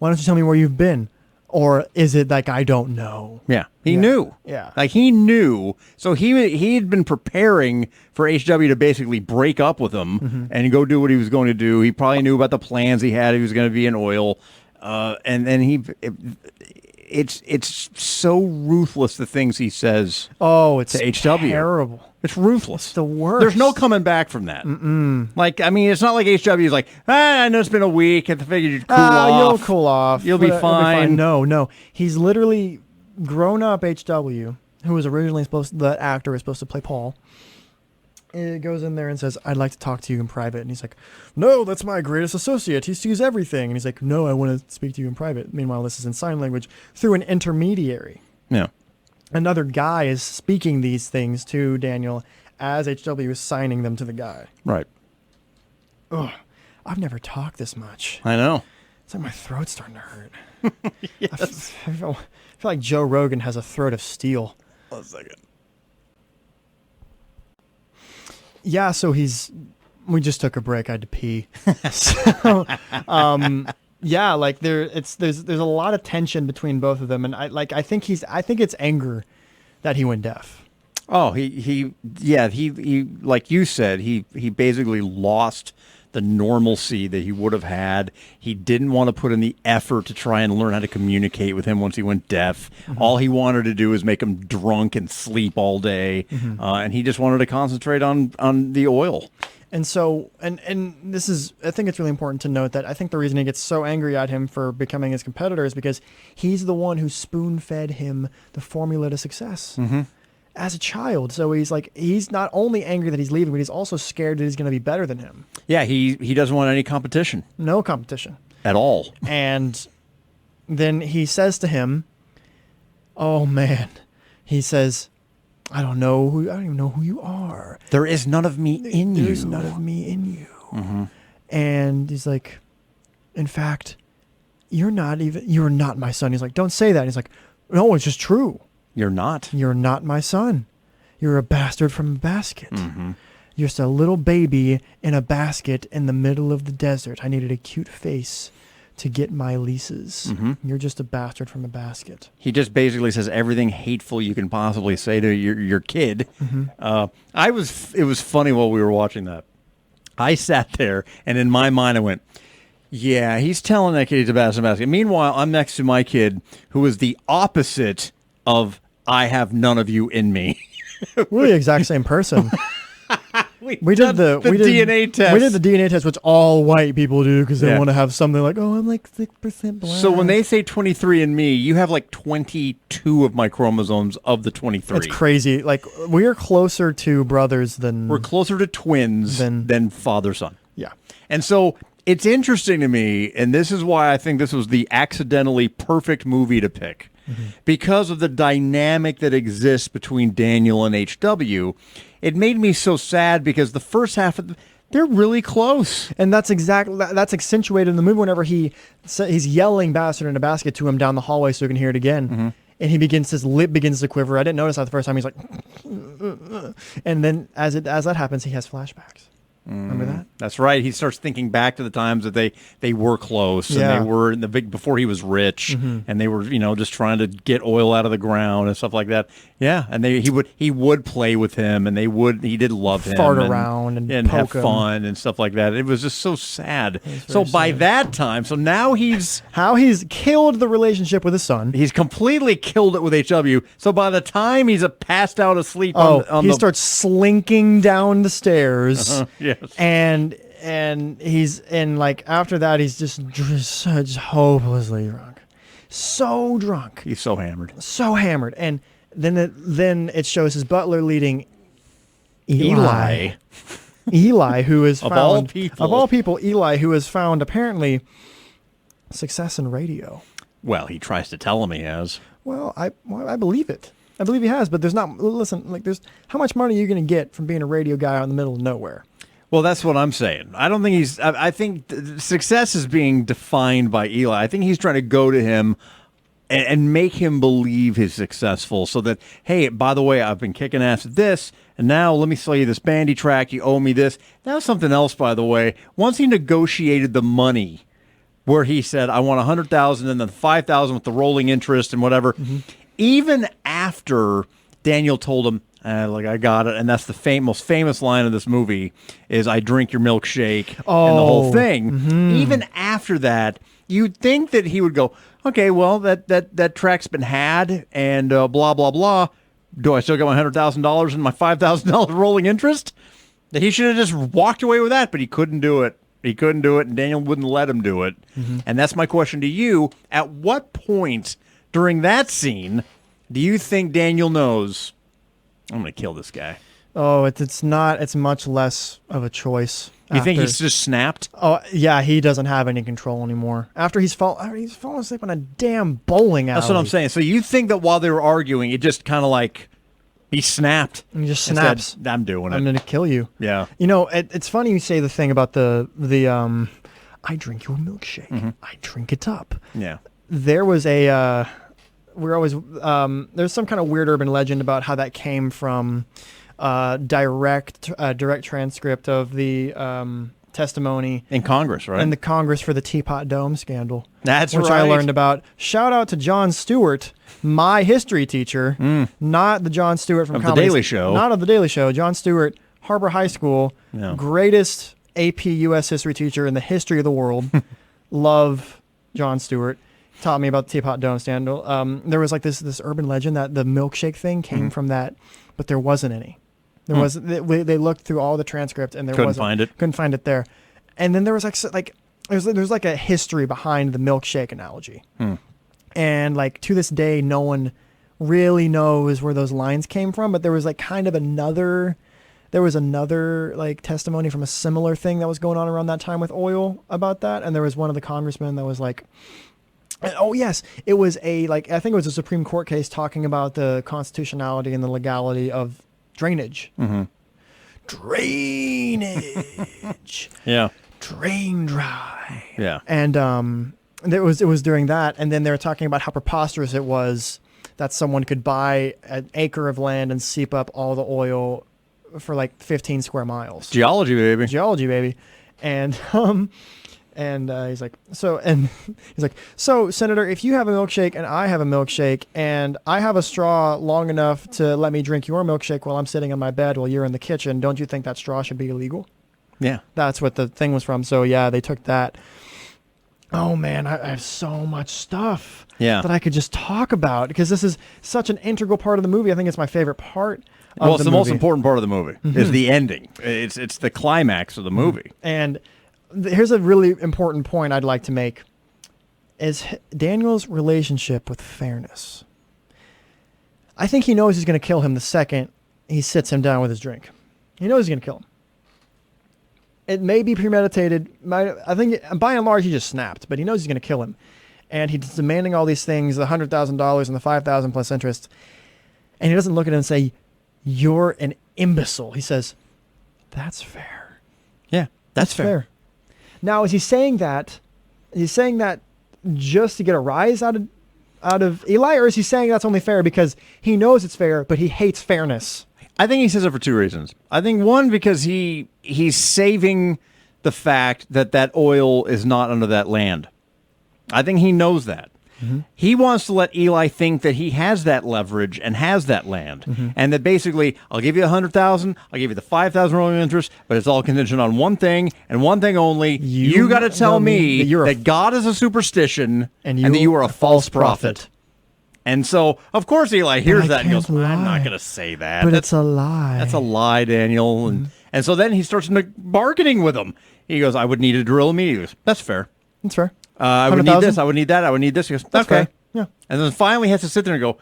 "Why don't you tell me where you've been?" Or is it like, I don't know? Yeah, he knew. Yeah. Like he knew. So he had been preparing for HW to basically break up with him and go do what he was going to do. He probably knew about the plans he had. He was going to be in oil. And then it's so ruthless, the things he says. Oh, it's to HW. terrible. It's ruthless. It's the worst. There's no coming back from that. Like, I mean, it's not like HW is like, I know it's been a week. I figured you'd cool off. You'll cool off. You'll be fine. No. He's literally grown up HW, who was originally the actor was supposed to play Paul. It goes in there and says, "I'd like to talk to you in private." And he's like, "No, that's my greatest associate. He sees everything." And he's like, "No, I want to speak to you in private." Meanwhile, this is in sign language through an intermediary. Yeah. Another guy is speaking these things to Daniel as HW is signing them to the guy. Right. Ugh, I've never talked this much. I know. It's like my throat's starting to hurt. Yes. I feel like Joe Rogan has a throat of steel. 1 second. Yeah, so we just took a break. I had to pee. So, yeah, like there's a lot of tension between both of them, and I think it's anger that he went deaf. Oh, he like you said, he basically lost the normalcy that he would have had. He didn't want to put in the effort to try and learn how to communicate with him once he went deaf. All he wanted to do was make him drunk and sleep all day, and he just wanted to concentrate on the oil. And so, and this is, I think it's really important to note that I think the reason he gets so angry at him for becoming his competitor is because he's the one who spoon-fed him the formula to success as a child. So he's not only angry that he's leaving, but he's also scared that he's going to be better than him. Yeah, he doesn't want any competition. No competition. At all. And then he says to him, "Oh man," he says, I don't even know who you are. There is none of me in you. There's none of me in you. And he's like, "In fact, you're not my son." He's like, "Don't say that." He's like, "No, it's just true. You're not. You're not my son. You're a bastard from a basket. You're just a little baby in a basket in the middle of the desert. I needed a cute face to get my leases. You're just a bastard from a basket." He just basically says everything hateful you can possibly say to your kid. It was funny while we were watching that. I sat there, and in my mind I went, yeah, he's telling that kid he's a bastard from a basket. Meanwhile, I'm next to my kid, who is the opposite of "I have none of you in me." We're the exact same person. We did the DNA test. We did the DNA test, which all white people do because they want to have something like, "Oh, I'm like 6% black." So when they say 23andMe, you have like 22 of my chromosomes of the 23. It's crazy. Like, we are closer to brothers than... We're closer to twins than father-son. Yeah. And so it's interesting to me, and this is why I think this was the accidentally perfect movie to pick, because of the dynamic that exists between Daniel and HW. It made me so sad because the first half of they're really close. And that's accentuated in the movie whenever he's yelling "bastard in a basket" to him down the hallway so he can hear it again. And his lip begins to quiver. I didn't notice that the first time. He's like, and then as that happens, he has flashbacks. Remember that? That's right. He starts thinking back to the times that they were close and Yeah. they were in the big before he was rich and they were just trying to get oil out of the ground and stuff like that. Yeah, and he would play with him and he did love him, Fart around and have poke him. fun and stuff like that. It was just so sad. So very by sad. that time, so now he's How he's killed the relationship with his son. he's completely killed it with HW. So by the time he's passed out asleep on He the starts slinking down the stairs. yes. And he's like after that he's just hopelessly drunk, so drunk, He's so hammered. and then it shows his butler leading Eli, who is Of found, all people. Eli, who has found apparently success in radio. Well, he tries to tell him he has. Well, I believe it. I believe he has, but there's not. Listen, like there's how much money are you going to get from being a radio guy out in the middle of nowhere? Well, that's what I'm saying. I don't think he's. I think success is being defined by Eli. I think he's trying to go to him and make him believe he's successful, so that hey, by the way, I've been kicking ass at this, and now let me sell you this bandy track. You owe me this. That was something else, by the way. Once he negotiated the money, where he said, "I want 100,000 and then 5,000 with the rolling interest and whatever," even after Daniel told him. Like I got it, and that's the most famous line of this movie is "I drink your milkshake" and the whole thing. Even after that, you'd think that he would go, "Okay, well that track's been had, and blah blah blah. Do I still got my $100,000 and my $5,000 rolling interest?" That he should have just walked away with that, but he couldn't do it. He couldn't do it, and Daniel wouldn't let him do it. And that's my question to you: at what point during that scene do you think Daniel knows? I'm going to kill this guy. Oh, it's not. It's much less of a choice. You think he's just snapped? Oh yeah, he doesn't have any control anymore. After he's fallen asleep on a damn bowling alley. That's what I'm saying. So you think that while they were arguing, it just kind of like he snapped. He just Instead, snaps. I'm doing it. I'm gonna kill you. Yeah. You know, it's funny you say the thing about the I drink your milkshake. I drink it up. Yeah. There was a there's some kind of weird urban legend about how that came from direct transcript of the testimony In Congress, right? in the Congress for the Teapot Dome scandal. That's which right. I learned about. Shout out to Jon Stewart, my history teacher, not the Jon Stewart from Of The Comedy Daily Show. Not of the Daily Show. Jon Stewart, Harbor High School, Yeah. greatest AP U.S. history teacher in the history of the world. Love Jon Stewart. Taught me about the Teapot Dome scandal. There was like this urban legend that the milkshake thing came from that, but there wasn't any. There was they looked through all the transcript and there Couldn't wasn't. find it. Couldn't find it there. And then there was there's like a history behind the milkshake analogy. And like to this day, no one really knows where those lines came from. But there was like kind of another like testimony from a similar thing that was going on around that time with oil about that. And there was one of the congressmen that was like, oh yes, it was I think it was a Supreme Court case talking about the constitutionality and the legality of drainage. Drainage. Yeah. Drain dry. Yeah. And it was during that, and then they were talking about how preposterous it was that someone could buy an acre of land and seep up all the oil for like 15 square miles. Geology, baby. Geology, baby. And he's like, so Senator, if you have a milkshake and I have a milkshake and I have a straw long enough to let me drink your milkshake while I'm sitting on my bed while you're in the kitchen, don't you think that straw should be illegal? Yeah. That's what the thing was from. So yeah, they took that. Oh man, I have so much stuff that I could just talk about because this is such an integral part of the movie. I think it's my favorite part. Well, it's the most important part of the movie is the ending. It's the climax of the movie. And here's a really important point I'd like to make is Daniel's relationship with fairness. I think he knows he's going to kill him the second he sits him down with his drink. He knows he's going to kill him. It may be premeditated. I think by and large he just snapped, but he knows he's going to kill him. And he's demanding all these things, the $100,000 and the $5,000 plus interest. And he doesn't look at him and say, "You're an imbecile." He says, "That's fair." Yeah, that's fair. Now, is he saying that? Is he saying that just to get a rise out of Eli, or is he saying that's only fair because he knows it's fair, but he hates fairness? I think he says it for two reasons. I think one, because he's saving the fact that oil is not under that land. I think he knows that. He wants to let Eli think that he has that leverage and has that land, and that basically, I'll give you 100,000, I'll give you the 5,000 rolling interest, but it's all contingent on one thing and one thing only. You got to tell me that God is a superstition and that you are a false prophet. And so, of course, Eli hears that and goes, "I'm not going to say that. But it's a lie. That's a lie, Daniel." And so then he starts bargaining with him. He goes, "I would need a drill immediately." He goes, "That's fair. That's fair. I would need this. I would need that. I would need this." He goes, That's "Okay." fair. Yeah. And then finally he has to sit there and go,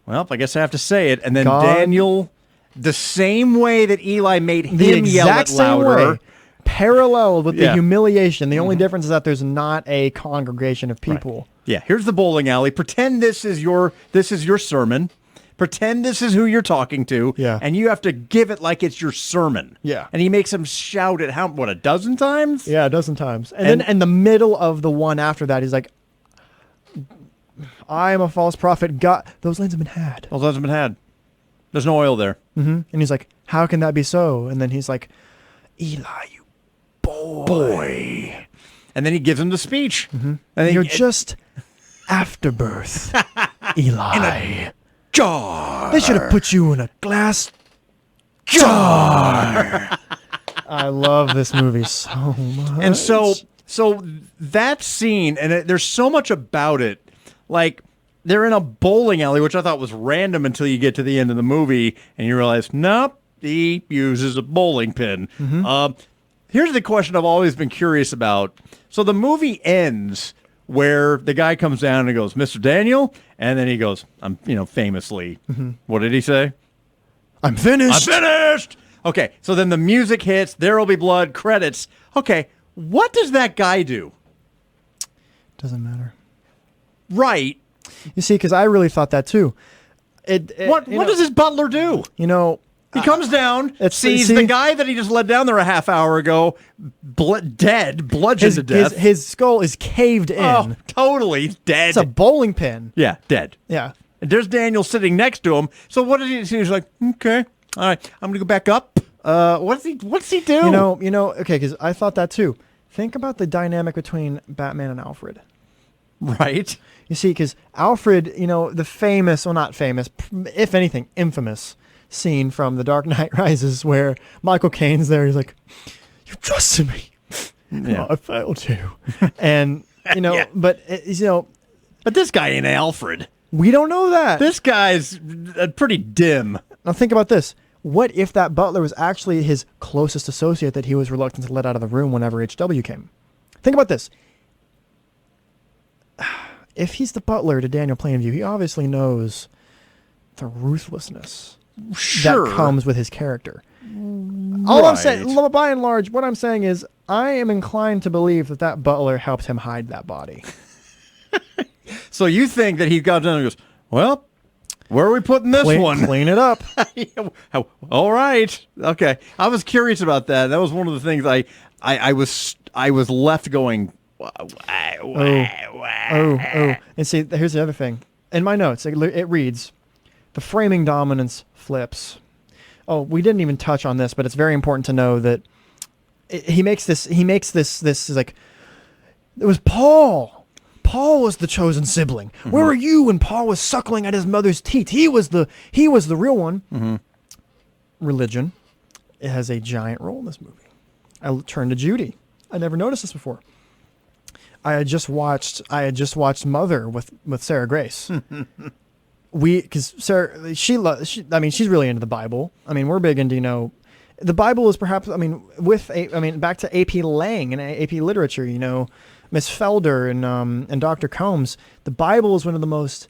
"Well, I guess I have to say it." And then God, Daniel, the same way that Eli made him the yell exact it same louder. way, parallel with the Yeah. humiliation. The only difference is that there's not a congregation of people. Yeah, here's the bowling alley. Pretend this is your sermon. Pretend this is who you're talking to. Yeah. And you have to give it like it's your sermon. Yeah. And he makes him shout it a dozen times? Yeah, a dozen times. And then in the middle of the one after that, he's like, "I am a false prophet. God, those lands have been had." Well, hasn't been had. There's no oil there. And he's like, "How can that be so?" And then he's like, "Eli, you boy. And then he gives him the speech. And then You're just afterbirth, Eli. jar. They should have put you in a glass jar." I love this movie so much. And so that scene, and there's so much about it. Like, they're in a bowling alley, which I thought was random until you get to the end of the movie, and you realize, nope, he uses a bowling pin. Here's the question I've always been curious about. So the movie ends where the guy comes down and goes, "Mr. Daniel," and then he goes, famously, what did he say? I'm finished. "I'm finished." Okay, so then the music hits, there'll be blood, credits. Okay, what does that guy do? Doesn't matter. Right. You see, because I really thought that too. What does his butler do? You know, He comes down, sees see- the guy that he just let down there a half hour ago, dead, bludgeoned to death. his skull is caved in. Oh, totally dead. It's a bowling pin. Yeah, dead. Yeah. And there's Daniel sitting next to him. So what does he do? He's like, "Okay, all right, I'm gonna go back up." What's he do? You know. Okay, because I thought that too. Think about the dynamic between Batman and Alfred. Right. You see, because Alfred, the famous, well, not famous, if anything, infamous scene from The Dark Knight Rises where Michael Caine's there. He's like, "You trusted me. Yeah. I failed you." And, Yeah. but, But this guy ain't Alfred. we don't know that. This guy's pretty dim. Now think about this. What if that butler was actually his closest associate that he was reluctant to let out of the room whenever HW came? Think about this. If he's the butler to Daniel Plainview, he obviously knows the ruthlessness Sure. that comes with his character. All I'm saying, Right. by and large, what I'm saying is I am inclined to believe that butler helped him hide that body. So you think that he got down and goes, "Well, where are we putting this one?" Clean it up. All right. Okay. I was curious about that. That was one of the things I was left going, Oh. And see, here's the other thing. In my notes, it reads, "The framing dominance flips." Oh, we didn't even touch on this, but it's very important to know that he makes this is like, it was Paul. Paul was the chosen sibling. Where were you when Paul was suckling at his mother's teat? He was the real one. Religion, it has a giant role in this movie. I turned to Judy. I never noticed this before. I had just watched Mother with Sarah Grace. Because Sarah, she's really into the Bible. I mean, we're big into, the Bible is perhaps, back to AP Lang and AP Literature, Miss Felder and Dr. Combs. The Bible is one of the most,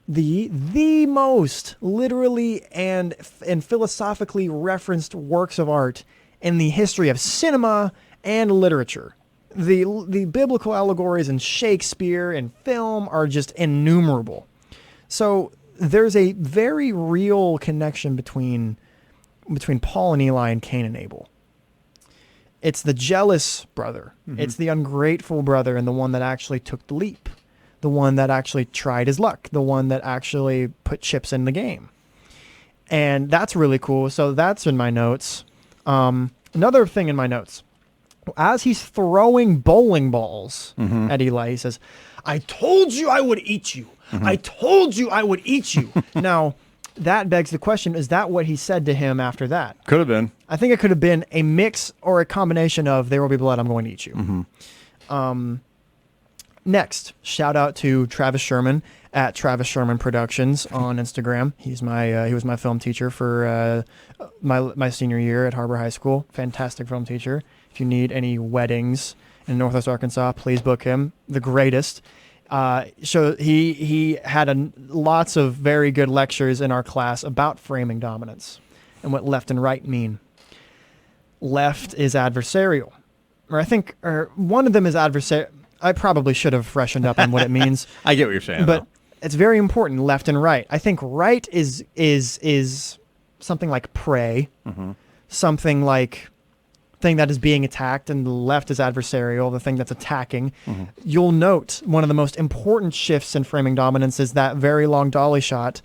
the most literally and philosophically referenced works of art in the history of cinema and literature. The biblical allegories in Shakespeare and film are just innumerable. So there's a very real connection between Paul and Eli and Cain and Abel. It's the jealous brother. It's the ungrateful brother, and the one that actually took the leap, the one that actually tried his luck, the one that actually put chips in the game. And that's really cool. So that's in my notes. Another thing in my notes. As he's throwing bowling balls at Eli, he says, "I told you I would eat you. I told you I would eat you." Now, that begs the question, is that what he said to him after that? Could have been. I think it could have been a mix or a combination of "there will be blood, I'm going to eat you." Next, shout out to Travis Sherman at Travis Sherman Productions on Instagram. He's my he was my film teacher for my senior year at Harbor High School. Fantastic film teacher. If you need any weddings in Northwest Arkansas, please book him. The greatest. So he had lots of very good lectures in our class about framing dominance and what left and right mean. Left is adversarial, or one of them is adversarial. I probably should have freshened up on what it means. I get what you're saying, but though. It's very important. Left and right. I think right is something like prey, something like thing that is being attacked, and the left is adversarial, the thing that's attacking. You'll note one of the most important shifts in framing dominance is that very long dolly shot,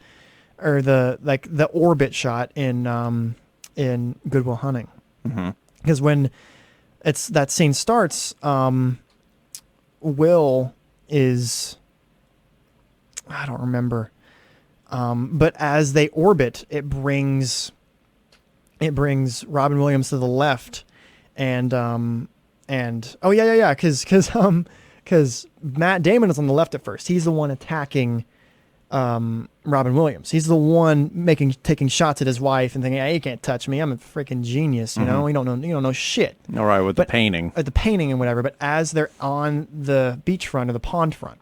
or the orbit shot in Good Will Hunting, because when that scene starts, Will is, I don't remember, but as they orbit, it brings Robin Williams to the left, and oh yeah, because Matt Damon is on the left at first. He's the one attacking Robin Williams. He's the one taking shots at his wife and thinking, "Hey, you can't touch me. I'm a freaking genius." You know, you don't know shit. All right, with the painting, the painting and whatever. But as they're on the beachfront or the pond front,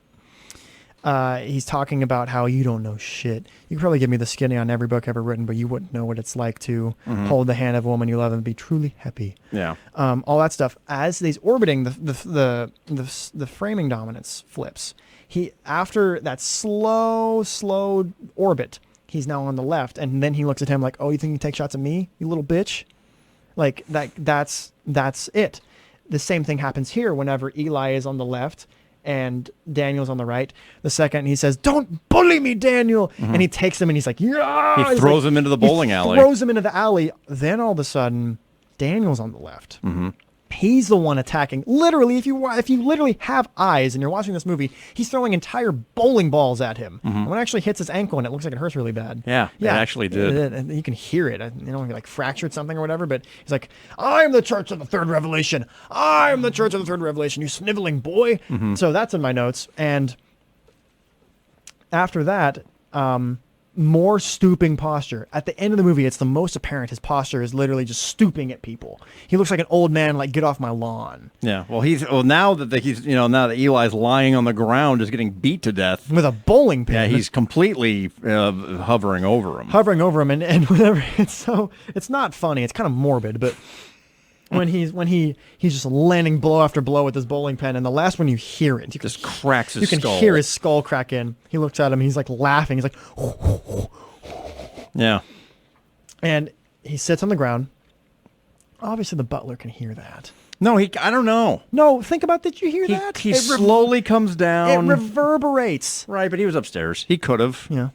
he's talking about how you don't know shit. You could probably give me the skinny on every book ever written, but you wouldn't know what it's like to hold the hand of a woman you love and be truly happy. Yeah. All that stuff. As he's orbiting, the framing dominance flips. After that slow orbit, he's now on the left, and then he looks at him like, "Oh, you think you can take shots at me, you little bitch?" Like that's it. The same thing happens here whenever Eli is on the left and Daniel's on the right. The second he says, "Don't bully me, Daniel," and he takes him and he's like, "Yeah!" He throws him into the bowling alley. Throws him into the alley. Then all of a sudden, Daniel's on the left. He's the one attacking. Literally, if you literally have eyes and you're watching this movie, he's throwing entire bowling balls at him. And when it actually hits his ankle, and it looks like it hurts really bad. Yeah, it actually did. And you can hear it. You know, he like fractured something or whatever. But he's like, "I'm the Church of the Third Revelation. I'm the Church of the Third Revelation. You sniveling boy." So that's in my notes. And after that, more stooping posture. At the end of the movie, it's the most apparent. His posture is literally just stooping at people. He looks like an old man, like, "Get off my lawn." Yeah. Well, now that Eli's lying on the ground, just getting beat to death with a bowling pin. Yeah, he's completely hovering over him. And whenever it's not funny. It's kind of morbid, but when he's just landing blow after blow with his bowling pin, and the last one you hear it, just cracks his skull. You can hear his skull crack in. He looks at him, he's like laughing. He's like, yeah. And he sits on the ground. Obviously, the butler can hear that. No, I don't know. No, think about that. You hear that? He slowly comes down. It reverberates. Right, but he was upstairs. He could have. Yeah.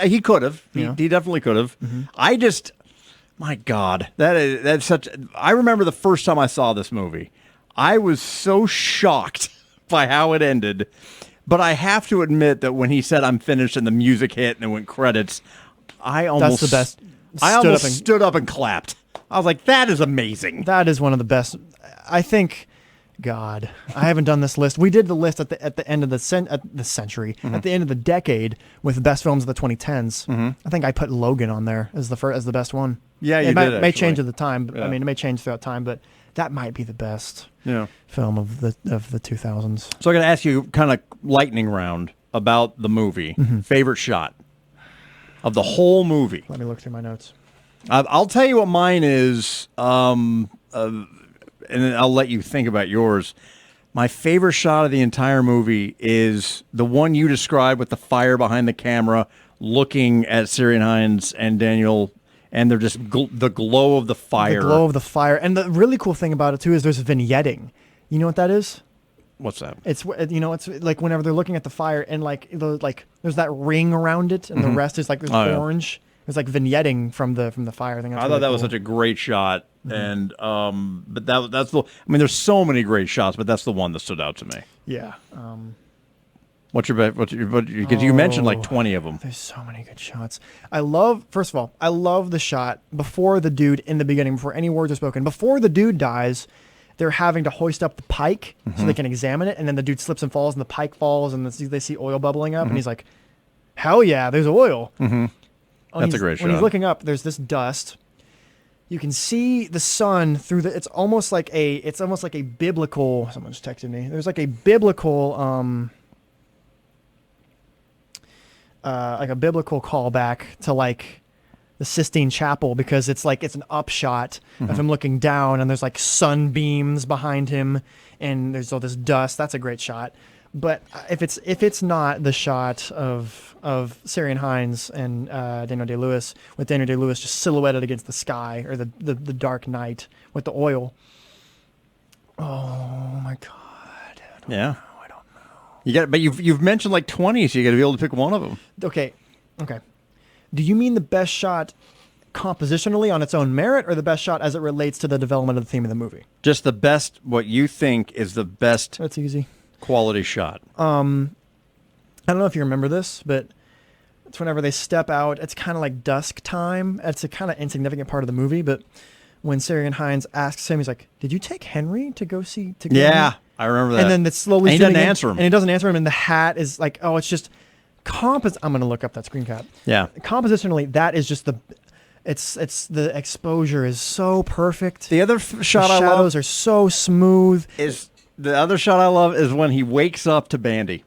He could have. Yeah. He definitely could have. My God, that's such. I remember the first time I saw this movie, I was so shocked by how it ended. But I have to admit that when he said "I'm finished" and the music hit and it went credits, that's the best. I almost stood up and clapped. I was like, "That is amazing." That is one of the best. I think. God, I haven't done this list. We did the list at the end of the century, at the end of the decade, with the best films of the 2010s. I think I put Logan on there as the best one. Yeah, it did. May change at the time. But, I mean, it may change throughout time, but that might be the best film of the 2000s. So I got to ask you, kind of lightning round about the movie. Favorite shot of the whole movie. Let me look through my notes. I'll tell you what mine is. And then I'll let you think about yours. My favorite shot of the entire movie is the one you described with the fire behind the camera, looking at Syrian Hines and Daniel, and they're just the glow of the fire. The glow of the fire. And the really cool thing about it, too, is there's vignetting. You know what that is? What's that? It's like whenever they're looking at the fire and there's that ring around it, and the rest is like this orange. was like vignetting from the fire thing. I thought that was such a great shot, and but that's the. I mean, there's so many great shots, but that's the one that stood out to me. Yeah. What's your bet? Because you mentioned like 20 of them. There's so many good shots. First of all, I love the shot before the dude in the beginning, before any words are spoken, before the dude dies. They're having to hoist up the pike so they can examine it, and then the dude slips and falls, and the pike falls, and they see oil bubbling up, and he's like, "Hell yeah, there's oil." That's a great shot. When he's looking up, there's this dust. You can see the sun through the. It's almost like a biblical. Someone just texted me. There's like a biblical. Like a biblical callback to like the Sistine Chapel, because it's an upshot of him looking down, and there's like sunbeams behind him, and there's all this dust. That's a great shot. But if it's not the shot of Ciarán Hinds and Daniel Day-Lewis, with Daniel Day-Lewis just silhouetted against the sky, or the dark night with the oil. Oh my God! I don't know. You got, but you've mentioned like 20, so you got to be able to pick one of them. Okay. Do you mean the best shot compositionally on its own merit, or the best shot as it relates to the development of the theme of the movie? Just the best, what you think is the best. That's easy. Quality shot. I don't know if you remember this, but it's whenever they step out. It's kind of like dusk time. It's a kind of insignificant part of the movie, but when Ciarán Hinds asks him, he's like, "Did you take Henry to go see?" Yeah, I remember that. And then it's slowly. And he doesn't answer him. And he doesn't answer him. And the hat is like, oh, it's just I'm going to look up that screen cap. Yeah. Compositionally, that is just it's the exposure is so perfect. The other shot the I love shadows are so smooth. Is the other shot I love is when he wakes up to Bandy.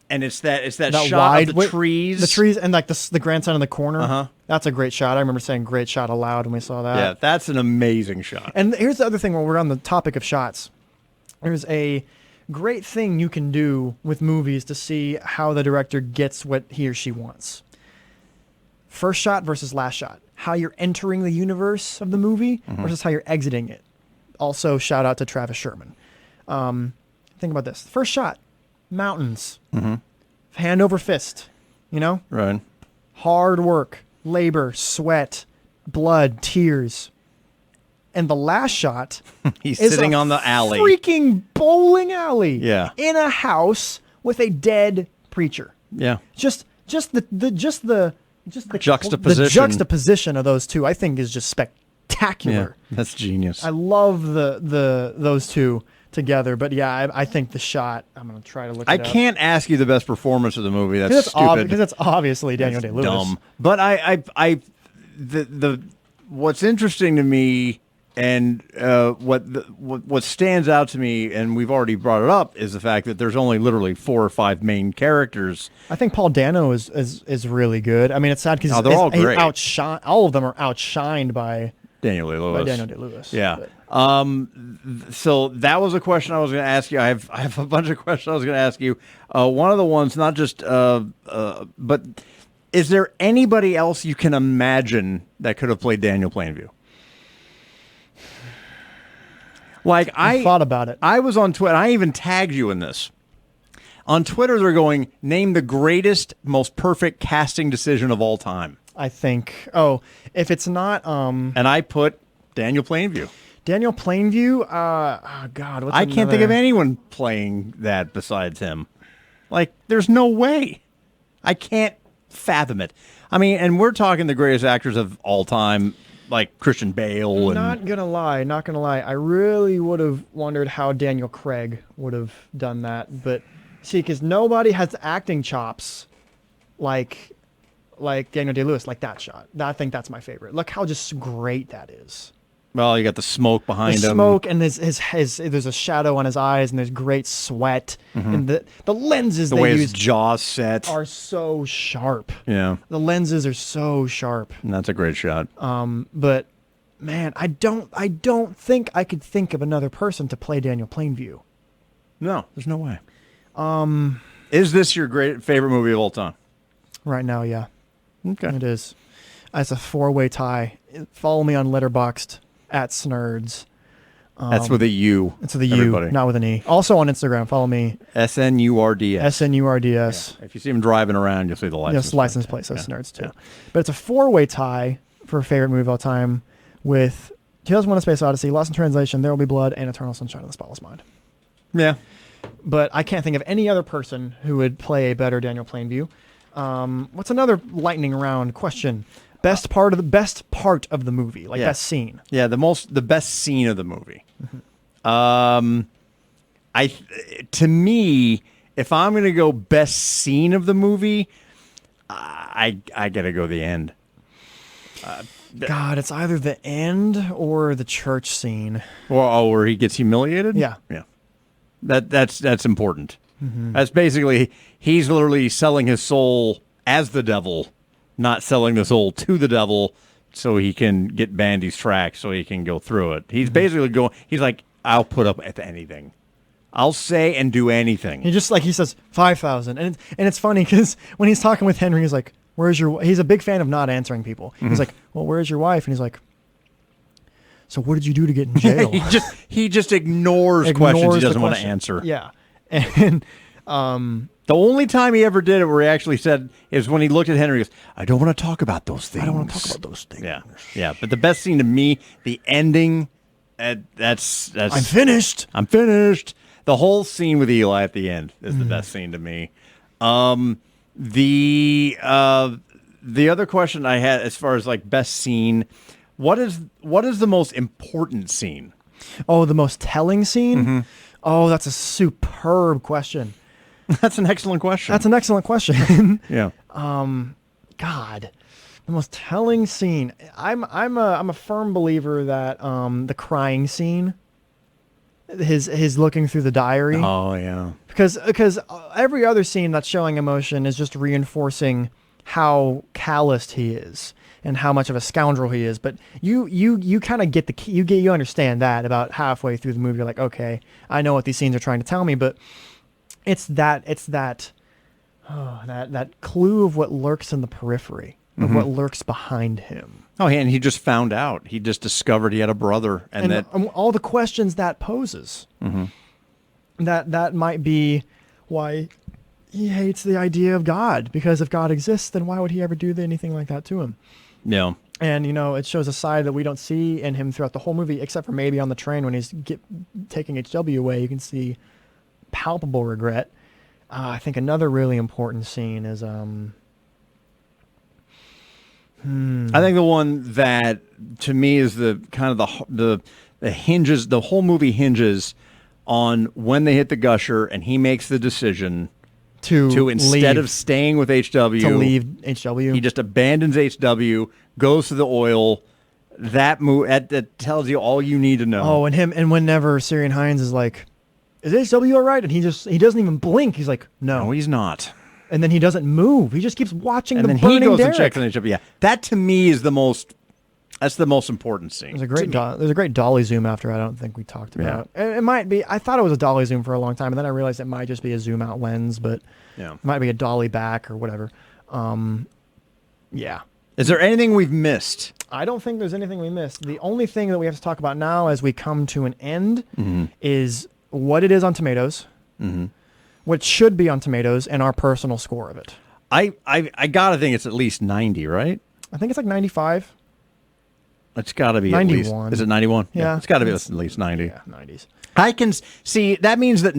And it's that shot wide, of the trees. The trees and like the grandson in the corner. Uh-huh. That's a great shot. I remember saying great shot aloud when we saw that. Yeah, that's an amazing shot. And here's the other thing while we're on the topic of shots. There's a great thing you can do with movies to see how the director gets what he or she wants. First shot versus last shot. How you're entering the universe of the movie versus how you're exiting it. Also, shout out to Travis Sherman. Think about this. First shot, mountains. Hand over fist, Right. hard work, labor, sweat, blood, tears. And the last shot He's is sitting a on the alley. freaking bowling alley. Yeah. In a house with a dead preacher. Yeah. Just the Juxtaposition. The juxtaposition of those two, I think, is just spectacular. Yeah, that's genius. I love those two together. But yeah, I think the shot. I'm gonna try to look. I it up. can't ask you the best performance of the movie. That's stupid. Because that's obviously Daniel That's Day-Lewis. dumb. But the what's interesting to me, and what stands out to me, and we've already brought it up, is the fact that there's only literally 4 or 5 main characters. I think Paul Dano is really good. I mean, it's sad because they're all great. All of them are outshined by Daniel Day-Lewis. Yeah. But. So that was a question I was going to ask you. I have a bunch of questions I was going to ask you. One of the ones, not just, but is there anybody else you can imagine that could have played Daniel Plainview? Like I thought about it. I was on Twitter. I even tagged you in this. On Twitter, they're going, name the greatest, most perfect casting decision of all time. I think. Oh, if it's not, and I put Daniel Plainview. Daniel Plainview. Oh God, I can't think of anyone playing that besides him. Like, there's no way. I can't fathom it. I mean, and we're talking the greatest actors of all time, like Christian Bale. Not gonna lie. I really would have wondered how Daniel Craig would have done that, but see, because nobody has acting chops like Daniel Day-Lewis, like that shot. I think that's my favorite. Look how just great that is. Well, you got the smoke behind him. The smoke, and his there's a shadow on his eyes, and there's great sweat, and the lenses the they way use his jaw's set are so sharp. Yeah, the lenses are so sharp. And that's a great shot. But man, I don't think I could think of another person to play Daniel Plainview. No, there's no way. Is this your favorite movie of all time? Right now, yeah. Okay. It is. It's a 4-way tie. Follow me on Letterboxd @Snurds. That's with a U. It's with a U, everybody. not with an E. Also on Instagram, follow me. SNURDS. SNURDS. Yeah. If you see him driving around, you'll see the license. Yes, license plates. Those nerds too. But it's a 4-way tie for favorite movie of all time with 2001: A Space Odyssey, Lost in Translation, There Will Be Blood, and Eternal Sunshine of the Spotless Mind. Yeah. But I can't think of any other person who would play a better Daniel Plainview. What's another lightning round question? Best part of the movie, like best scene. Yeah, the best scene of the movie. To me, if I'm gonna go best scene of the movie, I gotta go the end. God, it's either the end or the church scene. Where he gets humiliated. Yeah. That's important. That's basically he's literally selling his soul as the devil, not selling the soul to the devil so he can get Bandy's track so he can go through it. He's basically going. He's like, I'll put up with anything. I'll say and do anything. He says 5,000, and it's funny because when he's talking with Henry, he's like, "Where's your?" He's a big fan of not answering people. He's like, "Well, where's your wife?" And he's like, "So what did you do to get in jail?" he just ignores questions he doesn't want to answer. Yeah, and the only time he ever did it where he actually said is when he looked at Henry and goes, I don't want to talk about those things. I don't want to talk about those things. Yeah. But the best scene to me, the ending, that's I'm finished. The whole scene with Eli at the end is the best scene to me. The other question I had as far as like best scene, what is the most important scene? Oh, the most telling scene? Oh, that's a superb question. That's an excellent question. Yeah. God, the most telling scene. I'm a firm believer that the crying scene, his looking through the diary. Oh yeah. Because every other scene that's showing emotion is just reinforcing how calloused he is and how much of a scoundrel he is. But you kind of get you understand that about halfway through the movie. You're like, okay, I know what these scenes are trying to tell me, but it's that clue of what lurks in the periphery, of what lurks behind him. Oh, and he just found out. He just discovered he had a brother, and that all the questions that poses. That might be why he hates the idea of God, because if God exists, then why would he ever do anything like that to him? Yeah. And, it shows a side that we don't see in him throughout the whole movie, except for maybe on the train when he's taking HW away. You can see palpable regret. I think another really important scene is... I think the one that, to me, is the kind of the hinges, the whole movie hinges on when they hit the gusher and he makes the decision to instead of staying with HW, to leave HW. He just abandons HW, goes to the oil. That that tells you all you need to know. Oh, and whenever Syrian Hines is like, "Is HW all right?" and he doesn't even blink. He's like, "No, he's not." And then he doesn't move. He just keeps watching the burning derrick. And then he goes derrick. and checks on HW. Yeah, that to me is the most important scene. There's a great dolly zoom after I don't think we talked about. Yeah. It might be. I thought it was a dolly zoom for a long time, and then I realized it might just be a zoom out lens, but it might be a dolly back or whatever. Yeah. Is there anything we've missed? I don't think there's anything we missed. The only thing that we have to talk about now as we come to an end is what it is on Tomatoes, what should be on Tomatoes, and our personal score of it. I gotta think it's at least 90, right? I think it's like 95. It's got to be 91. At least. Is it 91? Yeah. It's got to be at least 90. Yeah, 90s. I can see that means that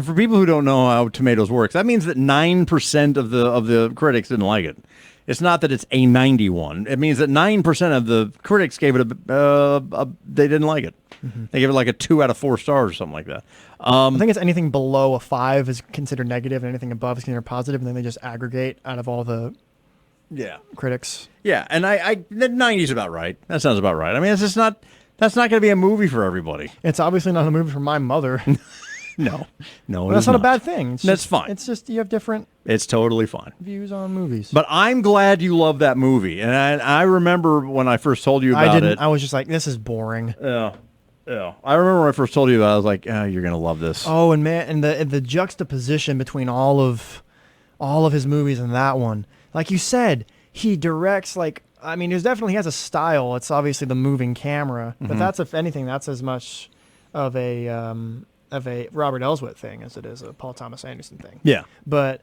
for people who don't know how Tomatoes works, that means that 9% of the critics didn't like it. It's not that it's a 91. It means that 9% of the critics gave it they didn't like it. They gave it like a 2 out of 4 stars or something like that. I think it's anything below a 5 is considered negative, and anything above is considered positive, and then they just aggregate out of all the critics. Yeah, and the 90 is about right. That sounds about right. I mean, that's not going to be a movie for everybody. It's obviously not a movie for my mother. No, that's not a bad thing. That's fine. It's just you have different. It's totally fine. Views on movies. But I'm glad you love that movie, and I remember when I first told you about it. I was just like, this is boring. Yeah. I remember when I first told you about it, I was like, you're gonna love this. Oh, and man, and the juxtaposition between all of his movies and that one, like you said, he directs he has a style. It's obviously the moving camera, but that's, if anything, that's as much of a Robert Elswit thing as it is a Paul Thomas Anderson thing. Yeah. But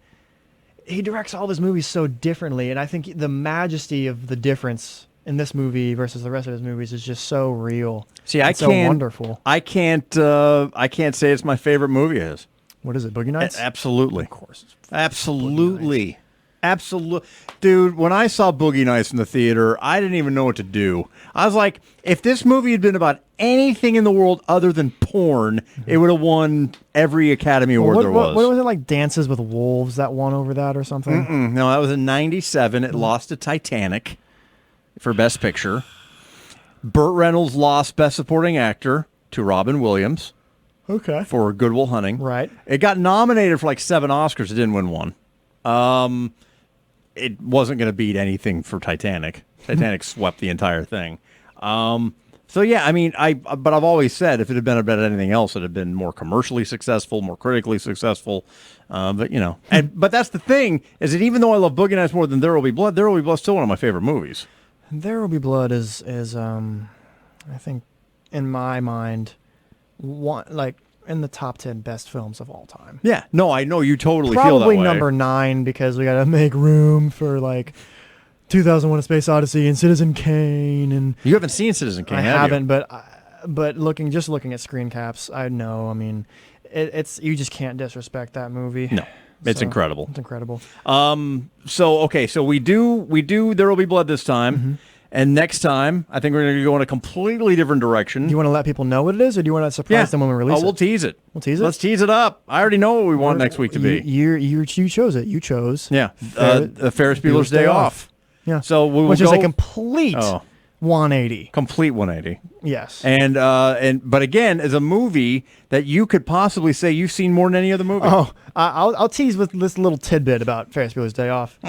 he directs all of his movies so differently, and I think the majesty of the difference in this movie versus the rest of his movies is just so real. See, I so can't. Wonderful. I can't say it's my favorite movie of his. What is it? Boogie Nights? Absolutely. Of course. Absolutely. Absolutely. Dude, when I saw Boogie Nights in the theater, I didn't even know what to do. I was like, if this movie had been about anything in the world other than porn, it would have won every Academy Award there was. What was it, like Dances with Wolves that won over that or something? No, that was in 97. It lost to Titanic for Best Picture. Burt Reynolds lost Best Supporting Actor to Robin Williams. Okay. For Good Will Hunting. Right. It got nominated for like 7 Oscars. It didn't win one. It wasn't going to beat anything for Titanic. Titanic swept the entire thing. So yeah, I mean, but I've always said if it had been about anything else, it'd have been more commercially successful, more critically successful. But you know, but that's the thing is that even though I love Boogie Nights more than There Will Be Blood, There Will Be Blood is still one of my favorite movies. There Will Be Blood is I think in my mind in the top 10 best films of all time. Yeah, no, I know you totally feel that way. Probably number 9 because we got to make room for like 2001: A Space Odyssey and Citizen Kane. And you haven't seen Citizen Kane, have haven't, you? but looking at screen caps, I know. I mean, it's you just can't disrespect that movie. No, it's incredible. It's incredible. So we do There Will Be Blood this time. Mm-hmm. And next time, I think we're going to go in a completely different direction. Do you want to let people know what it is, or do you want to surprise them when we release it? We'll tease it. We'll tease it? Let's tease it up. I already know what we want next week to be. You chose it. You chose. Yeah. Ferris Bueller's Day Off. Yeah. So which is a complete 180. Complete 180. Yes. But again, as a movie that you could possibly say you've seen more than any other movie. Oh, I'll tease with this little tidbit about Ferris Bueller's Day Off.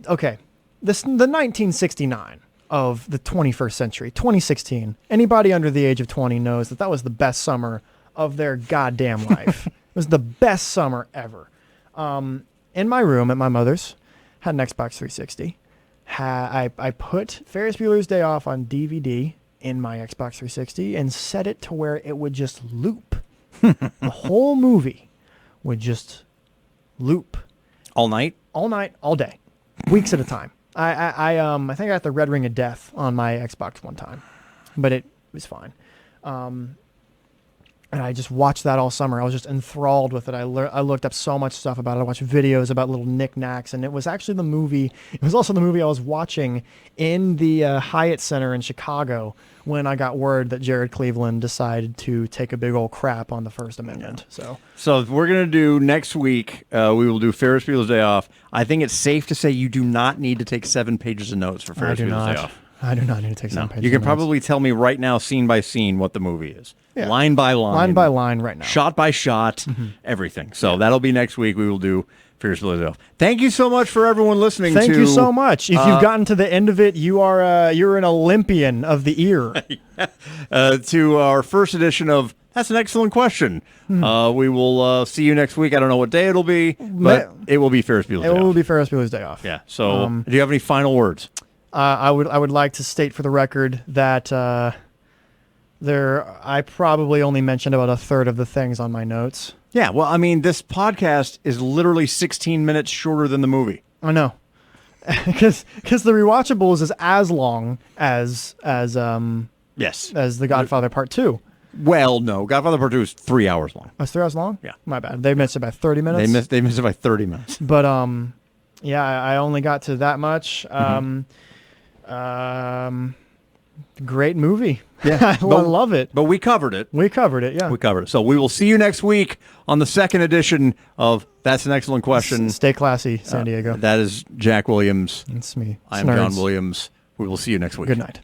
Okay. The 1969 of the 21st century, 2016. Anybody under the age of 20 knows that was the best summer of their goddamn life. It was the best summer ever. In my room at my mother's, had an Xbox 360. I put Ferris Bueller's Day Off on DVD in my Xbox 360 and set it to where it would just loop. The whole movie would just loop. All night? All night, all day. Weeks at a time. I think I got the Red Ring of Death on my Xbox one time, but it was fine. And I just watched that all summer. I was just enthralled with it. I looked up so much stuff about it. I watched videos about little knickknacks, and it was actually the movie. It was also the movie I was watching in the Hyatt Center in Chicago when I got word that Jared Cleveland decided to take a big old crap on the First Amendment. So if we're going to do next week, we will do Ferris Bueller's Day Off. I think it's safe to say you do not need to take 7 pages of notes for Ferris Bueller's Day Off. I do not need to take 7 pages. You can probably tell me right now, scene by scene, what the movie is. Yeah. Line by line. Line by line right now. Shot by shot, everything. So that'll be next week. We will do Ferris Bueller's Day Off. Thank you so much for everyone listening. Thank you so much. If you've gotten to the end of it, you're an Olympian of the ear. To our first edition of That's an Excellent Question. We will see you next week. I don't know what day it'll be, but it will be Ferris Bueller's Day Off. It will be Ferris Bueller's Day Off. Yeah. So do you have any final words? I would like to state for the record that I probably only mentioned about a third of the things on my notes. Yeah, well, I mean, this podcast is literally 16 minutes shorter than the movie. I know, because the rewatchables is as long as yes as The Godfather Part 2. Well, no, Godfather Part 2 is 3 hours long. Oh, it's 3 hours long? Yeah, my bad. They missed it by 30 minutes. They missed it by 30 minutes. But yeah, I only got to that much. Great movie. Yeah, I love it. But we covered it. Yeah. We covered it. So we will see you next week on the second edition of That's an Excellent Question. Stay classy, San Diego. That is Jack Williams. It's me. I am John Williams. We will see you next week. Good night.